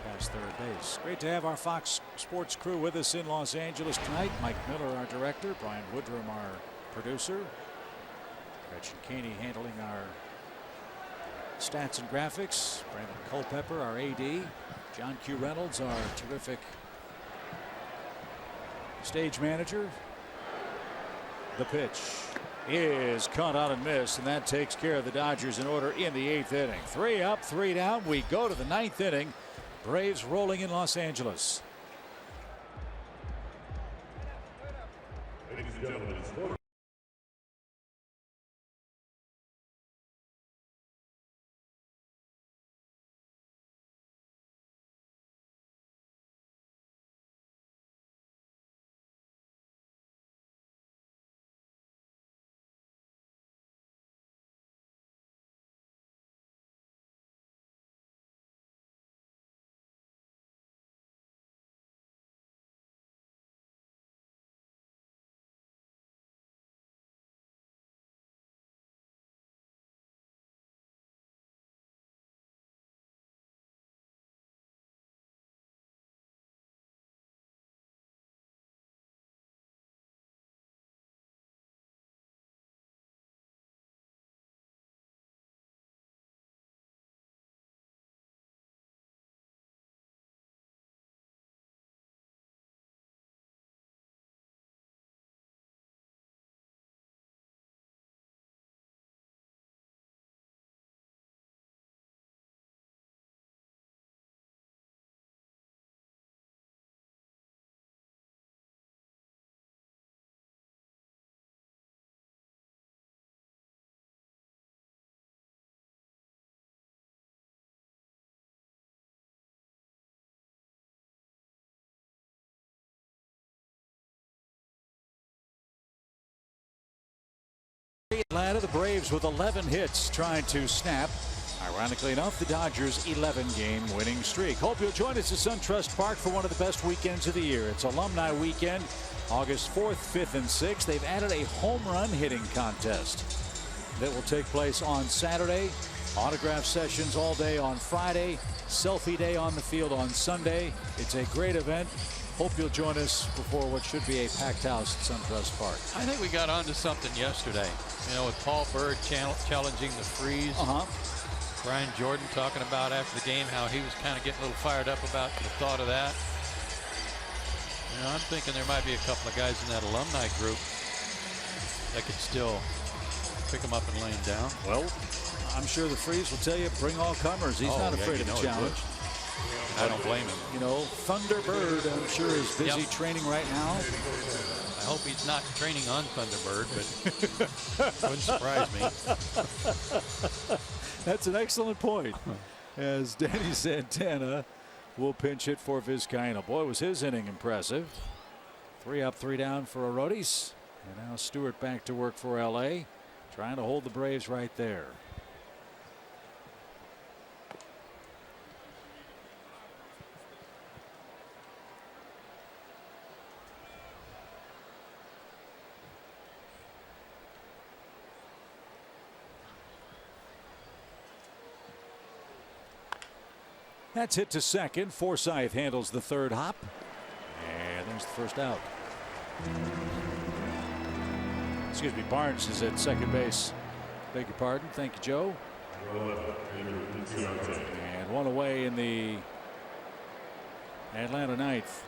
past third base. Great to have our Fox Sports crew with us in Los Angeles tonight. Mike Miller, our director. Brian Woodrum, our producer. Gretchen Caney handling our stats and graphics. Brandon Culpepper, our AD. John Q. Reynolds, our terrific stage manager. The pitch is caught out and missed, and that takes care of the Dodgers in order in the 8th inning. 3 up, 3 down. We go to the 9th inning. Braves rolling in Los Angeles. Ladies and gentlemen, it's Atlanta, the Braves with 11 hits trying to snap. Ironically enough, the Dodgers' 11-game winning streak. Hope you'll join us at SunTrust Park for one of the best weekends of the year. It's Alumni Weekend, August 4th, 5th, and 6th. They've added a home run hitting contest. that will take place on Saturday. Autograph sessions all day on Friday. Selfie day on the field on Sunday. It's a great event. Hope you'll join us before what should be a packed house at SunTrust Park. I think we got onto something yesterday. You know, with Paul Bird challenging the freeze. Brian Jordan talking about after the game how he was kind of getting a little fired up about the thought of that. You know, I'm thinking there might be a couple of guys in that alumni group that could still pick him up and lay him down. Well, I'm sure the freeze will tell you bring all comers. He's not afraid of the challenge. I don't blame him. You know, Thunderbird, I'm sure, is busy training right now. I hope he's not training on Thunderbird, but wouldn't surprise me. That's an excellent point. As Danny Santana will pinch hit for Vizcaino. Boy, was his inning impressive. 3 up, 3 down for Orioles. And now Stewart back to work for LA, trying to hold the Braves right there. That's hit to second. Forsythe handles the third hop. And there's the first out. Excuse me, Barnes is at second base. Beg your pardon. Thank you, Joe. And one away in the Atlanta ninth.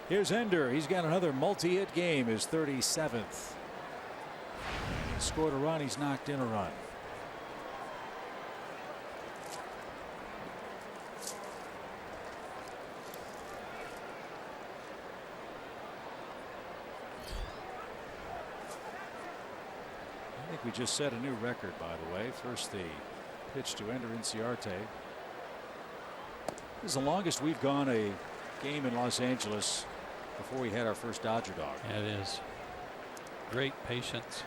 Here's Ender. He's got another multi-hit game, his 37th. He scored a run. He's knocked in a run. I think we just set a new record, by the way. First the pitch to Ender Inciarte. This is the longest we've gone a game in Los Angeles before we had our first Dodger dog. Yeah, it is. Great patience.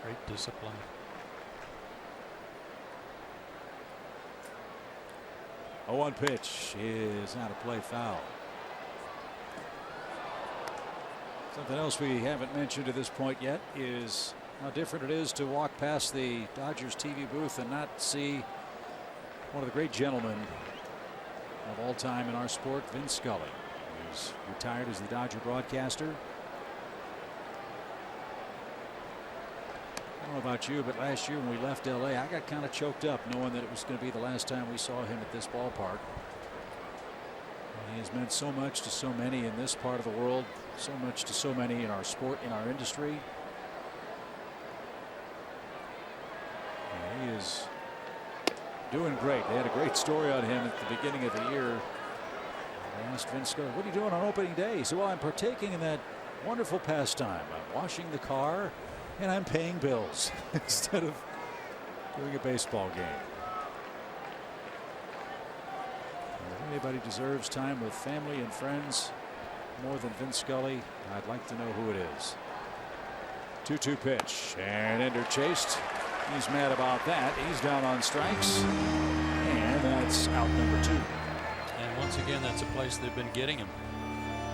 Great discipline. A 1 pitch is not a play foul. Something else we haven't mentioned to this point yet is how different it is to walk past the Dodgers TV booth and not see one of the great gentlemen of all time in our sport, Vin Scully, who's retired as the Dodger broadcaster. I don't know about you, but last year when we left LA, I got kind of choked up knowing that it was going to be the last time we saw him at this ballpark. He has meant so much to so many in this part of the world, so much to so many in our sport, in our industry. And he is doing great. They had a great story on him at the beginning of the year. I asked Vince Scully, what are you doing on opening day? He said, well, I'm partaking in that wonderful pastime. I'm washing the car and I'm paying bills instead of doing a baseball game. If anybody deserves time with family and friends more than Vin Scully, I'd like to know who it is. 2-2 pitch, and Ender chased. He's mad about that. He's down on strikes, and that's out number 2. And once again, that's a place they've been getting him,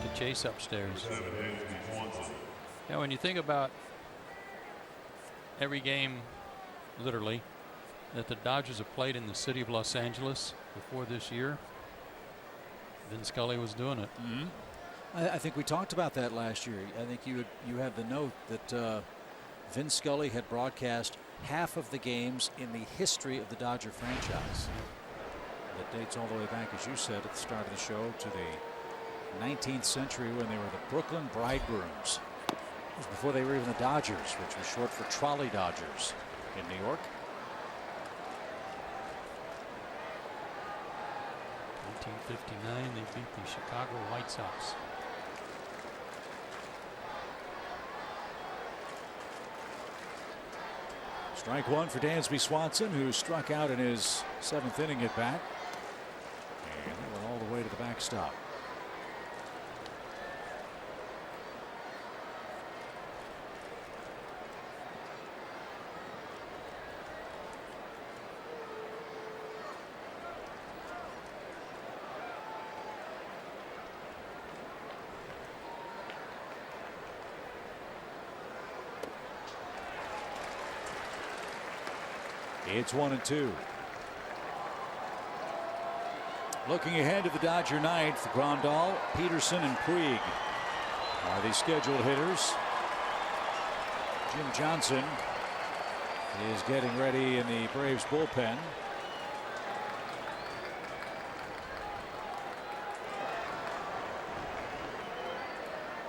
to chase upstairs. Yeah, when you think about every game, literally, that the Dodgers have played in the city of Los Angeles before this year, Vin Scully was doing it. I think we talked about that last year. I think you had the note that Vin Scully had broadcast half of the games in the history of the Dodger franchise. That dates all the way back, as you said at the start of the show, to the 19th century when they were the Brooklyn Bridegrooms. It was before they were even the Dodgers, which was short for Trolley Dodgers in New York. 1959, they beat the Chicago White Sox. Strike 1 for Dansby Swanson, who struck out in his 7th inning at bat. And he went all the way to the backstop. It's 1-2. Looking ahead to the Dodger ninth, Grandal, Peterson, and Puig are the scheduled hitters. Jim Johnson is getting ready in the Braves bullpen.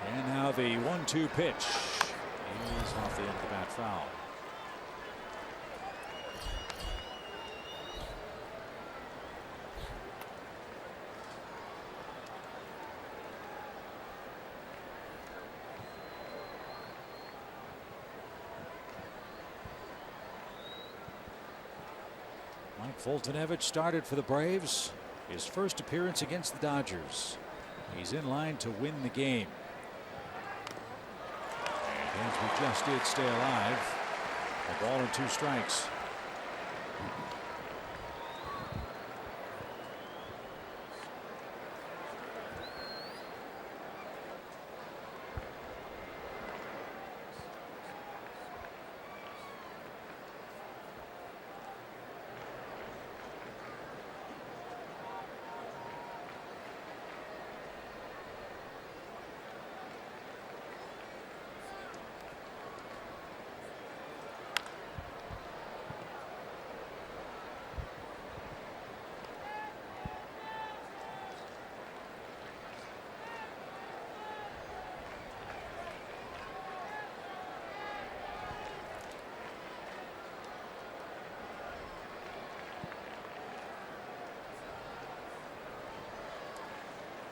And now the 1-2 pitch is off the end of the bat, foul. Mike Foltynewicz started for the Braves. His first appearance against the Dodgers. He's in line to win the game. And Dansby just did stay alive. A ball and 2 strikes.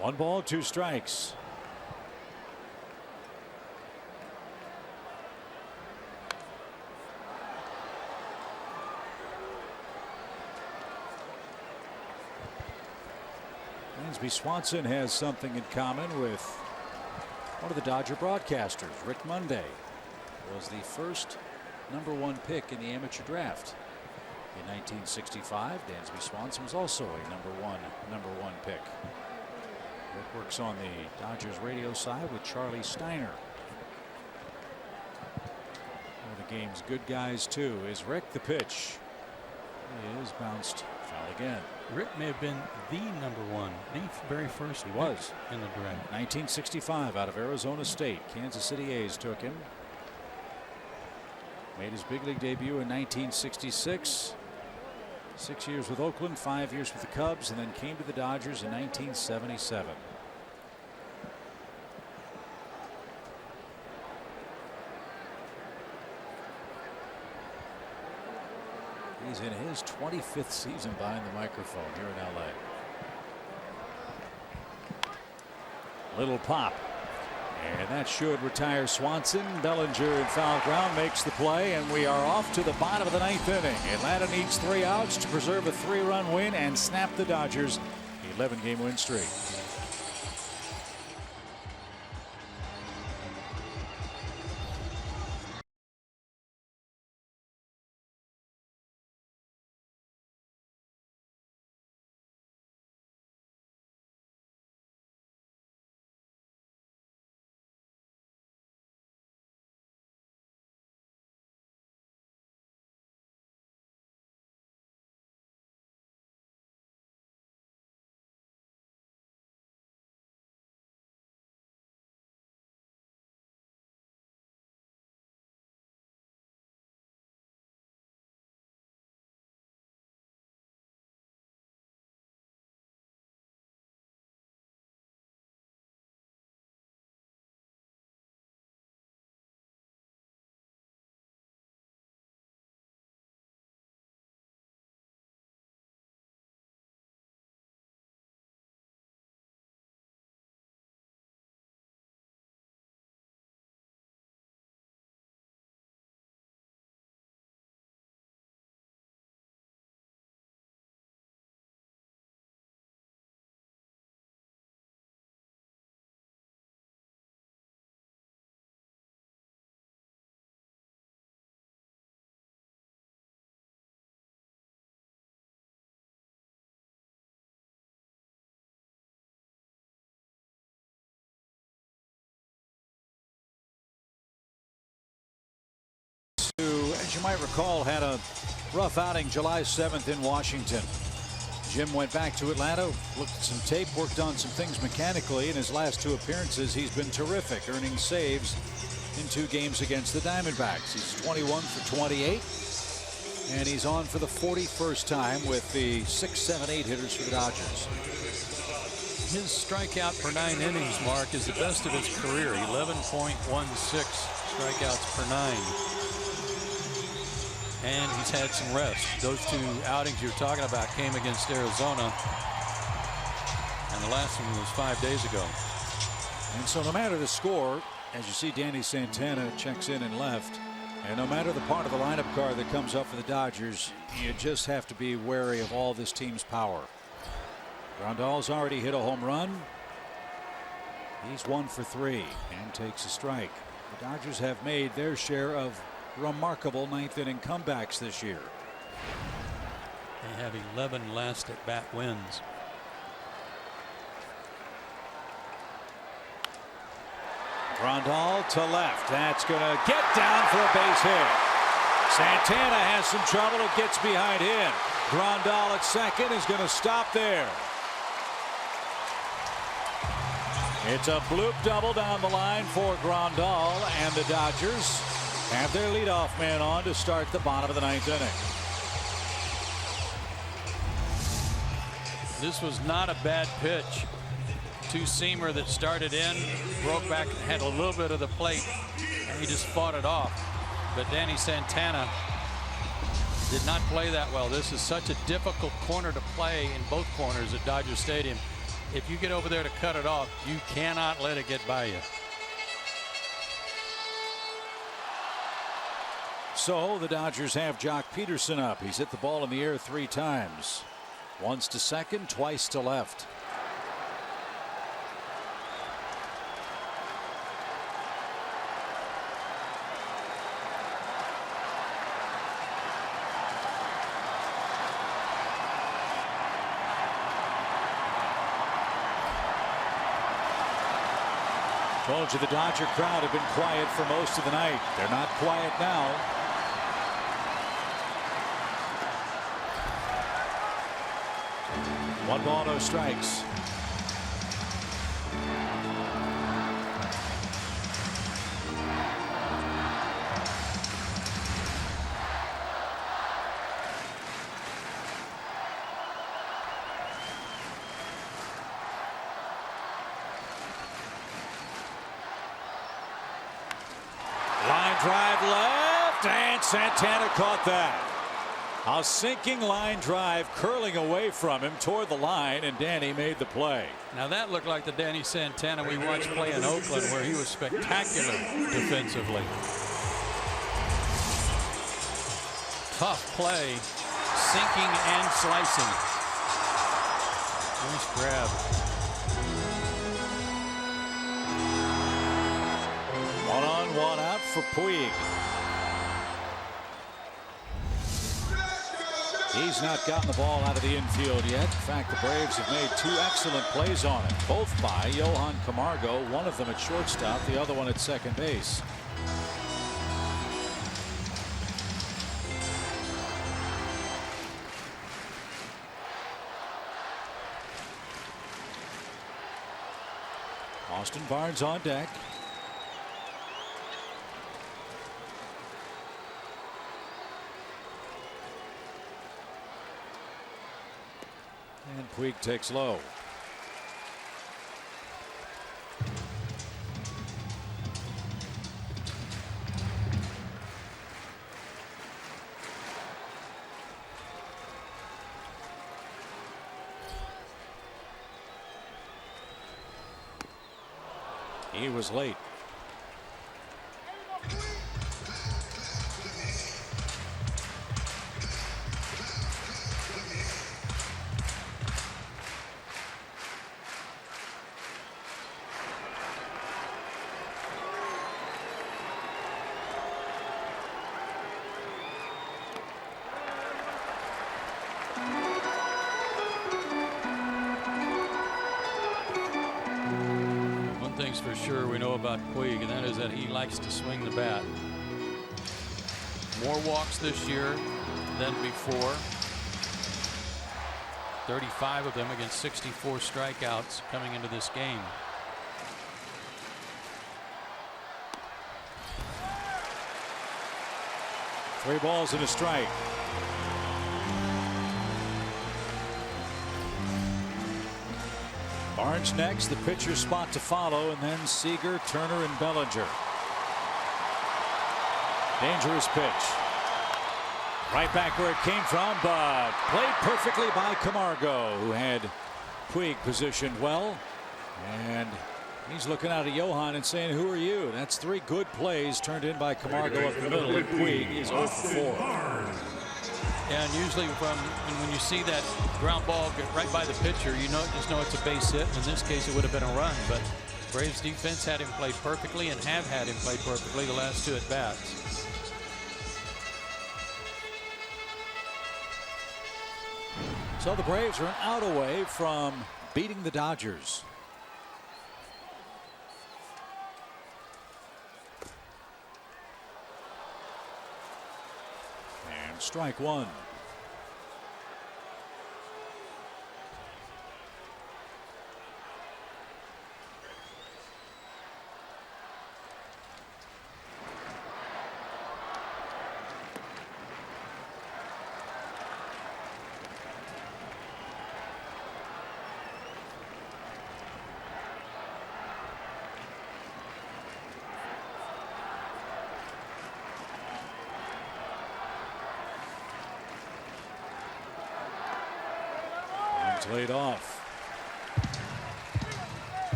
One ball, 2 strikes. Dansby Swanson has something in common with one of the Dodger broadcasters. Rick Monday was the first #1 pick in the amateur draft. In 1965, Dansby Swanson was also a number one pick. Rick works on the Dodgers radio side with Charlie Steiner. One of the game's good guys too is Rick. The pitch is bounced foul again. Rick may have been the #1, the very first he was in the draft. 1965 out of Arizona State. Kansas City A's took him. Made his big league debut in 1966. 6 years with Oakland, 5 years with the Cubs, and then came to the Dodgers in 1977. He's in his 25th season behind the microphone here in LA. Little pop. And that should retire Swanson. Bellinger in foul ground makes the play, and we are off to the bottom of the 9th inning. Atlanta needs 3 outs to preserve a 3-run win and snap the Dodgers' 11-game win streak. as you might recall, had a rough outing July 7th in Washington. Jim went back to Atlanta, looked at some tape, worked on some things mechanically. In his last 2 appearances, he's been terrific, earning saves in 2 games against the Diamondbacks. He's 21 for 28, and he's on for the 41st time with the 6, 7, 8 hitters for the Dodgers. His strikeout per 9 innings mark is the best of his career, 11.16 strikeouts per 9. And he's had some rest. Those 2 outings you're talking about came against Arizona, and the last one was 5 days ago. And so no matter the score, as you see, Danny Santana checks in and left, and no matter the part of the lineup card that comes up for the Dodgers, you just have to be wary of all this team's power. Grandal's already hit a home run. He's 1 for 3 and takes a strike. The Dodgers have made their share of remarkable 9th inning comebacks this year. They have 11 last at bat wins. Grandal to left. That's going to get down for a base hit. Santana has some trouble. It gets behind him. Grandal at second is going to stop there. It's a bloop double down the line for Grandal, and the Dodgers have their leadoff man on to start the bottom of the 9th inning. This was not a bad pitch. 2-seamer that started in, broke back, had a little bit of the plate, and he just fought it off. But Danny Santana did not play that well. This is such a difficult corner to play in both corners at Dodger Stadium. If you get over there to cut it off, you cannot let it get by you. So the Dodgers have Jock Peterson up. He's hit the ball in the air 3 times. Once to second, twice to left. Told you the Dodger crowd had been quiet for most of the night. They're not quiet now. One ball, no strikes. Line drive left, and Santana caught that. A sinking line drive curling away from him toward the line, and Danny made the play. Now that looked like the Danny Santana we watched play in Oakland, where he was spectacular defensively. Tough play, sinking and slicing. Nice grab. One on, one out for Puig. He's not gotten the ball out of the infield yet. In fact, the Braves have made 2 excellent plays on it, both by Johan Camargo, one of them at shortstop, the other one at second base. Austin Barnes on deck. And Puig takes low. He was late. For sure we know about Puig, and that is that he likes to swing the bat. More walks this year than before. 35 of them against 64 strikeouts coming into this game. Three balls and a strike. Barnes next, the pitcher's spot to follow, and then Seager, Turner, and Bellinger. Dangerous pitch. Right back where it came from, but played perfectly by Camargo, who had Puig positioned well. And he's looking out at Johan and saying, who are you? That's three good plays turned in by Camargo up the middle, and Puig is 0 for 4. Yeah, and usually when you see that ground ball get right by the pitcher, you just know it's a base hit. In this case, it would have been a run, but Braves defense had him play perfectly and have had him play perfectly the last 2 at-bats. So the Braves are an out away from beating the Dodgers. And strike one. Laid off.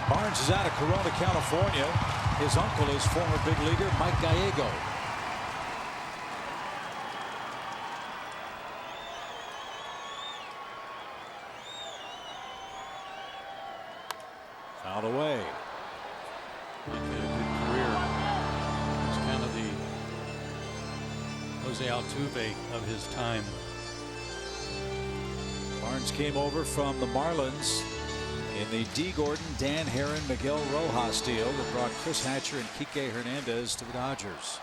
Barnes is out of Corona, California. His uncle is former big leaguer Mike Gallego. Fouled away. Mike had a good career. It's kind of the Jose Altuve of his time. Barnes came over from the Marlins in the D. Gordon, Dan Herron, Miguel Rojas deal that brought Chris Hatcher and Kike Hernandez to the Dodgers.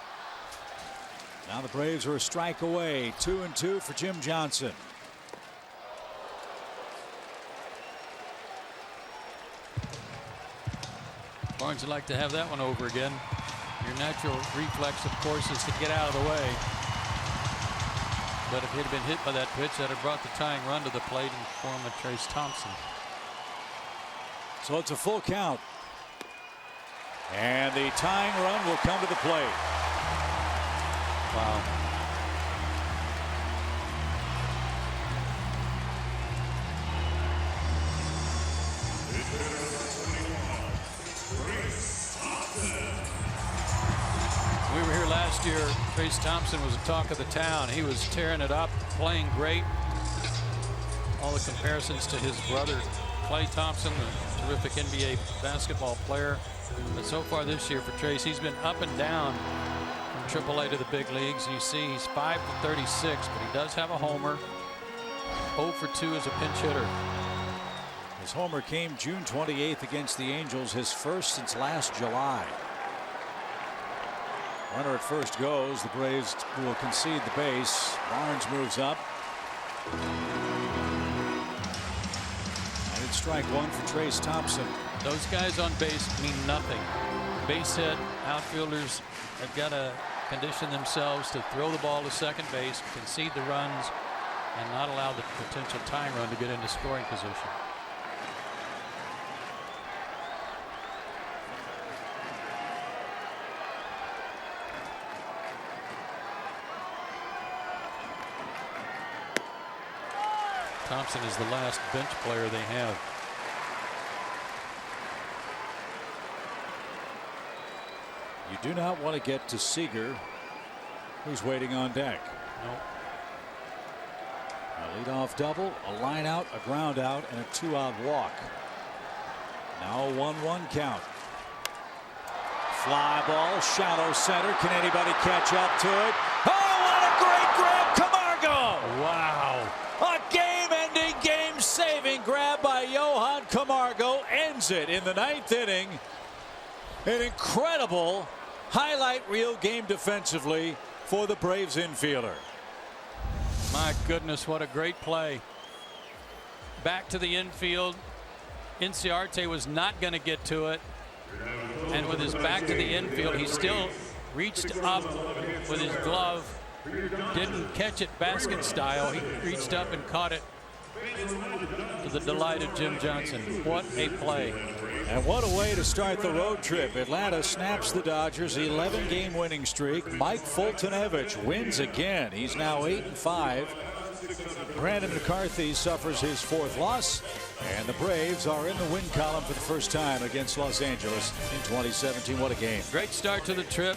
Now the Braves are a strike away. 2-2 for Jim Johnson. Barnes would like to have that one over again. Your natural reflex, of course, is to get out of the way. But if he'd have been hit by that pitch, that had brought the tying run to the plate in the form of Trace Thompson. So it's a full count. And the tying run will come to the plate. Wow. We were here last year. Trace Thompson was the talk of the town. He was tearing it up, playing great. All the comparisons to his brother, Klay Thompson, the terrific NBA basketball player. But so far this year for Trace, he's been up and down from AAA to the big leagues. You see he's 5 for 36, but he does have a homer. 0 for 2 as a pinch hitter. His homer came June 28th against the Angels, his first since last July. Runner at first goes. The Braves will concede the base. Barnes moves up. And it's strike one for Trace Thompson. Those guys on base mean nothing. Base hit, outfielders have got to condition themselves to throw the ball to second base, concede the runs, and not allow the potential tying run to get into scoring position. Thompson is the last bench player they have. You do not want to get to Seager, who's waiting on deck. Nope. A leadoff double, a line out, a ground out, and a 2-out walk. Now a 1-1 count. Fly ball, shallow center. Can anybody catch up to it? Oh, what a great grab, Camargo! Wow. A game-ending, game-saving grab by Johan Camargo ends it in the 9th inning. An incredible highlight reel game defensively for the Braves infielder. My goodness, what a great play. Back to the infield. Inciarte was not going to get to it. And with his back to the infield, he still reached up with his glove. Didn't catch it basket style. He reached up and caught it, to the delight of Jim Johnson. What a play. And what a way to start the road trip. Atlanta snaps the Dodgers' 11-game winning streak. Mike Fultonevich wins again. He's now 8-5. Brandon McCarthy suffers his 4th loss. And the Braves are in the win column for the first time against Los Angeles in 2017. What a game. Great start to the trip.